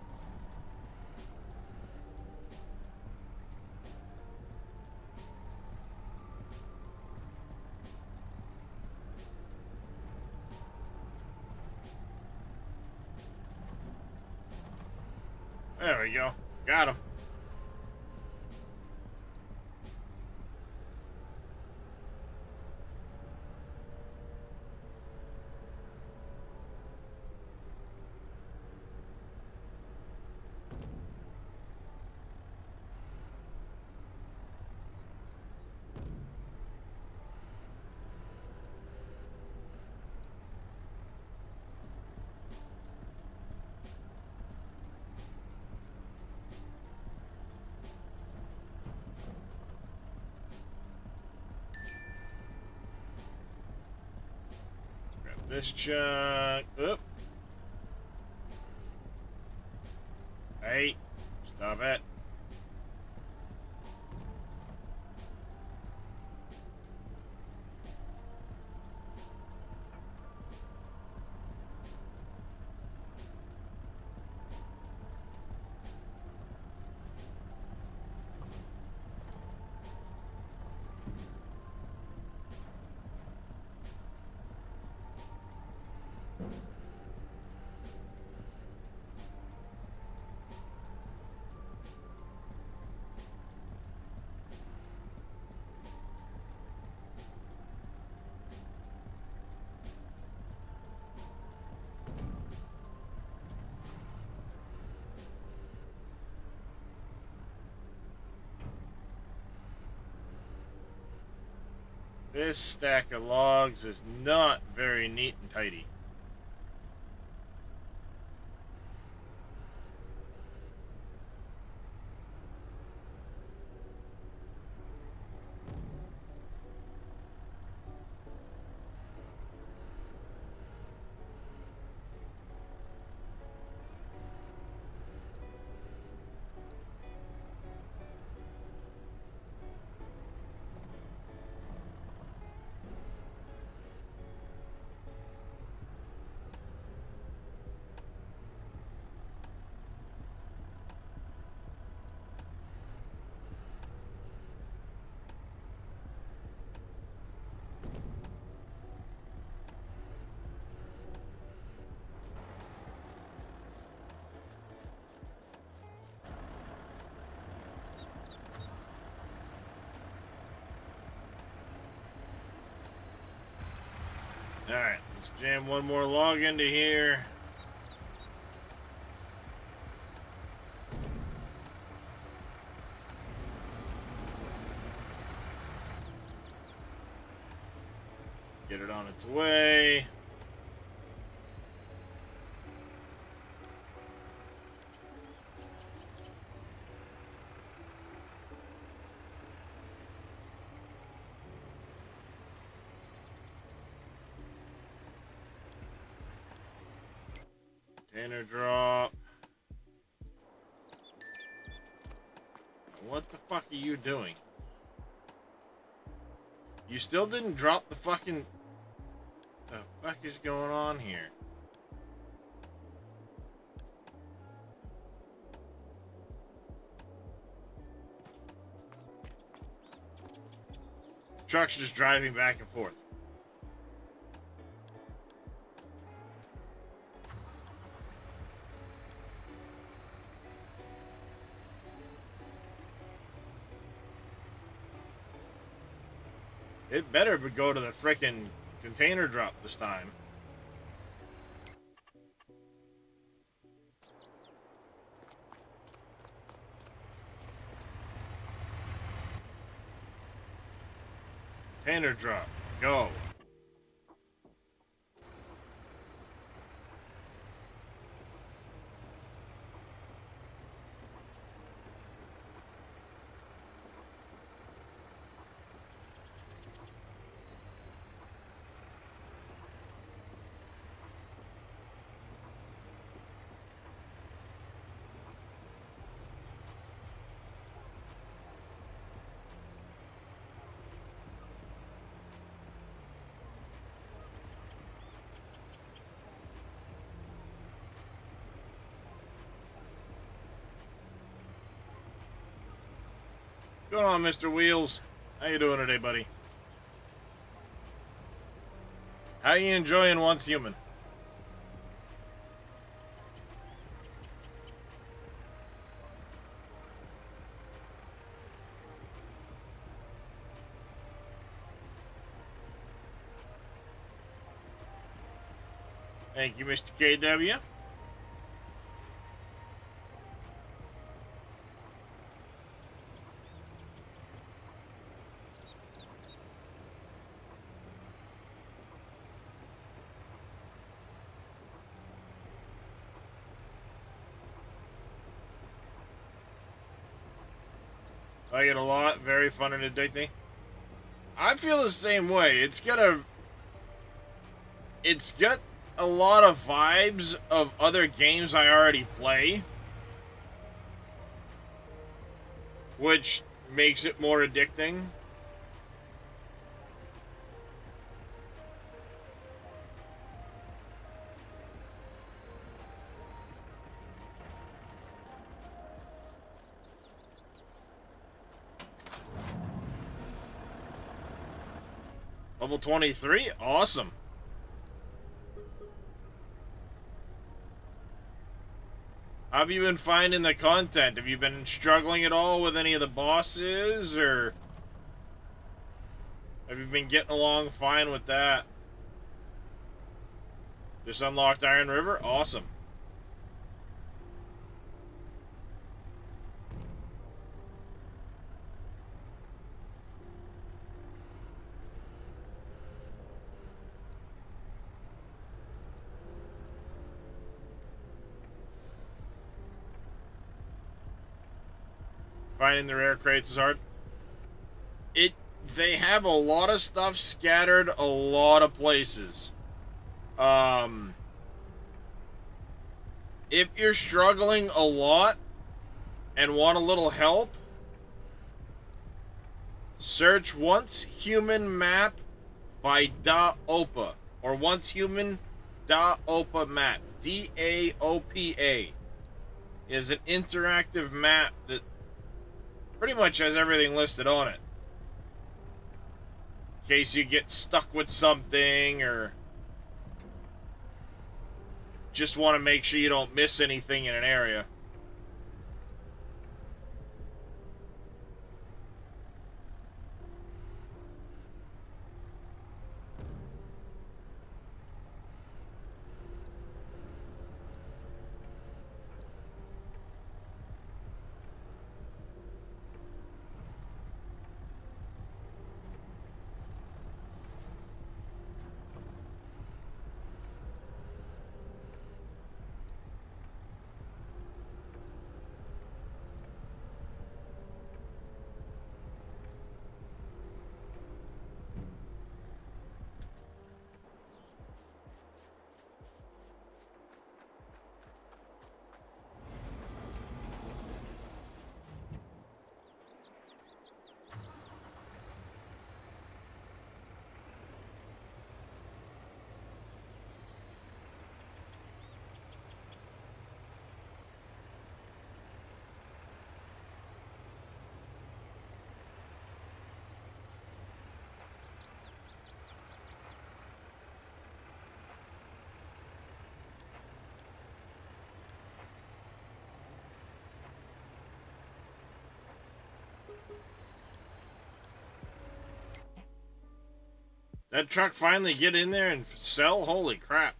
There we go. Got him. Grab this chunk. Oop. Hey, stop it. This stack of logs is not very neat and tidy. Alright, let's jam one more log into here. Get it on its way. Container drop. What the fuck are you doing? You still didn't drop the fucking... The fuck is going on here? Truck's just driving back and forth. It better go to the frickin' container drop this time. Container drop. Go. What's going on, Mr. Wheels? How you doing today, buddy? How you enjoying Once Human? Thank you, Mr. KW. I get a lot, very fun and addicting. I feel the same way. It's got a lot of vibes of other games I already play, which makes it more addicting. Level 23? Awesome. How have you been finding the content? Have you been struggling at all with any of the bosses, or have you been getting along fine with that? Just unlocked Iron River? Awesome. Finding the rare crates is hard. They have a lot of stuff scattered a lot of places. If you're struggling a lot and want a little help, search Once Human Map by Daopa, or Once Human Daopa Map. DAOPA is an interactive map that pretty much has everything listed on it. In case you get stuck with something, or just want to make sure you don't miss anything in an area. That truck finally get in there and sell? Holy crap.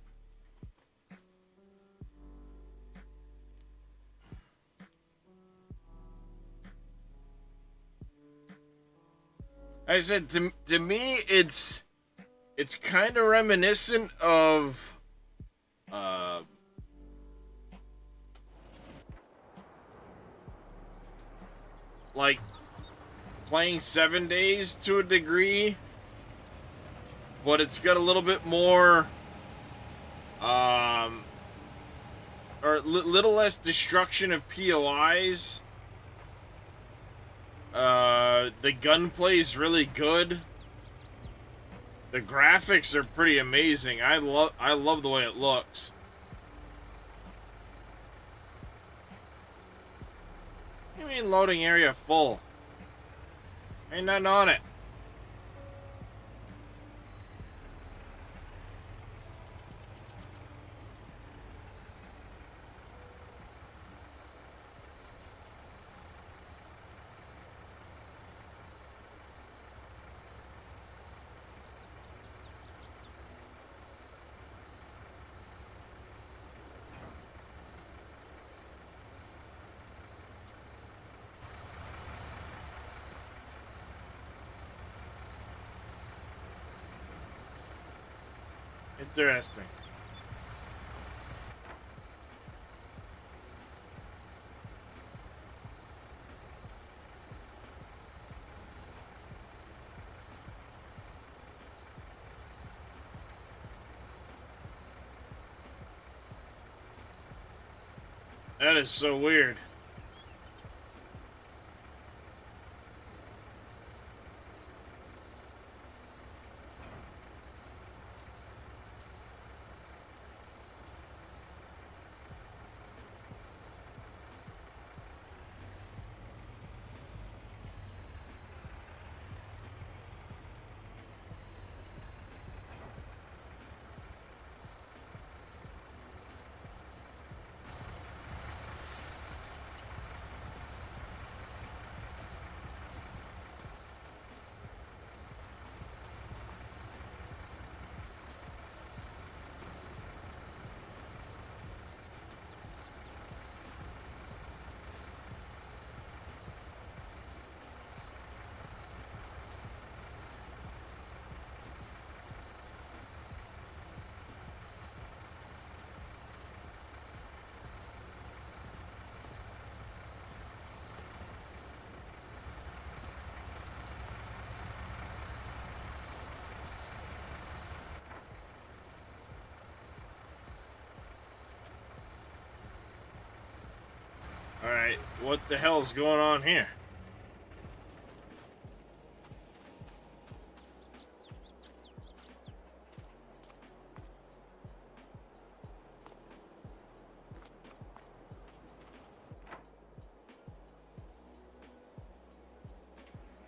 I said, to me, it's kind of reminiscent of like playing 7 Days to a degree, but it's got a little bit more or little less destruction of POIs. The gunplay is really good. The graphics are pretty amazing. I love the way it looks. What do you mean loading area full? Ain't nothing on it. Interesting. That is so weird. Alright, what the hell's going on here?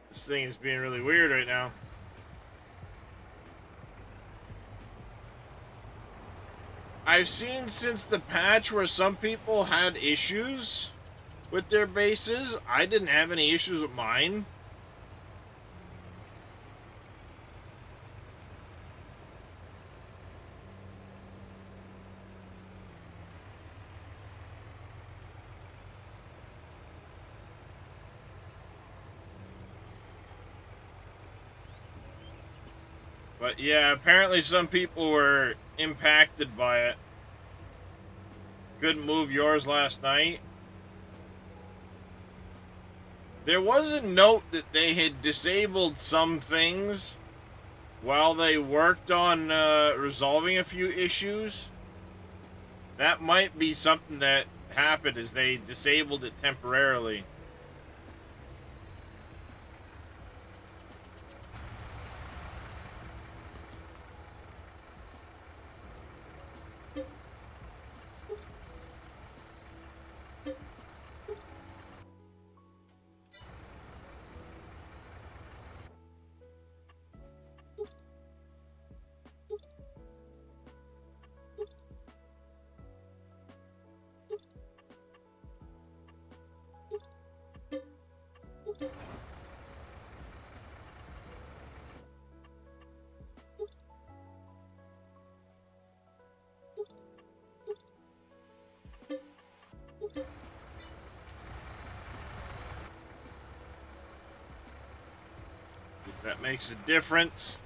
This thing is being really weird right now. I've seen since the patch where some people had issues with their bases. I didn't have any issues with mine. But yeah, apparently some people were impacted by it. Couldn't move yours last night. There was a note that they had disabled some things while they worked on resolving a few issues. That might be something that happened, as they disabled it temporarily. That makes a difference.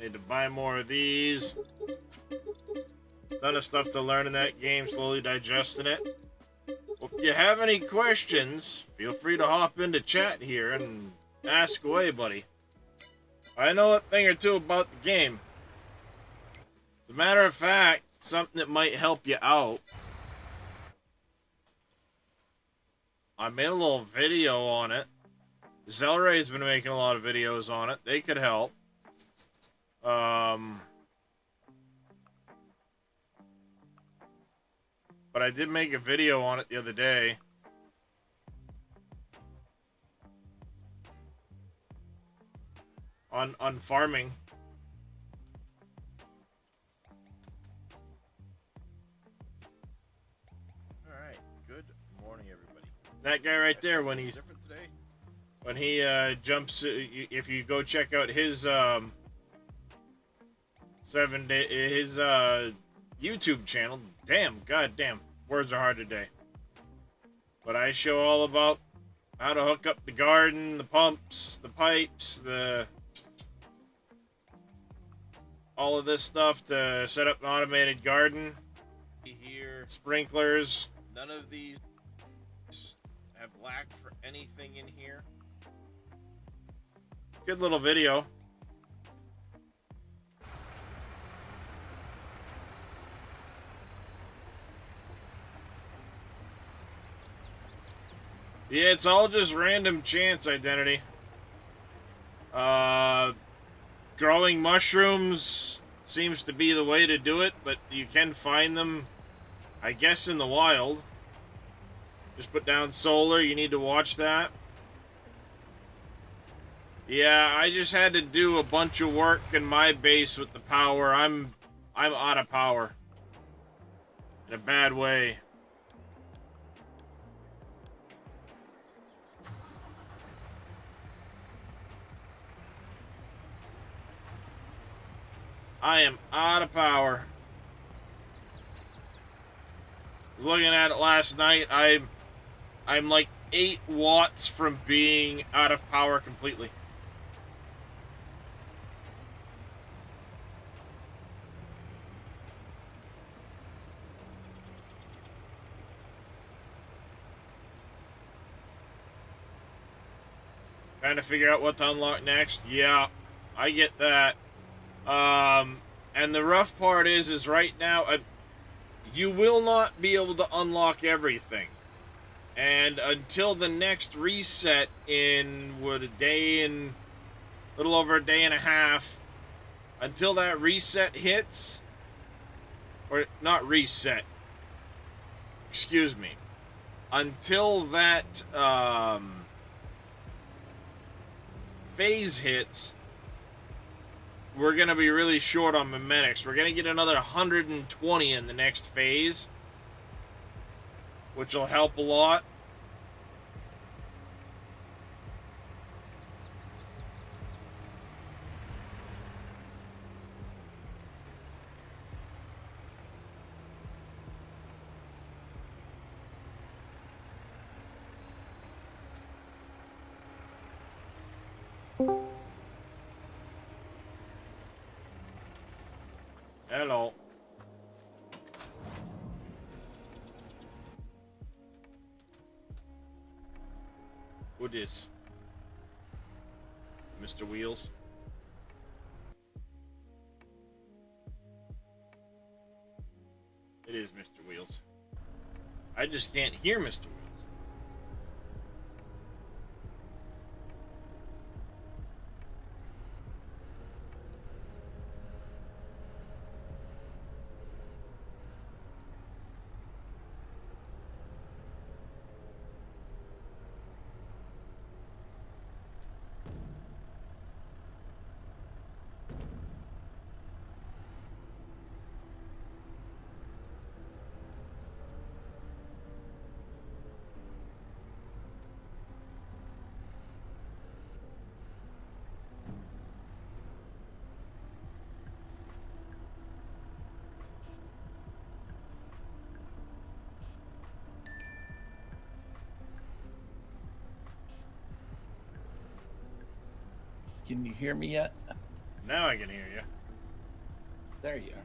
Need to buy more of these. Ton of stuff to learn in that game, slowly digesting it. Well, if you have any questions, feel free to hop into chat here and ask away, buddy. I know a thing or two about the game. As a matter of fact, something that might help you out. I made a little video on it. Zelray's been making a lot of videos on it. They could help. But I did make a video on it the other day. On farming. Alright, good morning everybody. That guy right there, when he's different today. When he jumps, if you go check out his his YouTube channel. Damn, goddamn, words are hard today. But I show all about how to hook up the garden, the pumps, the pipes, all of this stuff to set up an automated garden. Here, sprinklers. None of these have lacked for anything in here. Good little video. Yeah, it's all just random chance identity. Growing mushrooms seems to be the way to do it, but you can find them, I guess, in the wild. Just put down solar, you need to watch that. Yeah, I just had to do a bunch of work in my base with the power. I'm out of power. In a bad way. I am out of power. Looking at it last night, I'm like 8 watts from being out of power completely. Trying to figure out what to unlock next. Yeah, I get that. And the rough part is right now, you will not be able to unlock everything. And until the next reset in, what, a little over a day and a half, until that reset hits, or not reset, excuse me, until that, phase hits, we're going to be really short on mimetics. We're going to get another 120 in the next phase, which will help a lot. Hello. Who this? Mr. Wheels? It is Mr. Wheels. I just can't hear Mr. Wheels. Can you hear me yet? Now I can hear you. There you are.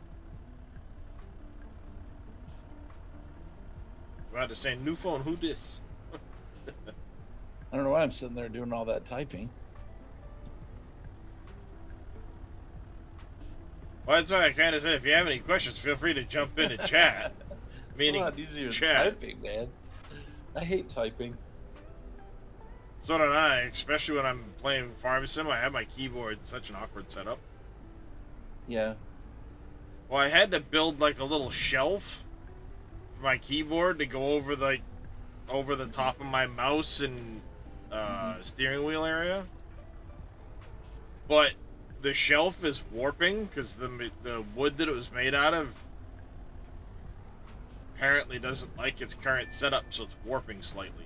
About to say, new phone, who dis? I don't know why I'm sitting there doing all that typing. Well, that's why I kind of said, if you have any questions, feel free to jump in and chat. Meaning, It's a lot easier than chat. typing, man. I hate typing. So did I, especially when I'm playing Farm Sim. I have my keyboard such an awkward setup. Yeah. Well, I had to build like a little shelf for my keyboard to go over the top of my mouse and steering wheel area. But the shelf is warping because the wood that it was made out of apparently doesn't like its current setup, so it's warping slightly.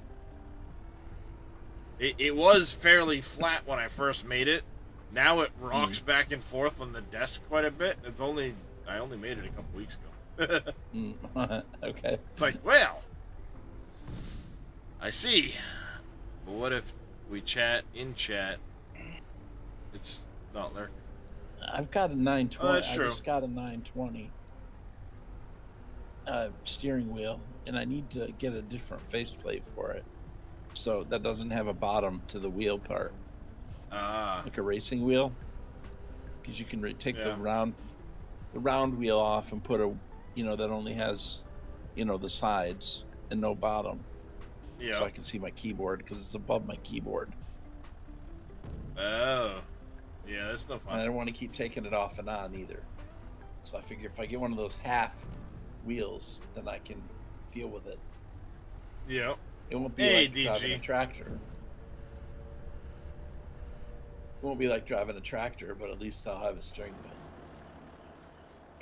It was fairly flat when I first made it. Now it rocks back and forth on the desk quite a bit. I only made it a couple weeks ago. Okay. It's like, well, I see. But what if we chat in chat? It's not lurking. I've got a 920. Oh, that's true. I just got a 920 steering wheel, and I need to get a different faceplate for it, so that doesn't have a bottom to the wheel part, like a racing wheel. Because you can take the round wheel off and put that only has, the sides and no bottom. Yeah. So I can see my keyboard because it's above my keyboard. Oh. Yeah, that's no fun. And I don't want to keep taking it off and on either. So I figure if I get one of those half wheels, then I can deal with it. Yeah. It won't be Hey, like driving a DG. tractor. It won't be like driving a tractor, but at least I'll have a steering wheel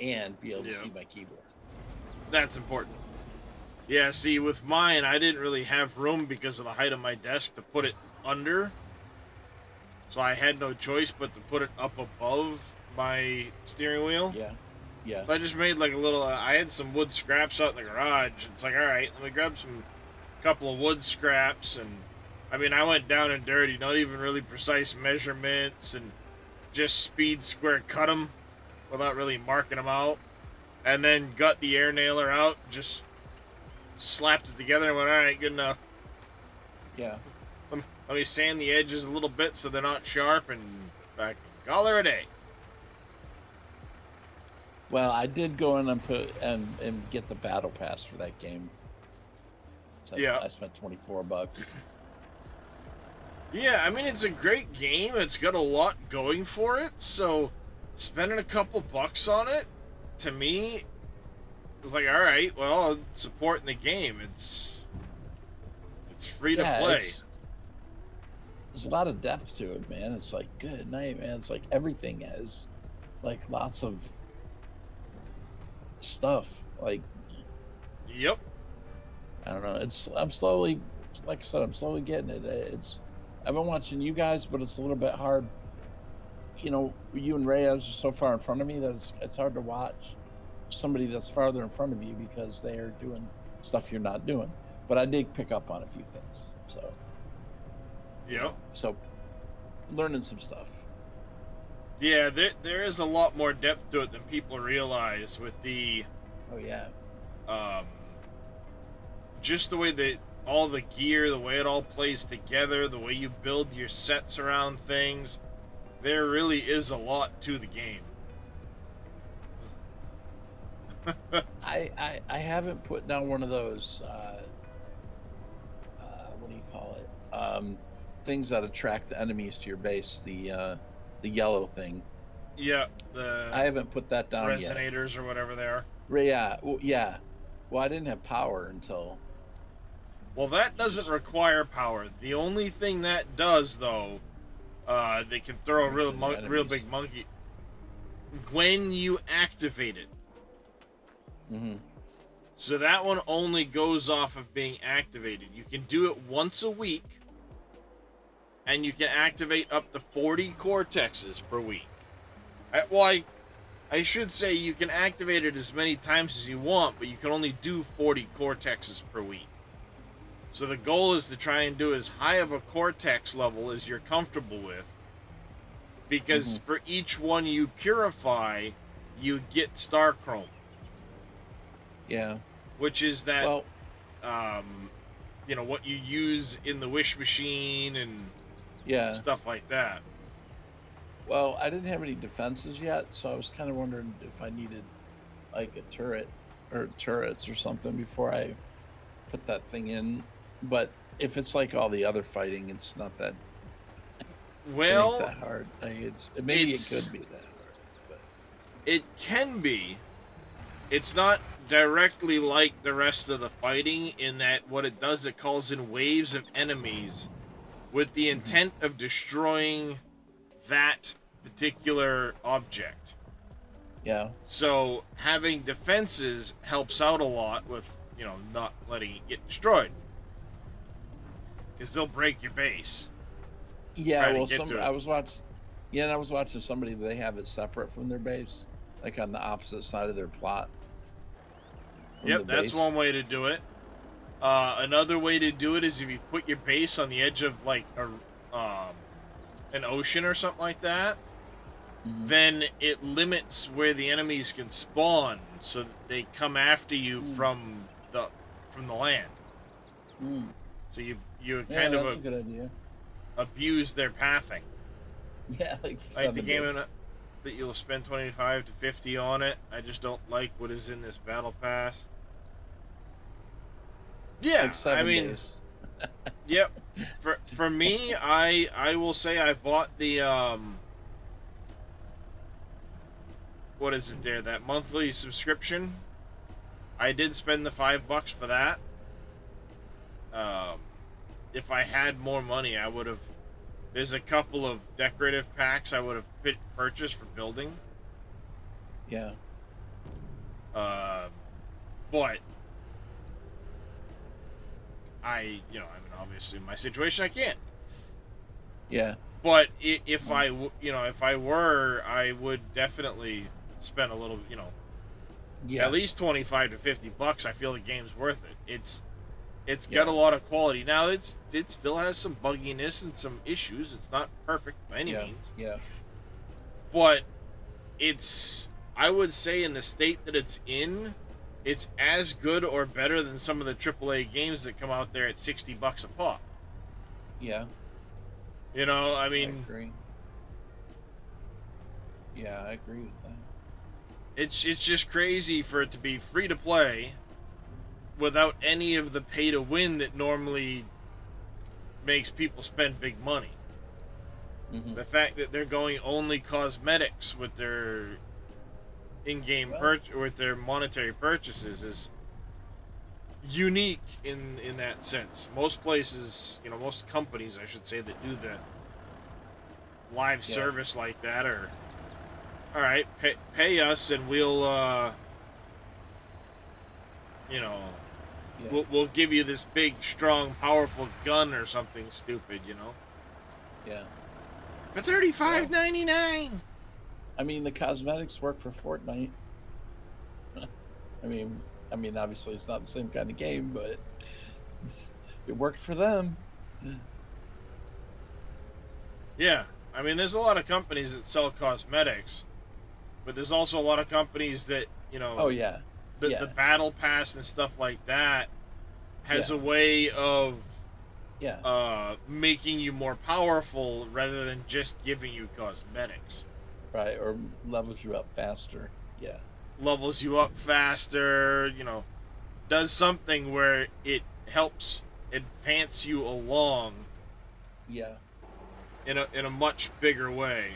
and be able to see my keyboard. That's important. Yeah, see, with mine, I didn't really have room because of the height of my desk to put it under. So I had no choice but to put it up above my steering wheel. Yeah. Yeah. So I just made like a little, I had some wood scraps out in the garage. It's like, all right, let me grab couple of wood scraps. And I mean, I went down and dirty, not even really precise measurements, and just speed square cut them without really marking them out. And then got the air nailer out, just slapped it together and went, all right, good enough. Yeah. Let me sand the edges a little bit so they're not sharp, and back, call her a day. Well, I did go in and put and get the battle pass for that game. So Yeah. I spent $24. Yeah, I mean, it's a great game. It's got a lot going for it, so spending a couple bucks on it, to me, was like, all right, well, I'm supporting the game. It's free to play. There's a lot of depth to it, man. It's like, good night, man. It's like everything has, like, lots of stuff. Like, Yep. I don't know. I'm slowly, like I said, I'm slowly getting it. I've been watching you guys, but it's a little bit hard. You and Reyes are so far in front of me that it's hard to watch somebody that's farther in front of you because they are doing stuff you're not doing. But I did pick up on a few things, so. Yep. So, learning some stuff. Yeah, there is a lot more depth to it than people realize with the Oh yeah. Just the way all the gear, the way it all plays together, the way you build your sets around things, there really is a lot to the game. I haven't put down one of those what do you call it? Things that attract the enemies to your base, the yellow thing. Yeah, I haven't put that down yet. resonators or whatever they are. Yeah, well, I didn't have power until. Well, that doesn't require power. The only thing that does, though, they can throw a real big monkey when you activate it. Mm-hmm. So that one only goes off of being activated. You can do it once a week, and you can activate up to 40 Cortexes per week. I should say you can activate it as many times as you want, but you can only do 40 Cortexes per week. So the goal is to try and do as high of a Cortex level as you're comfortable with, because for each one you purify, you get star chrome, Yeah. which is that Well, what you use in the wish machine and yeah. stuff like that. Well, I didn't have any defenses yet, so I was kind of wondering if I needed like a turret or turrets or something before I put that thing in. But if it's like all the other fighting, it's not that Well, that hard. Maybe it it's- could be that hard. But it can be. It's not directly like the rest of the fighting in that what it does, it calls in waves of enemies with the intent of destroying that particular object. yeah, So having defenses helps out a lot with, not letting it get destroyed. Because they'll break your base. yeah. Try to Well, get to it. I was watching. Yeah, and I was watching somebody. They have it separate from their base, like on the opposite side of their plot. from Yep, the that's base. one way to do it. Another way to do it is if you put your base on the edge of like an ocean or something like that, Mhm. then it limits where the enemies can spawn, so that they come after you from the land. Mm. So you Yeah, kind that's a of good idea. abuse their pathing. Yeah, like Like the seven game days. that you'll spend 25 to 50 on it. I just don't like what is in this battle pass. Yeah, Like 7 I mean, days. yep. For me, I will say I bought the what is it there? That monthly subscription. I did spend the $5 for that. If I had more money, I would have. There's a couple of decorative packs I would have purchased for building. Yeah. But I mean, obviously in my situation, I can't. Yeah. But if I were, I would definitely spend a little, Yeah. at least 25 to $50. I feel the game's worth it. It's got a Yeah. lot of quality. Now it still has some bugginess and some issues. It's not perfect by any Yeah. means, Yeah. but I would say in the state that it's as good or better than some of the AAA games that come out there at $60 a pop. Yeah. I I mean, agree. Yeah, I agree with that. it's just crazy for it to be free to play without any of the pay to win that normally makes people spend big money. Hmm. The fact that they're going only cosmetics with their in-game with their monetary purchases is unique in that sense. Most places, most companies, I should say, that do the live Yeah. service like that are, all right, pay us and we'll, Yeah. we'll give you this big, strong, powerful gun or something stupid, Yeah. for $35.99. I mean, the cosmetics work for Fortnite. I mean, obviously it's not the same kind of game, but it worked for them. Yeah, I mean, there's a lot of companies that sell cosmetics, but there's also a lot of companies that, Oh yeah. the battle pass and stuff like that has Yeah. a way of Yeah. making you more powerful rather than just giving you cosmetics. Right. Or levels you up faster. Yeah. Levels you up faster, does something where it helps advance you along Yeah. in a much bigger way.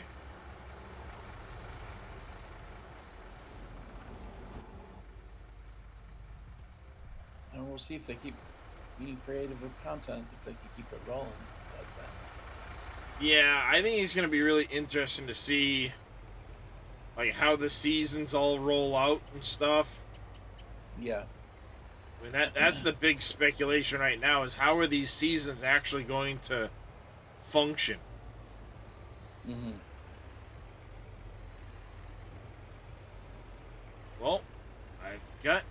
And we'll see if they keep being creative with content, if they can keep it rolling like that. Yeah, I think it's going to be really interesting to see like how the seasons all roll out and stuff. Yeah. I mean, that's the big speculation right now is how are these seasons actually going to function? Mm-hmm. Well, I've got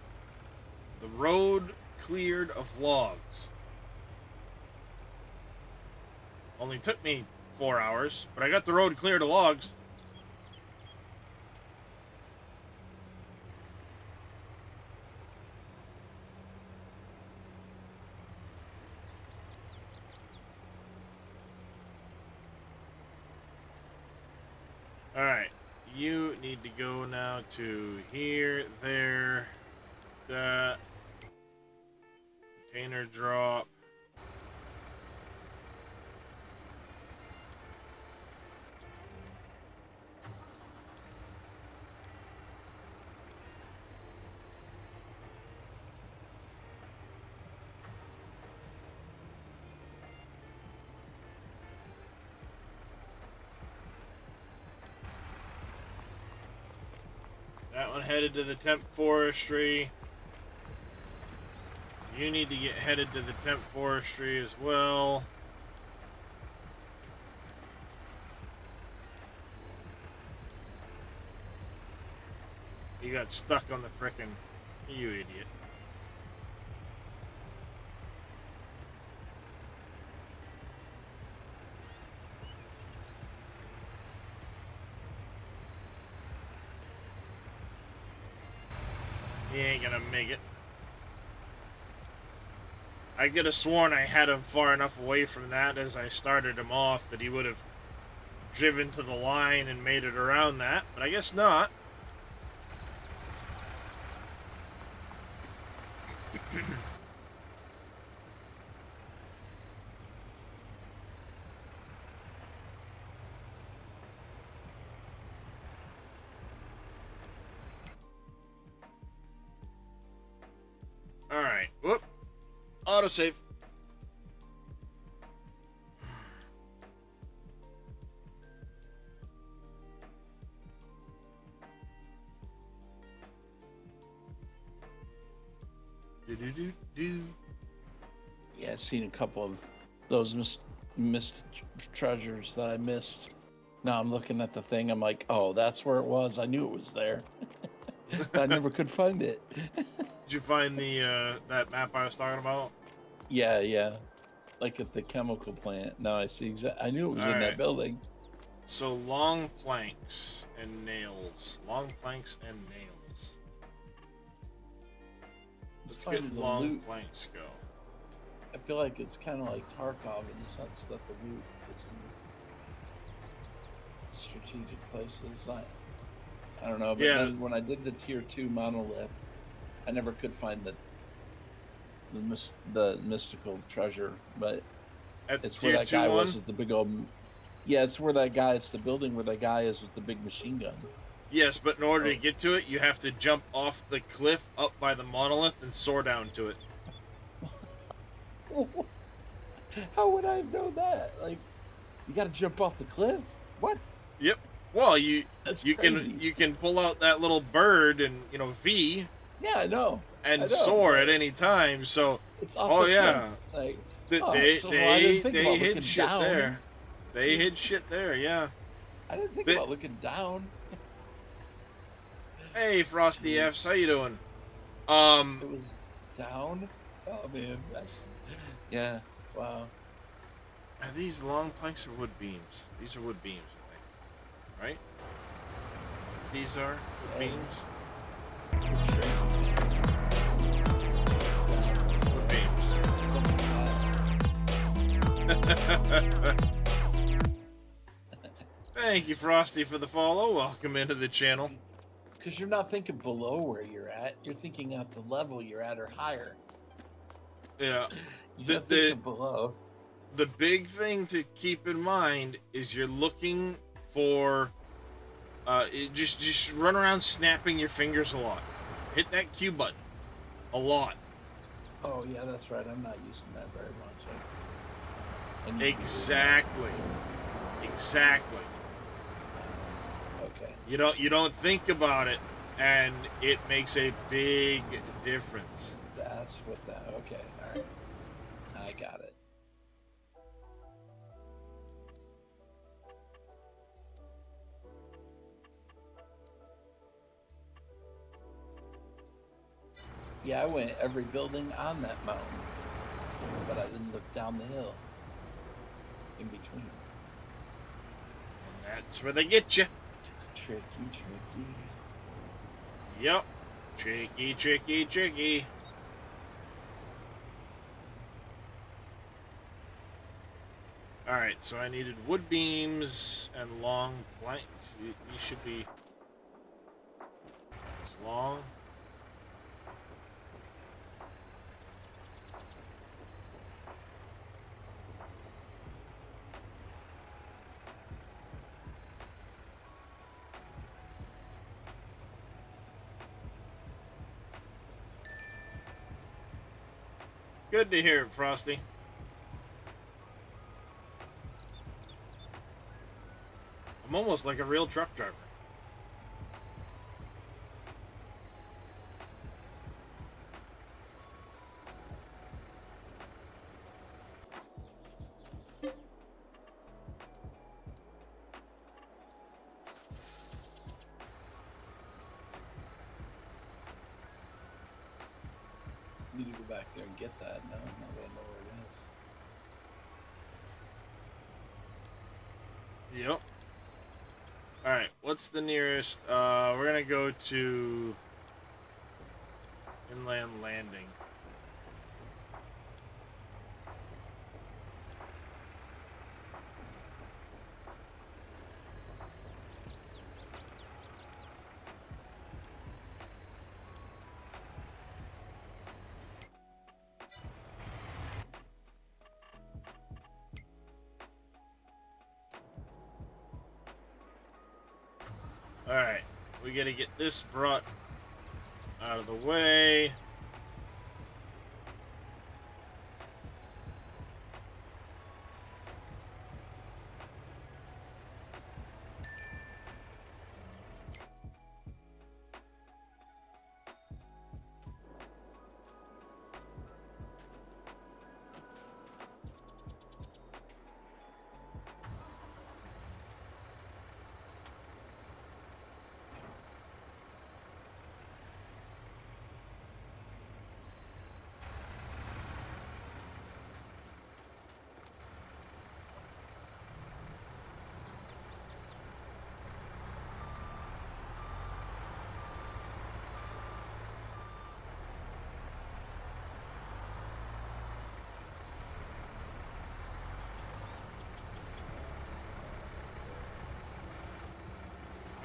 the road cleared of logs. Only took me 4 hours, but I got the road clear to logs. Alright, you need to go now to here, there, that, container drop. That one headed to the temp forestry. You need to get headed to the temp forestry as well. You got stuck on the frickin'... You idiot. He ain't gonna make it. I could have sworn I had him far enough away from that as I started him off that he would have driven to the line and made it around that, but I guess not. Alright, whoop. Autosave. Do. Yeah, I've seen a couple of those missed treasures that I missed. Now I'm looking at the thing. I'm like, oh, that's where it was. I knew it was there. But I never could find it. Did you find the that map I was talking about? Yeah. Like at the chemical plant. No, I see I knew it was in that Alright. building. So long planks and nails. Long planks and nails. Let's find get the long loot. planks go. I feel like it's kind of like Tarkov in the sense that the loot is in strategic places. I don't know, but Yeah. then when I did the tier 2 monolith, I never could find the mystical treasure, but At it's the where tier that 2 guy one? was with the big old. Yeah, it's where that guy. It's the building where that guy is with the big machine gun. Yes, but in order to Oh. get to it, you have to jump off the cliff up by the monolith and soar down to it. How would I know that? Like, you got to jump off the cliff? What? Yep. Well, you That's you crazy. can pull out that little bird and V Yeah, I know. and I know, soar but- at any time. So It's off Oh, the yeah. cliff. Like, th- Oh, they so, well, I didn't think they about looking hid shit down. there. They hid shit there. Yeah. I didn't think They- about looking down. Hey, Frosty Jeez. F's, how you doing? It was down. Oh man, that's yeah. Wow. Are these long planks or wood beams? These are wood beams, I think. Right? These are wood Yeah. beams. Good trick. Wood beams. Something like that. Thank you, Frosty, for the follow. Welcome into the channel. Because you're not thinking below where you're at. You're thinking at the level you're at or higher. Yeah. You're not The- thinking below. The big thing to keep in mind is you're looking for just run around snapping your fingers a lot. Hit that Q button a lot. Oh yeah, that's right. I'm not using that very much. I need to be doing Exactly. Exactly. that. Okay. You don't think about it, and it makes a big difference. That's what that. Okay. All right. I got it. Yeah, I went every building on that mountain, but I didn't look down the hill in between. That's where they get you. Tricky, tricky. Yep. Tricky, tricky, tricky. Alright, so I needed wood beams and long planks. These should be as long. Good to hear it, Frosty. I'm almost like a real truck driver. Need to go back there and get that now. Now that I know where it is. Yep. Alright, what's the nearest? We're gonna go to Inland Landing. Alright, we gotta get this brought out of the way.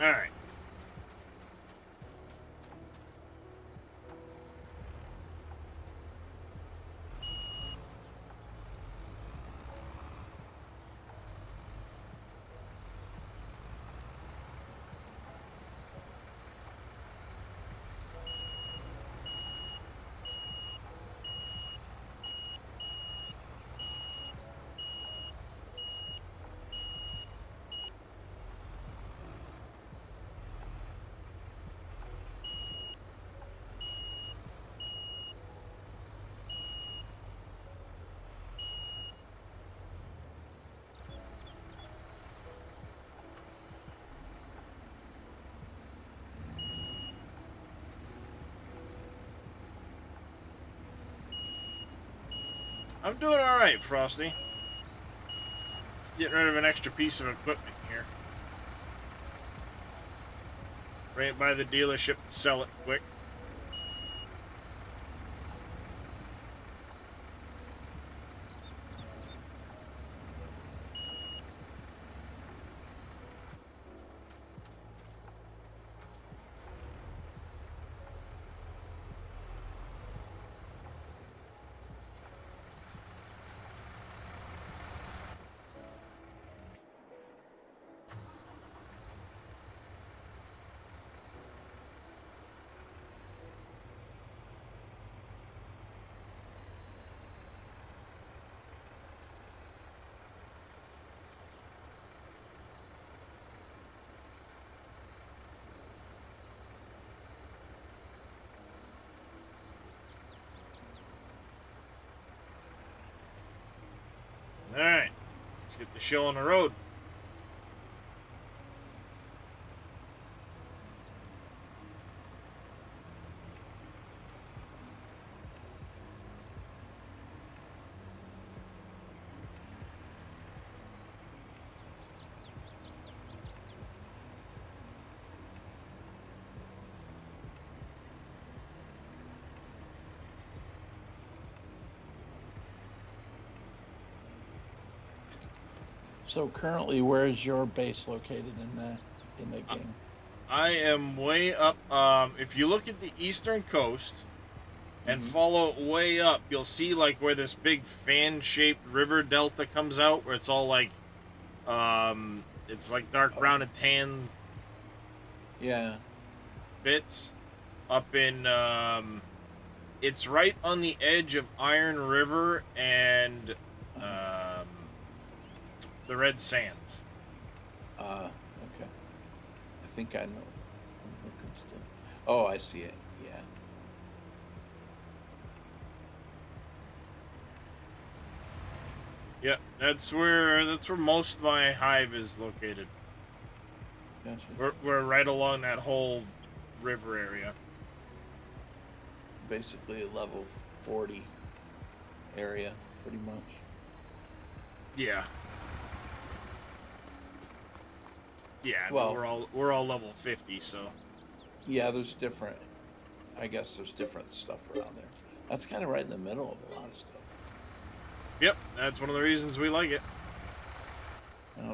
Alright. I'm doing alright, Frosty. Getting rid of an extra piece of equipment here. Bring it by the dealership and sell it quick. Alright, let's get the show on the road. So currently, where is your base located in the game? I am way up. If you look at the eastern coast and Mhm. follow it way up, you'll see like where this big fan-shaped river delta comes out, where it's all like, it's like dark Oh. brown and tan Yeah. bits. Up in, it's right on the edge of Iron River and Uh, um, the Red Sands. okay. I think I know. I'm looking still. Oh, I see it. Yeah. Yeah, that's where most of my hive is located. Gotcha. We're right along that whole river area. Basically, a level 40 area, pretty much. Yeah. Yeah, I mean, Well- we're all level 50, so Yeah, there's different. I guess there's different stuff around there. That's kind of right in the middle of a lot of stuff. yep, that's one of the reasons we like it.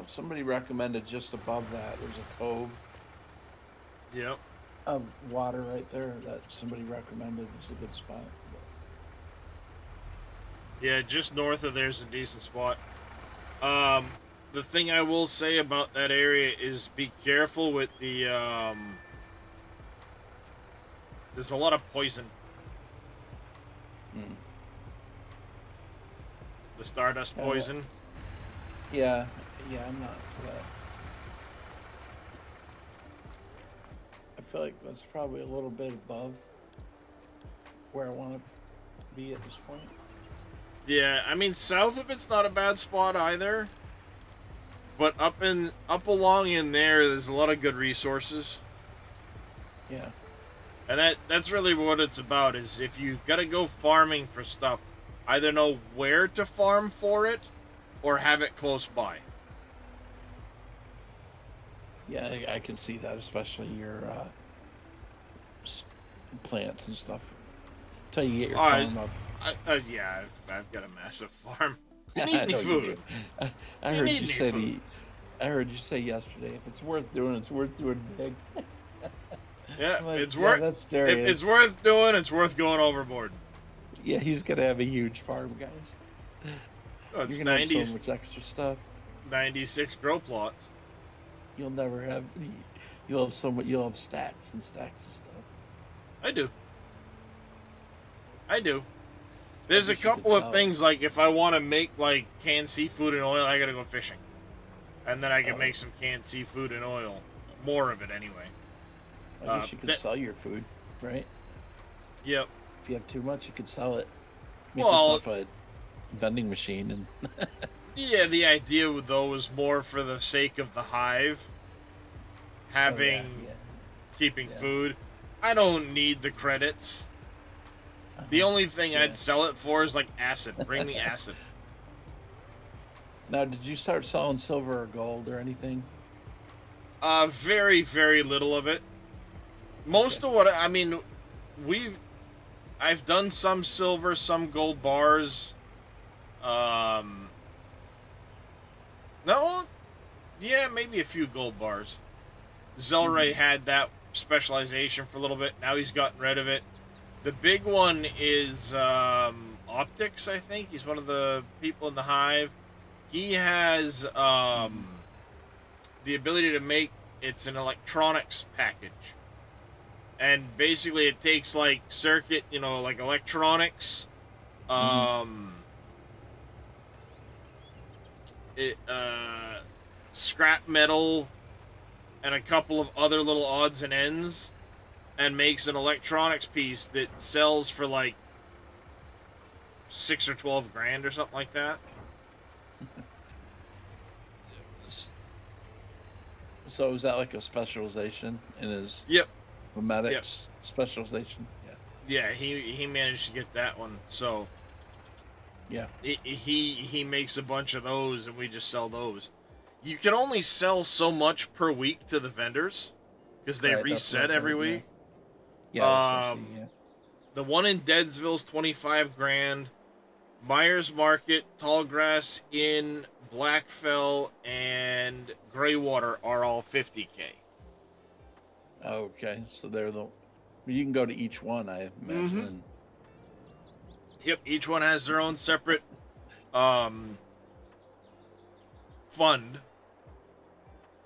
Somebody recommended just above that. There's a cove Yep. of water right there that somebody recommended is a good spot. Yeah, just north of there's a decent spot. The thing I will say about that area is be careful with the there's a lot of poison. Mm. The Stardust Yeah, poison. Yeah, I'm not for that. I feel like that's probably a little bit above where I want to be at this point. Yeah, I mean south of it's not a bad spot either. But up along in there's a lot of good resources. Yeah. And that's really what it's about, is if you gotta go farming for stuff, either know where to farm for it or have it close by. Yeah, I can see that, especially your plants and stuff. Till you get your farm up. Yeah, I've got a massive farm. You I need any know you food. do. I You heard need you any say food. I heard you say yesterday, if it's worth doing, it's worth doing big. Yeah, I'm like, it's yeah, worth. that's If Darius. it's worth doing, it's worth going overboard. Yeah, he's gonna have a huge farm, guys. Oh, it's You're gonna have 90, so much extra stuff. 96 grow plots. You'll never have. You'll have so much. You'll have stacks and stacks of stuff. I do. There's a wish you could couple of sell it. things, like if I want to make like canned seafood and oil, I gotta go fishing, and then I can Oh. make some canned seafood and oil, more of it anyway. I guess you could that- sell your food, right? Yep. If you have too much, you could sell it. Make Well- yourself a vending machine and. Yeah, the idea though was more for the sake of the hive, having Oh, yeah. keeping yeah. food. I don't need the credits. The Uh-huh. only thing Yeah. I'd sell it for is like acid. Bring me acid. Now, did you start selling silver or gold or anything? Very, very little of it. Most of what I mean, I've done some silver, some gold bars. No, yeah, maybe a few gold bars. Zelray had that specialization for a little bit. Now he's gotten rid of it. The big one is Optics, I think. He's one of the people in the hive. He has the ability to make, it's an electronics package. And basically it takes like circuit, like electronics, scrap metal, and a couple of other little odds and ends, and makes an electronics piece that sells for like 6 or 12 grand or something like that. So is that like a specialization in his Yep. memetics specialization? Yeah, he managed to get that one. So Yeah. he makes a bunch of those, and we just sell those. You can only sell so much per week to the vendors because they Right, that's what reset I've every heard, yeah. week. Yeah. That's what I see, yeah. The one in Deadsville's 25 grand. Myers Market, Tallgrass Inn, Blackfell, and Greywater are all 50K. Okay, so they're the. You can go to each one, I imagine. Mhm. Yep, each one has their own separate fund.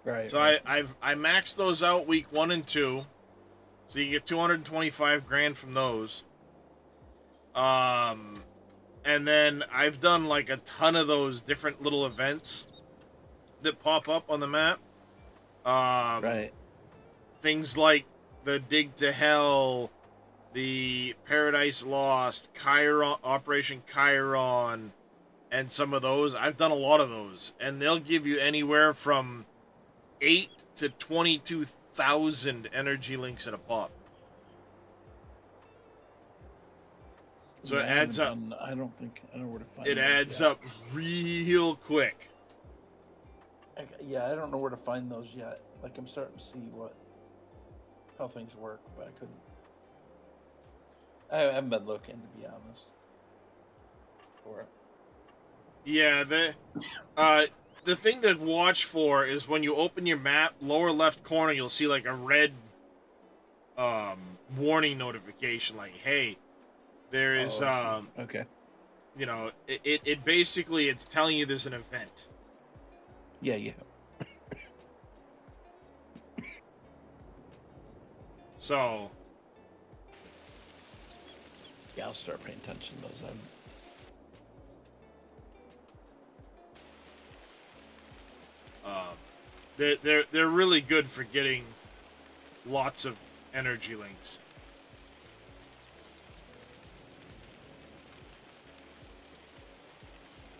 Right. So right. I maxed those out week 1 and 2. So you get 225 grand from those. And then I've done like a ton of those different little events that pop up on the map. Right. Things like the Dig to Hell, the Paradise Lost, Chiron, Operation Chiron, and some of those. I've done a lot of those, and they'll give you anywhere from 8 to 22,000 energy links at a pop. So Yeah, it I adds up. haven't done- I don't think I know where to find. It those adds yet. up real quick. Yeah, I don't know where to find those yet. Like I'm starting to see how things work, but I couldn't. I haven't been looking, to be honest. For it. Yeah, the thing to watch for is when you open your map, lower left corner, you'll see like a red warning notification, like, hey, there is Oh, I see. Okay. you know, it basically it's telling you there's an event. Yeah, yeah. So Yeah, I'll start paying attention to those. they're really good for getting lots of energy links.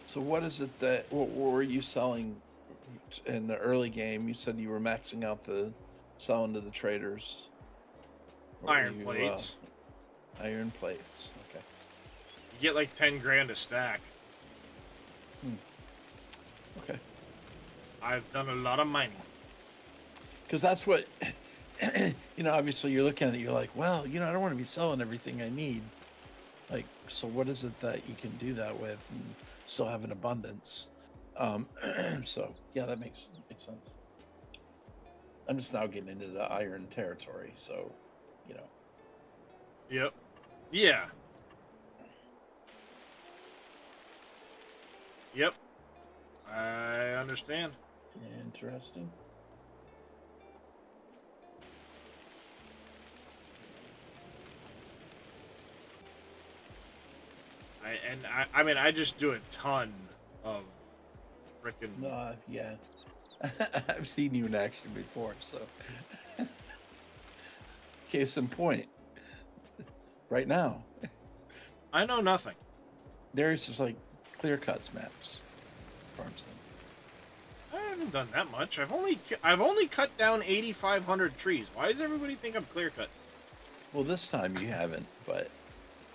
So what is it that what were you selling in the early game? You said you were maxing out the selling to the traders. What were Iron you, plates. Iron plates. Okay. You get like 10 grand a stack. Okay. I've done a lot of mining. Because that's what obviously you're looking at it, you're like, well, I don't want to be selling everything I need. Like, so what is it that you can do that with and still have an abundance? So yeah, that makes sense. I'm just now getting into the iron territory, so Yep. Yeah. Yep. I understand. Interesting. I mean, I just do a ton of freaking. Yeah. I've seen you in action before, so. Case in point. Right now. I know nothing. Darius is like clear cuts maps. Farms them. I haven't done that much. I've only cut down 8,500 trees. Why does everybody think I'm clear cut? Well, this time you haven't, but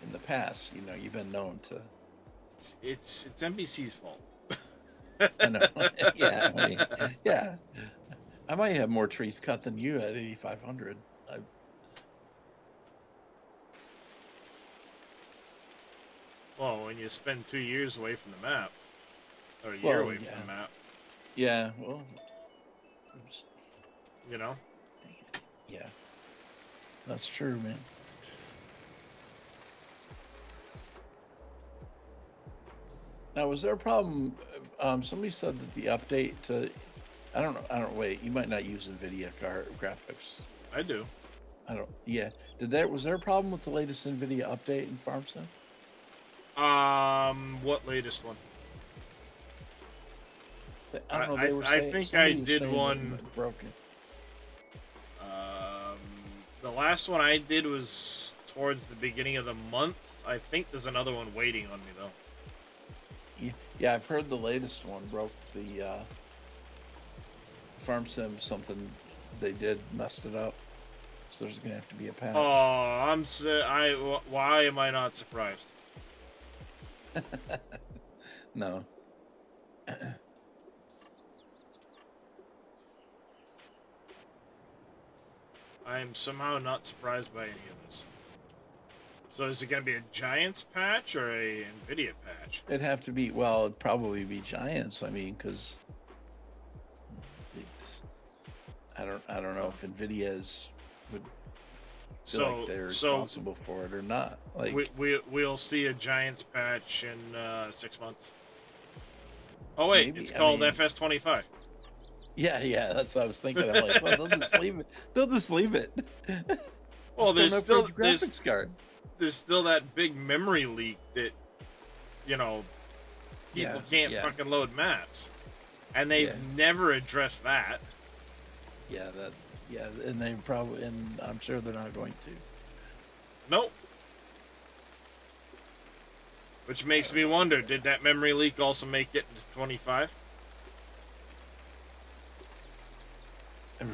in the past, you've been known to. It's NBC's fault. I know. Yeah. I might have more trees cut than you at 8,500. Well, when you spend 2 years away from the map, or a year away yeah. from the map, Yeah, well, oops. Yeah, that's true, man. Now, was there a problem? Somebody said that the update to, I don't know. Wait, you might not use NVIDIA graphics. I do. Yeah. Was there a problem with the latest NVIDIA update in FarmSim? What latest one? I don't know. They were I saying, think somebody I was did saying one. that it broken. The last one I did was towards the beginning of the month. I think there's another one waiting on me though. Yeah, I've heard the latest one broke the FarmSim. Something they did messed it up, so there's gonna have to be a patch. Oh, why am I not surprised? No. I am somehow not surprised by any of this. So is it going to be a Giants patch or a Nvidia patch? It'd have to be, well, it'd probably be Giants. I mean, because I don't know if Nvidia's would feel like they're responsible for it or not. Like we'll see a Giants patch in 6 months. Oh wait, maybe, it's called I mean, FS25. yeah, that's what I was thinking. I'm like, well, they'll just leave it. They'll just leave it. Well, Just there's don't still upgrade the graphics card. there's still that big memory leak that, you know, people can't fucking load maps, and they've never addressed that. Yeah, and they probably, and I'm sure they're not going to. Nope. Which makes me wonder, did that memory leak also make it into 25?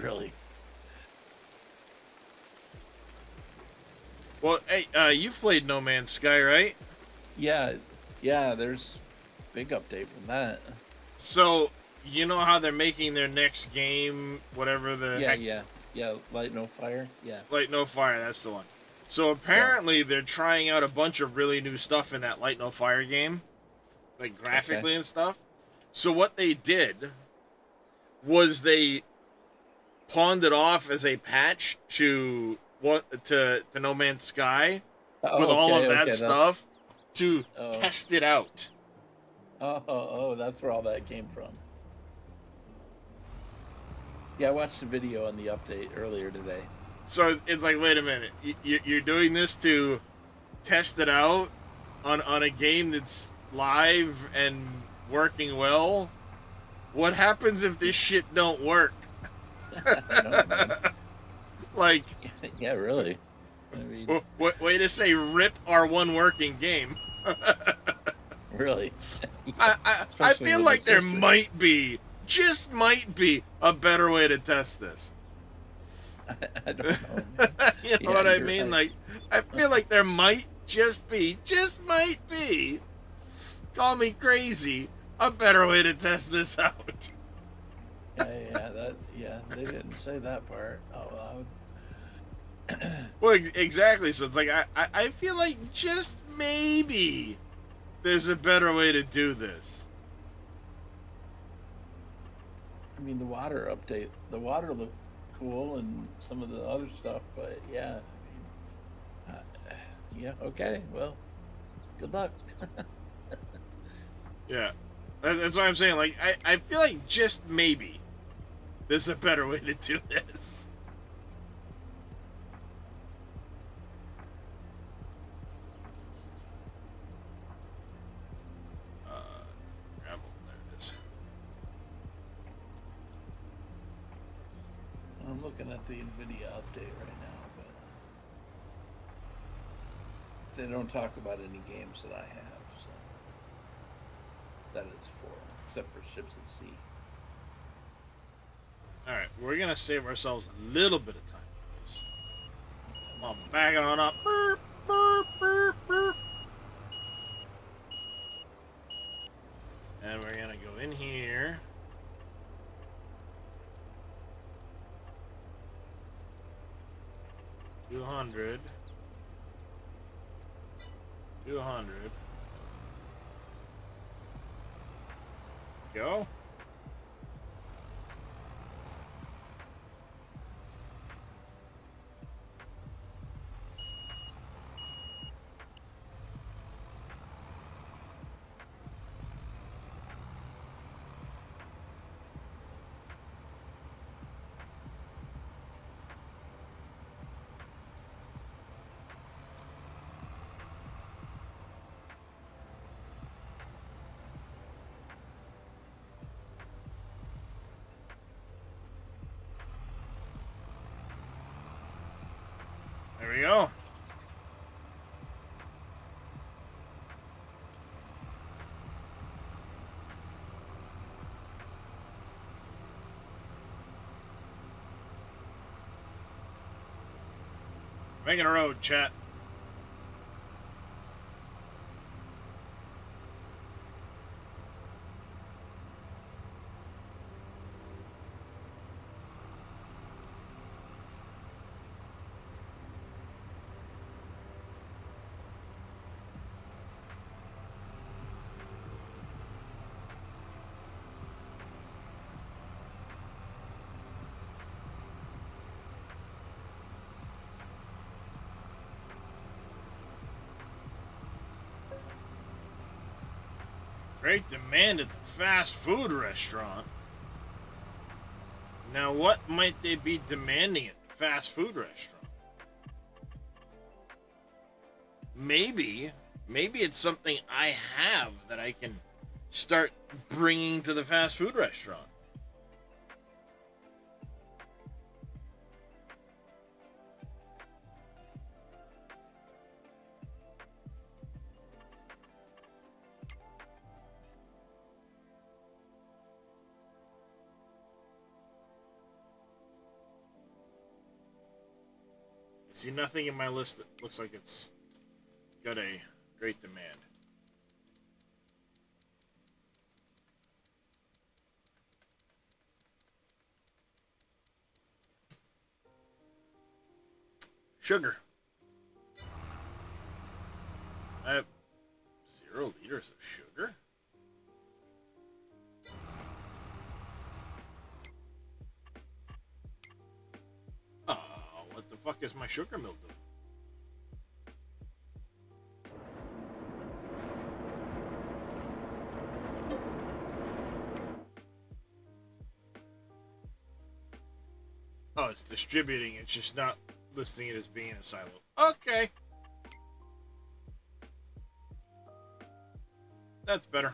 Really? Well, hey, you've played No Man's Sky, right? Yeah, there's big update from that. So, you know how they're making their next game, whatever the heck? Yeah, Light No Fire? Yeah. Light No Fire, that's the one. So apparently they're trying out a bunch of really new stuff in that Light No Fire game. Like graphically and stuff. So what they did was they pawned it off as a patch to No Man's Sky with all of that stuff to test it out. Oh, that's where all that came from. Yeah, I watched the video on the update earlier today. So it's like, wait a minute, you're doing this to test it out on a game that's live and working well? What happens if this shit don't work? I know, man. Like, yeah, really. I mean, way to say rip our one working game. Really. I feel like there might be, just might be, a better way to test this. I don't know. You know what I mean? Right. Like, I feel like there might might be, call me crazy, a better way to test this out. Yeah, they didn't say that part out loud. Well, exactly. So it's like, I feel like just maybe there's a better way to do this. I mean, the water looked cool and some of the other stuff, but yeah, I mean, yeah, okay, well, good luck. Yeah, that's what I'm saying. Like, I feel like just maybe there's a better way to do this. There it is. I'm looking at the NVIDIA update right now, but they don't talk about any games that I have, so that it's for, except for Ships at Sea. Alright, we're gonna save ourselves a little bit of time. Come on, back it on up. Burp, burp, burp, burp. And we're gonna go in here. $200. Go. There we go. Making a road, chat. Great demand at the fast food restaurant. Now, what might they be demanding at the fast food restaurant? Maybe it's something I have that I can start bringing to the fast food restaurant. I see nothing in my list that looks like it's got a great demand. Sugar. I have 0 liters of sugar. Oh, what the fuck is my sugar mill doing? Oh, it's distributing. It's just not listing it as being a silo. Okay. That's better.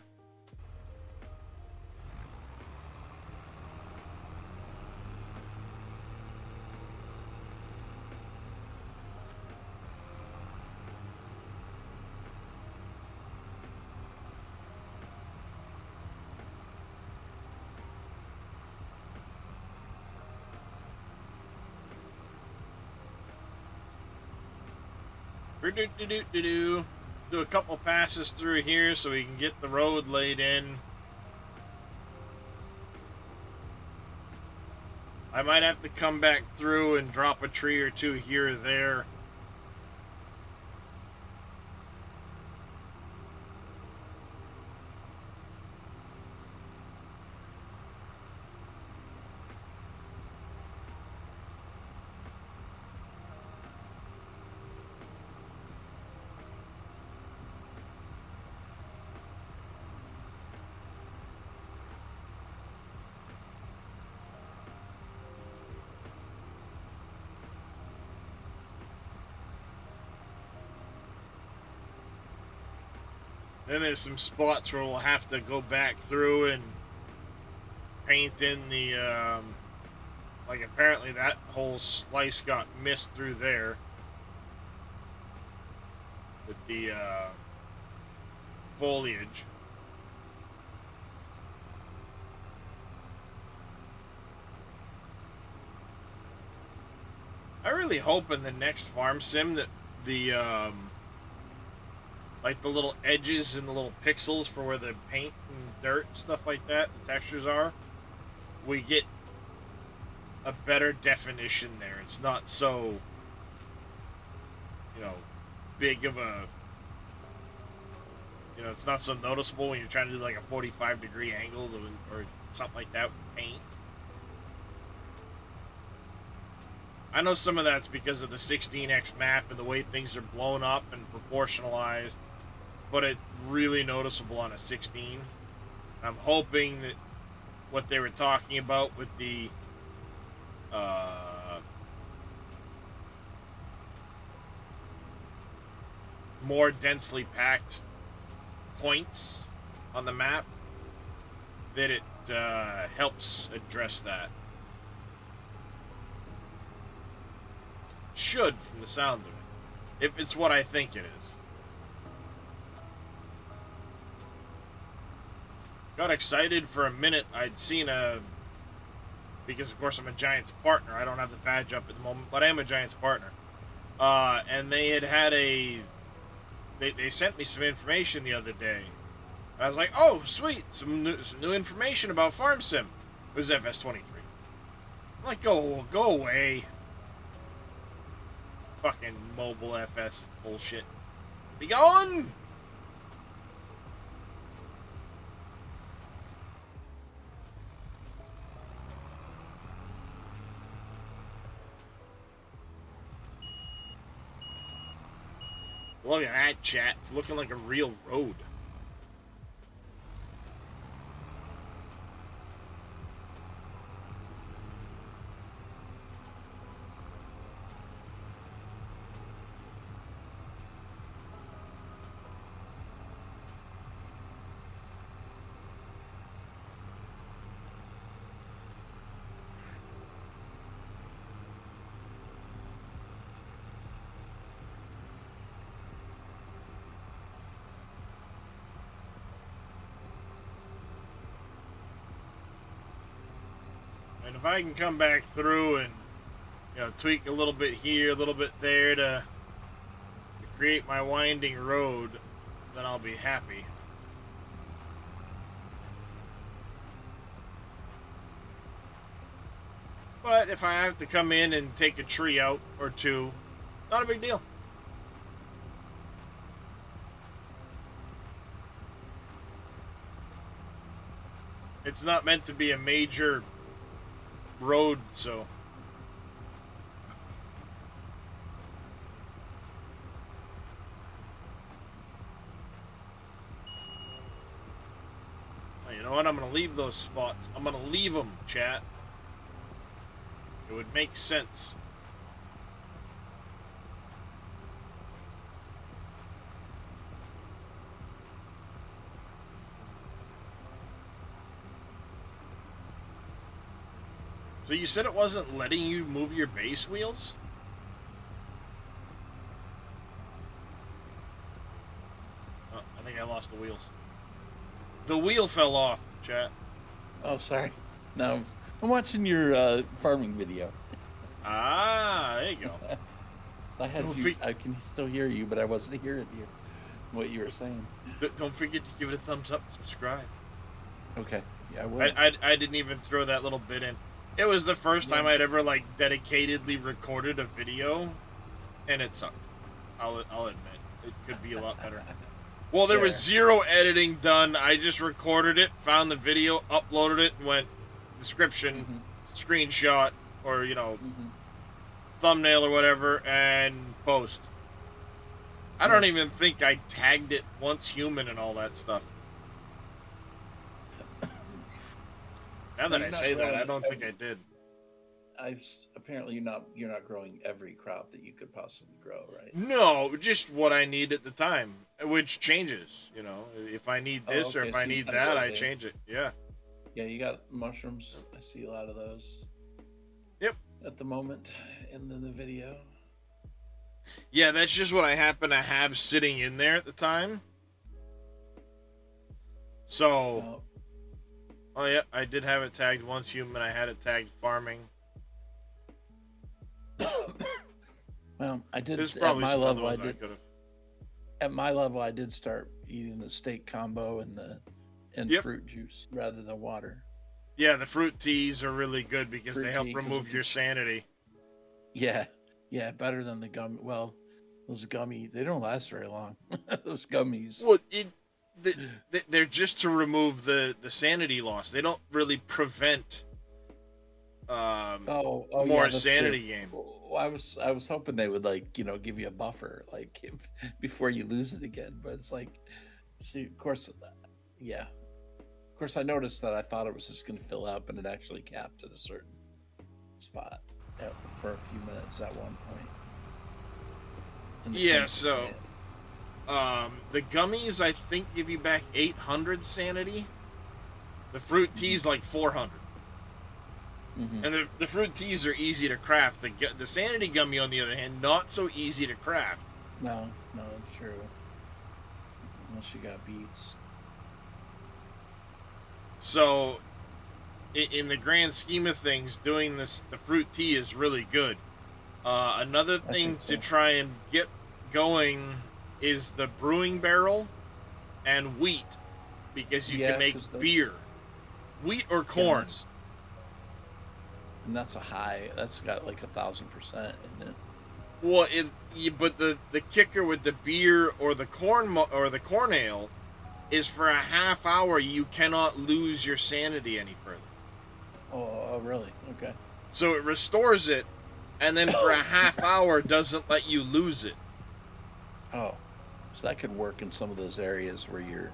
Do a couple passes through here so we can get the road laid in. I might have to come back through and drop a tree or two here or there. Then there's some spots where we'll have to go back through and paint in the, like apparently that whole slice got missed through there with the, foliage. I really hope in the next farm sim that the, like the little edges and the little pixels for where the paint and dirt and stuff like that, the textures are, we get a better definition there. It's not so, you know, big of a, you know, it's not so noticeable when you're trying to do like a 45-degree angle or something like that with paint. I know some of that's because of the 16x map and the way things are blown up and proportionalized, but it's really noticeable on a 16. I'm hoping that what they were talking about with the more densely packed points on the map, that it helps address that. Should, from the sounds of it, if it's what I think it is. Got excited for a minute. I'd seen because of course I'm a Giants partner. I don't have the badge up at the moment, but I am a Giants partner. And they had they sent me some information the other day. I was like, oh, sweet, some new information about Farm Sim. It was FS23. I'm like, go away. Fucking mobile FS bullshit. Be gone! Look at that, chat. It's looking like a real road. And if I can come back through and, you know, tweak a little bit here, a little bit there to create my winding road, then I'll be happy. But if I have to come in and take a tree out or two, not a big deal. It's not meant to be a major road, so. You know what? I'm going to leave those spots. I'm going to leave them, chat. It would make sense. So you said it wasn't letting you move your base wheels? Oh, I think I lost the wheels. The wheel fell off, chat. Oh, sorry. No, I'm watching your farming video. Ah, there you go. So I had you. I can still hear you, but I wasn't hearing you. What you were saying. Don't forget to give it a thumbs up and subscribe. Okay. Yeah, I will. I didn't even throw that little bit in. It was the first time I'd ever like dedicatedly recorded a video, and it sucked. I'll admit it could be a lot better. Well, there was zero editing done. I just recorded it, found the video, uploaded it, and went description, screenshot, or you know, thumbnail or whatever, and post. I don't even think I tagged it once human and all that stuff. Now that I say that, I don't think I did. Apparently you're not growing every crop that you could possibly grow, right? No, just what I need at the time, which changes. You know, if I need this or if I need that, I change it. Yeah. Yeah, you got mushrooms. I see a lot of those. Yep. At the moment, in the video. Yeah, that's just what I happen to have sitting in there at the time. So. Oh yeah, I did have it tagged once human. I had it tagged farming. Well, I did. There's probably at my level, I did. At my level, I did start eating the steak combo and fruit juice rather than water. Yeah, the fruit teas are really good because they help remove your sanity. Yeah, better than the gummy. Well, those gummies, they don't last very long. Those gummies. Well, they're just to remove the sanity loss. They don't really prevent more sanity gain. Well, I was hoping they would give you a buffer before you lose it again, but it's like, see, of course I noticed that I thought it was just going to fill up, and it actually capped at a certain spot for a few minutes at one point. Yeah, so the gummies I think give you back 800 sanity. The fruit teas like 400. And the fruit teas are easy to craft. The sanity gummy, on the other hand, not so easy to craft. No, it's true. Unless you got beets. So, in the grand scheme of things, doing the fruit tea is really good. Another thing to try and get going is the brewing barrel and wheat, because you can make beer. Wheat or corn. And that's that's got like 1,000%, isn't it? Well, but the kicker with the beer or the corn ale is for a half hour you cannot lose your sanity any further. Oh, really? Okay. So it restores it, and then for a half hour doesn't let you lose it. Oh, so that could work in some of those areas where you're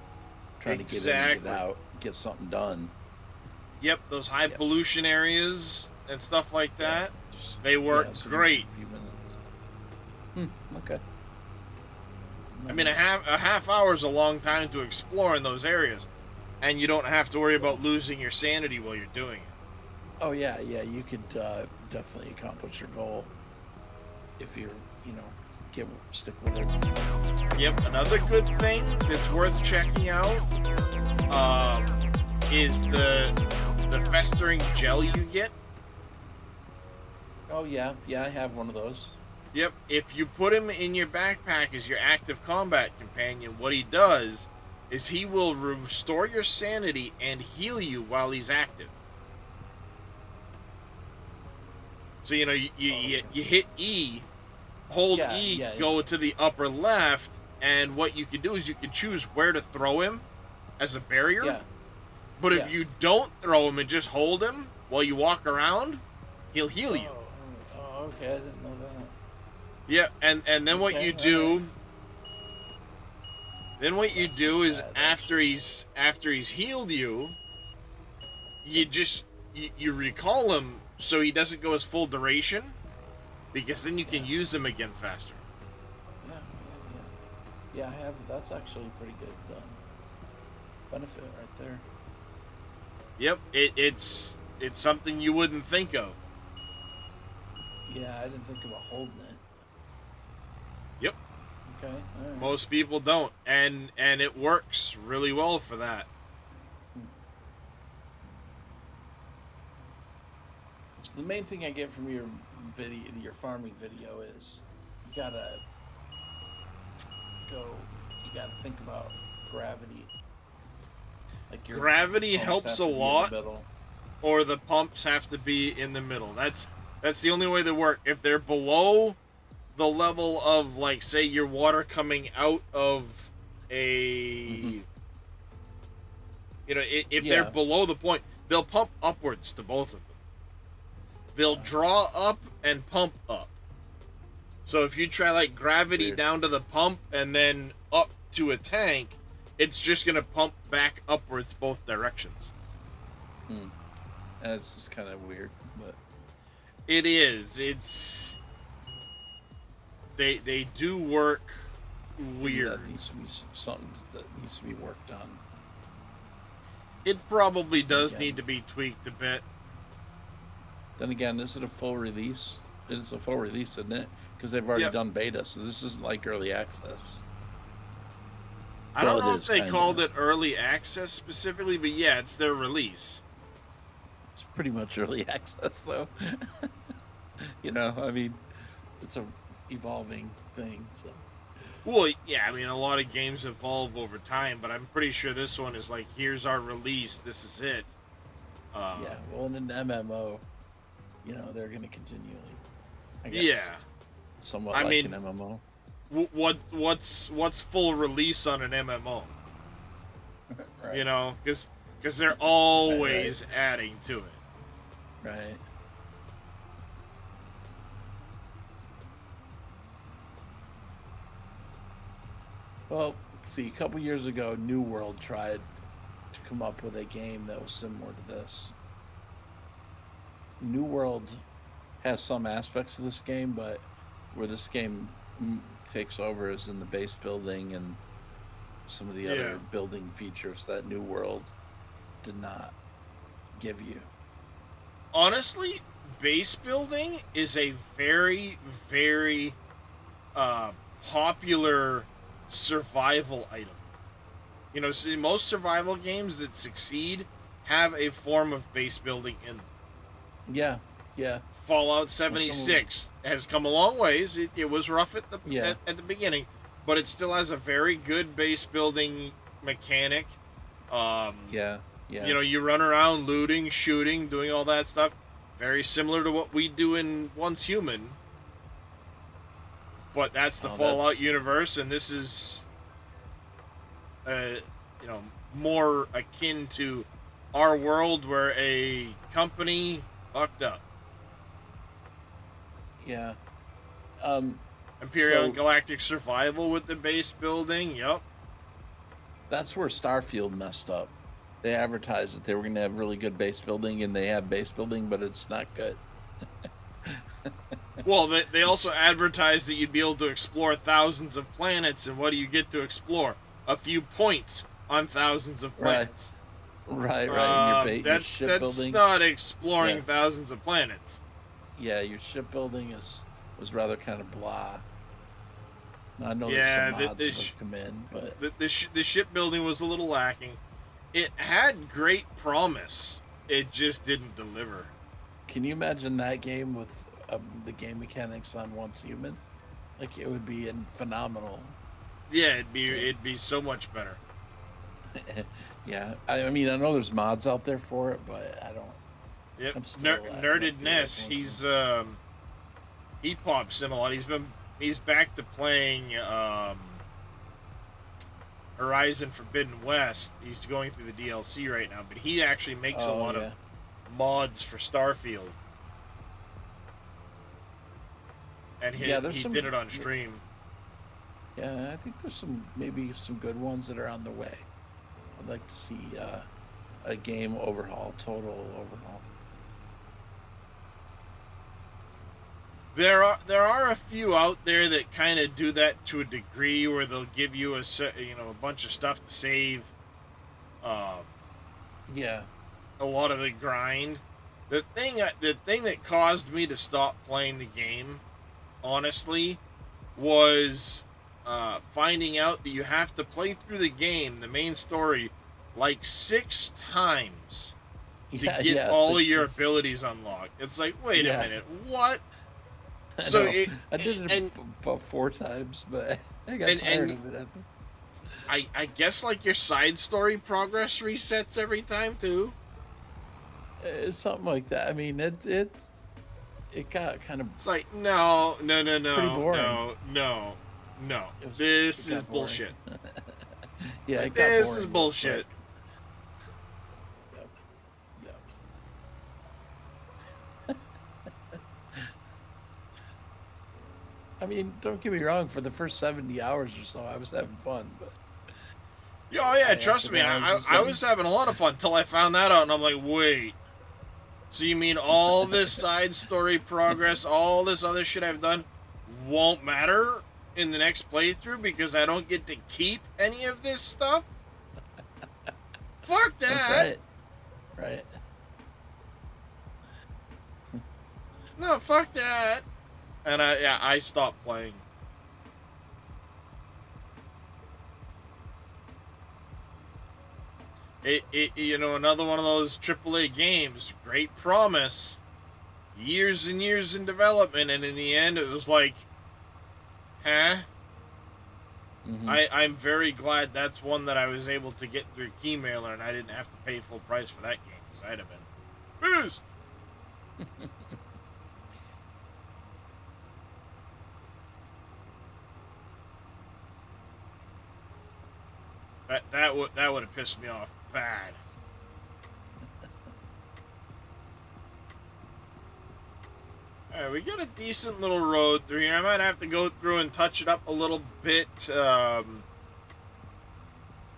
trying to get in and get out, get something done. Yep, those high pollution areas and stuff like that, they work great. Okay. I mean, a half hour is a long time to explore in those areas, and you don't have to worry about losing your sanity while you're doing it. Oh yeah, you could definitely accomplish your goal if you're, stick with it. Yep. Another good thing that's worth checking out is the festering gel you get Oh yeah, I have one of those. Yep. If you put him in your backpack as your active combat companion, what he does is he will restore your sanity and heal you while he's active. So you know you hit E, hold Yeah, E, yeah, go to the upper left, and what you can do is you can choose where to throw him as a barrier. Yeah. But yeah. if you don't throw him and just hold him while you walk around, he'll heal you. Oh, okay. I didn't know that. Yeah, and then what Okay, you do, alright. then what you That's do not is bad, after he's healed you, you just you recall him so he doesn't go his full duration, because then you can Yeah. use him again faster. Yeah, I have. That's actually a pretty good benefit right there. Yep, it's something you wouldn't think of. Yeah, I didn't think about holding it. Yep, Okay, all right. most people don't, and it works really well for that. So the main thing I get from your video, your farming video, is you gotta think about gravity. Like your Gravity pumps helps have a to be in the lot, middle. or the pumps have to be in the middle. That's the only way they work. If they're below the level of, like, say, your water coming out of a, Mhm. you know, if they're Yeah. below the point, they'll pump upwards to both of them. They'll draw up and pump up. So if you try, like, gravity Weird. down to the pump and then up to a tank, it's just gonna pump back upwards both directions. That's just kind of weird, but It is. It's they do work maybe weird. that needs to be something that needs to be worked on. It probably does Again. need to be tweaked a bit. Then again, is it a full release? It is a full release, isn't it? Because they've already Yep. done beta, so this is like early access. I Well, don't it know is if they kinda. called it early access specifically, but yeah, it's their release. It's pretty much early access, though. You know, I mean, it's a evolving thing. So Well, yeah, I mean, a lot of games evolve over time, but I'm pretty sure this one is like, here's our release, this is it. yeah, well, in an MMO, you know, they're going to continually. I guess, Yeah. somewhat I like mean, an MMO. What's full release on an MMO? Right. You know, because they're always adding to it. Right. Well, see, a couple years ago, New World tried to come up with a game that was similar to this. New World has some aspects of this game, but where this game takes over is in the base building and some of the Yeah. other building features that New World did not give you. Honestly, base building is a very, very popular survival item. You know, see, most survival games that succeed have a form of base building in them. Yeah, yeah, Fallout 76 has come a long ways. It was rough at the Yeah. at the beginning, but it still has a very good base building mechanic. yeah, yeah. You know, you run around looting, shooting, doing all that stuff. Very similar to what we do in Once Human. But that's the Oh, Fallout that's- universe, and this is, you know, more akin to our world where a company fucked up. Yeah. Imperial So- Galactic Survival with the base building, yep. That's where Starfield messed up. They advertised that they were going to have really good base building, and they have base building, but it's not good. Well, they also advertised that you'd be able to explore thousands of planets, and what do you get to explore? A few points on thousands of planets. Right. And your That's ship building. not exploring Yeah. thousands of planets. Yeah, your ship building was rather kind of blah. Now, I know Yeah, there's some mods that have come in, but The shipbuilding was a little lacking. It had great promise. It just didn't deliver. can you imagine that game with the game mechanics on Once Human. Like it would be phenomenal. Yeah, game. it'd be so much better. Yeah, I mean, I know there's mods out there for it, but I don't. Yep. I'm still, I don't feel Nerded like Ness, going he pops in a lot. He's back to playing Horizon Forbidden West. He's going through the DLC right now, but he actually makes a lot of mods for Starfield. And he did it on stream. Yeah, I think there's maybe some good ones that are on the way. I'd like to see a game overhaul, total overhaul. There are a few out there that kind of do that to a degree, where they'll give you a bunch of stuff to save. Yeah. A lot of the grind. The thing that caused me to stop playing the game, honestly, was finding out that you have to play through the game, the main story, like 6 times to get all of your abilities unlocked. It's like, wait a minute, what? So I did it about 4 times, but I got tired of it. I guess like your side story progress resets every time too. It's something like that. I mean, it got kind of. It's like no. Pretty boring. No. This is bullshit. Yeah, like, this is bullshit. Yep. I mean, don't get me wrong. For the first 70 hours or so, I was having fun, but. Oh yeah, trust me, I was having a lot of fun until I found that out, and I'm like, wait. So you mean all this side story progress, all this other shit I've done, won't matter in the next playthrough because I don't get to keep any of this stuff? Fuck that! Right. No, fuck that. And I stopped playing. Another one of those AAA games, great promise, years and years in development, and in the end it was like, huh? Mm-hmm. I'm very glad that's one that I was able to get through Keymailer, and I didn't have to pay full price for that game, because I'd have been pissed. That would have pissed me off bad. Alright, we got a decent little road through here. I might have to go through and touch it up a little bit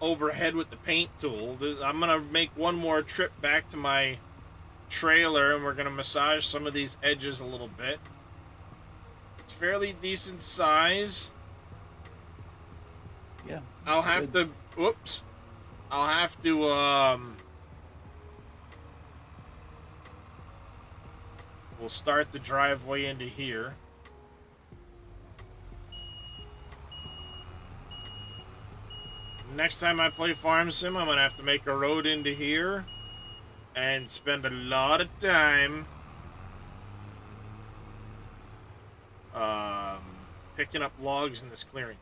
overhead with the paint tool. I'm going to make one more trip back to my trailer, and we're going to massage some of these edges a little bit. It's fairly decent size. Yeah. I'll have to we'll start the driveway into here. Next time I play Farm Sim, I'm gonna have to make a road into here and spend a lot of time picking up logs in this clearing.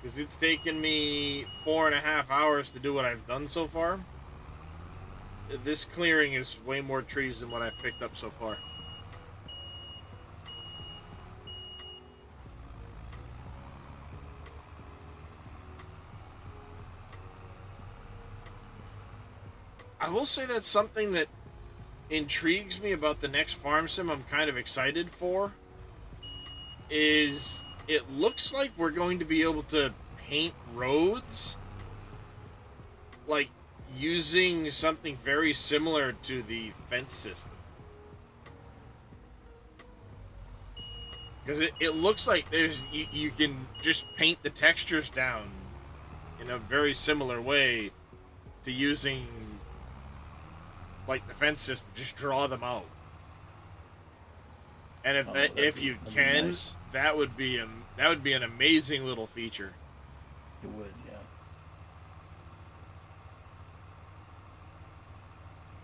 Because it's taken me 4.5 hours to do what I've done so far. This clearing is way more trees than what I've picked up so far. I will say that's something that intrigues me about the next Farm Sim I'm kind of excited for. Is it looks like we're going to be able to paint roads like using something very similar to the fence system. Because it looks like you can just paint the textures down in a very similar way to using like the fence system. Just draw them out. And if you can, nice. that would be an amazing little feature. It would, yeah.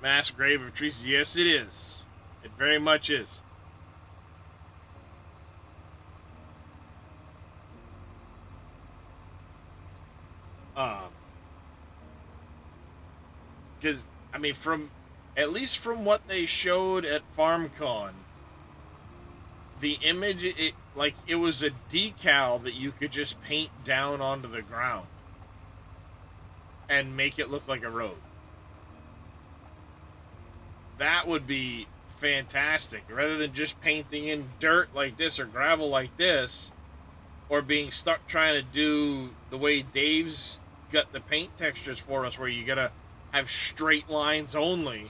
Mass grave of trees. Yes, it is. It very much is. Because I mean, at least from what they showed at FarmCon, the image, it was a decal that you could just paint down onto the ground and make it look like a road. That would be fantastic, rather than just painting in dirt like this or gravel like this, or being stuck trying to do the way Dave's got the paint textures for us, where you gotta have straight lines only.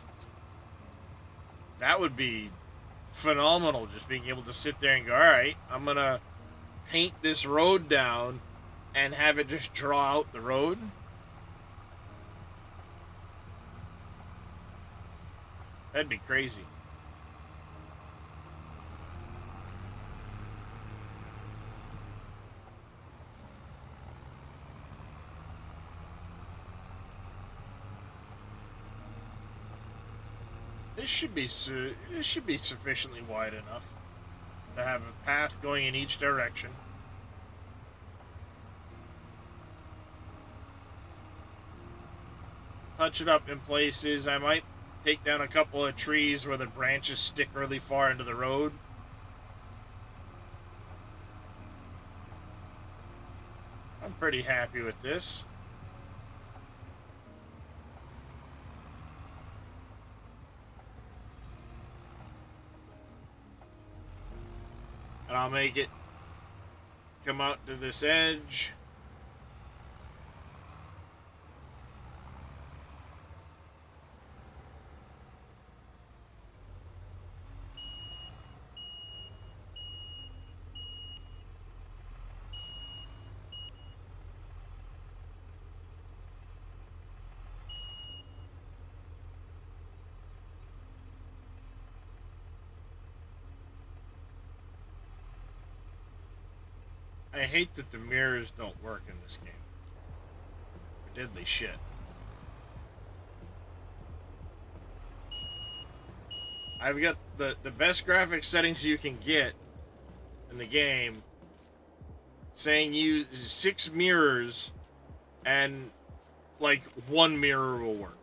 That would be phenomenal, just being able to sit there and go, all right, I'm gonna paint this road down and have it just draw out the road. That'd be crazy. This should be sufficiently wide enough to have a path going in each direction. Touch it up in places. I might take down a couple of trees where the branches stick really far into the road. I'm pretty happy with this. And I'll make it come out to this edge. I hate that the mirrors don't work in this game. Diddly shit. I've got the best graphics settings you can get in the game, saying use 6 mirrors and like 1 mirror will work.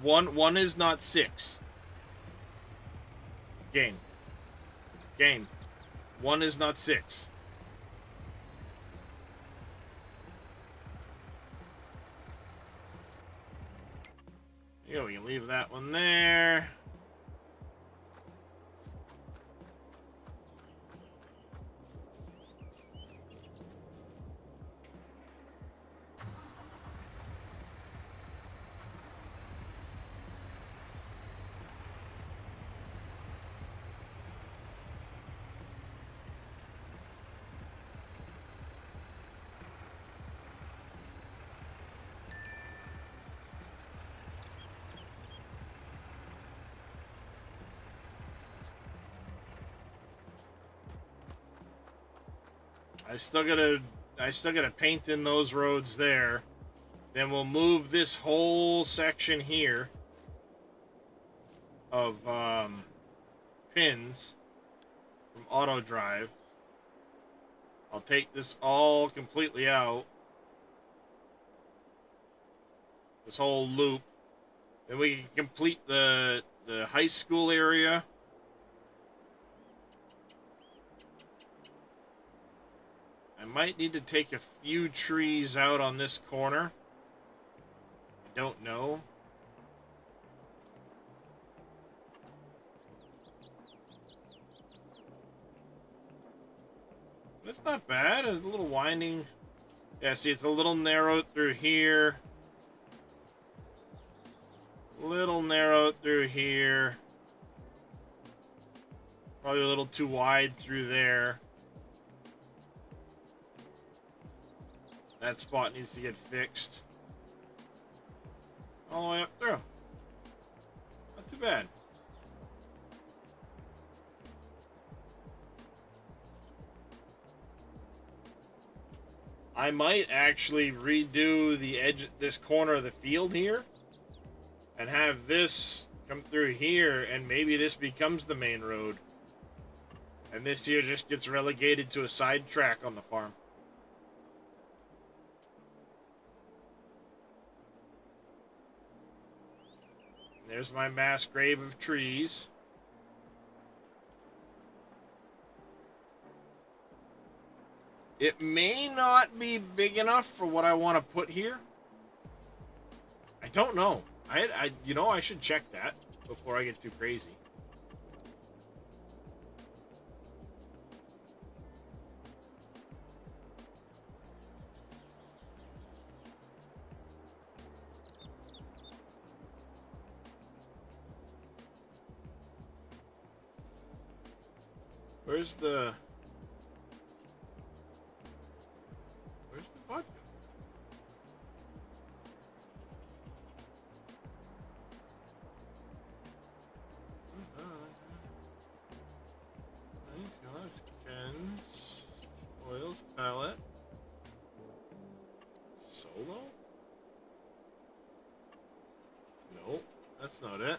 One is not 6. Game. 1 is not 6. Yeah, we can leave that one there. I still gotta paint in those roads there. Then we'll move this whole section here of pins from auto drive. I'll take this all completely out. This whole loop. Then we can complete the high school area. I might need to take a few trees out on this corner. I don't know. It's not bad. It's a little winding. Yeah, see, it's a little narrow through here. Little narrow through here. Probably a little too wide through there. That spot needs to get fixed. All the way up through. Not too bad. I might actually redo the edge, this corner of the field here. and have this come through here, and maybe this becomes the main road. And this here just gets relegated to a side track on the farm. There's my mass grave of trees. It may not be big enough for what I want to put here. I don't know. You know, I should check that before I get too crazy. Where's the vodka? Cans, oils, palette, solo? No, that's not it.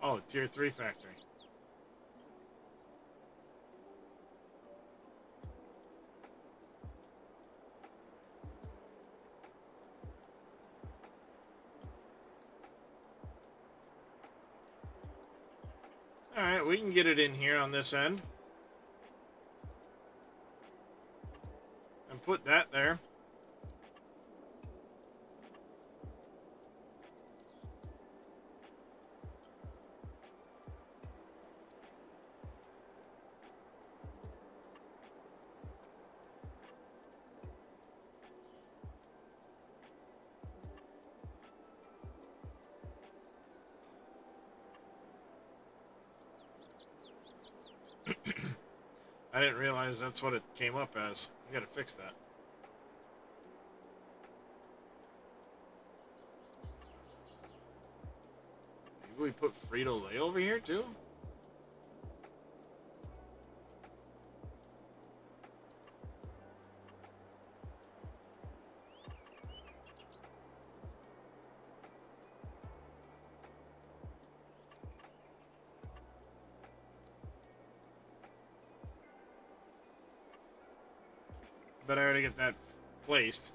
Oh, tier 3 factory. Alright, we can get it in here on this end. And put that there. I didn't realize that's what it came up as. I gotta fix that. Maybe we put Frito-Lay over here too? But I already get that placed.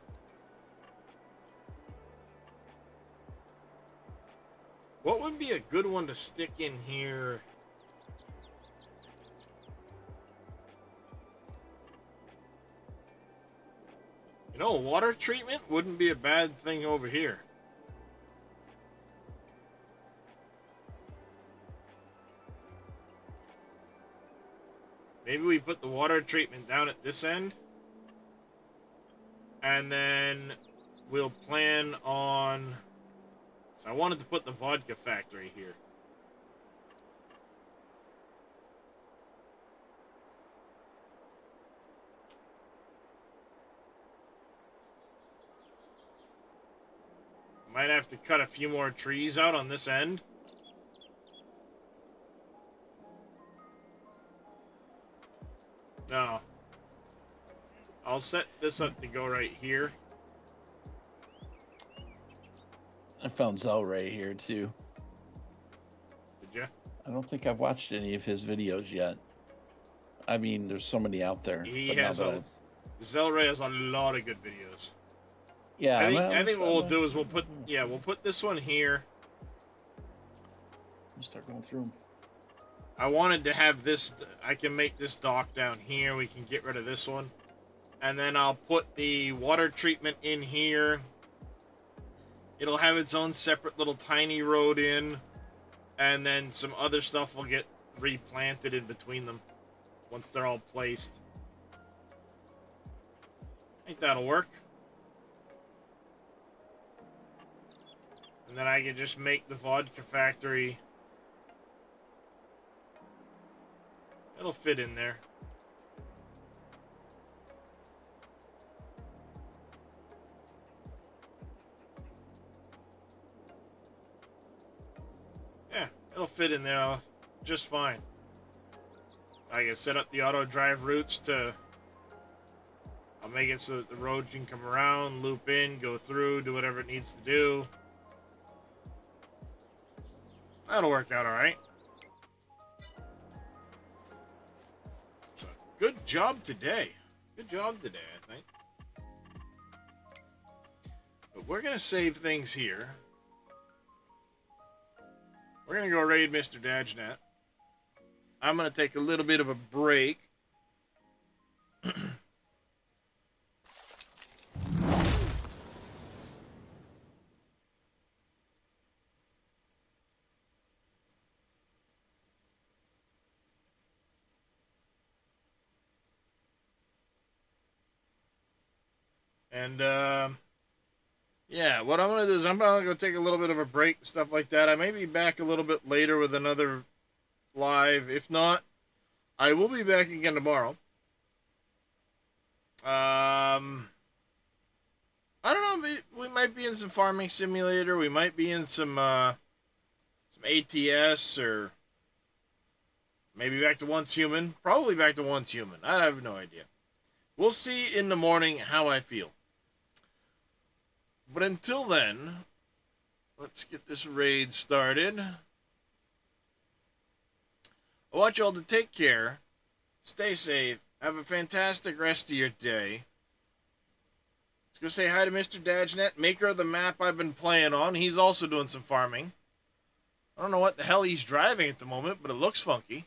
What would be a good one to stick in here? You know, water treatment wouldn't be a bad thing over here. Maybe we put the water treatment down at this end. And then we'll plan on... So I wanted to put the vodka factory here. Might have to cut a few more trees out on this end. No. I'll set this up to go right here. I found Zelray here too. Did you? I don't think I've watched any of his videos yet. I mean, there's so many out there. He has Zelray has a lot of good videos. Yeah, I think what we'll do is we'll put this one here. Start going through them. I wanted to have this. I can make this dock down here. We can get rid of this one. And then I'll put the water treatment in here. It'll have its own separate little tiny road in. And then some other stuff will get replanted in between them once they're all placed. I think that'll work. And then I can just make the vodka factory. It'll fit in there. Yeah, it'll fit in there just fine. I can set up the auto drive routes to I'll make it so that the road can come around, loop in, go through, do whatever it needs to do. That'll work out all right. So, good job today. Good job today, I think. But we're going to save things here. We're going to go raid Mr. Dajnet. I'm going to take a little bit of a break. And, yeah, what I'm going to do is I'm probably going to take a little bit of a break and stuff like that. I may be back a little bit later with another live. If not, I will be back again tomorrow. I don't know. We might be in some Farming Simulator. We might be in some ATS, or maybe back to Once Human. Probably back to Once Human. I have no idea. We'll see in the morning how I feel. But until then, let's get this raid started. I want you all to take care, stay safe, have a fantastic rest of your day. Let's go say hi to Mr. Dajnet, maker of the map I've been playing on. He's also doing some farming. I don't know what the hell he's driving at the moment, but it looks funky.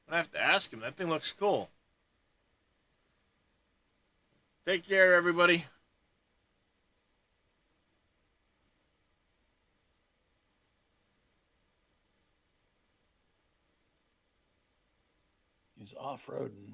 I have to ask him. That thing looks cool. Take care, everybody. He's off-roading.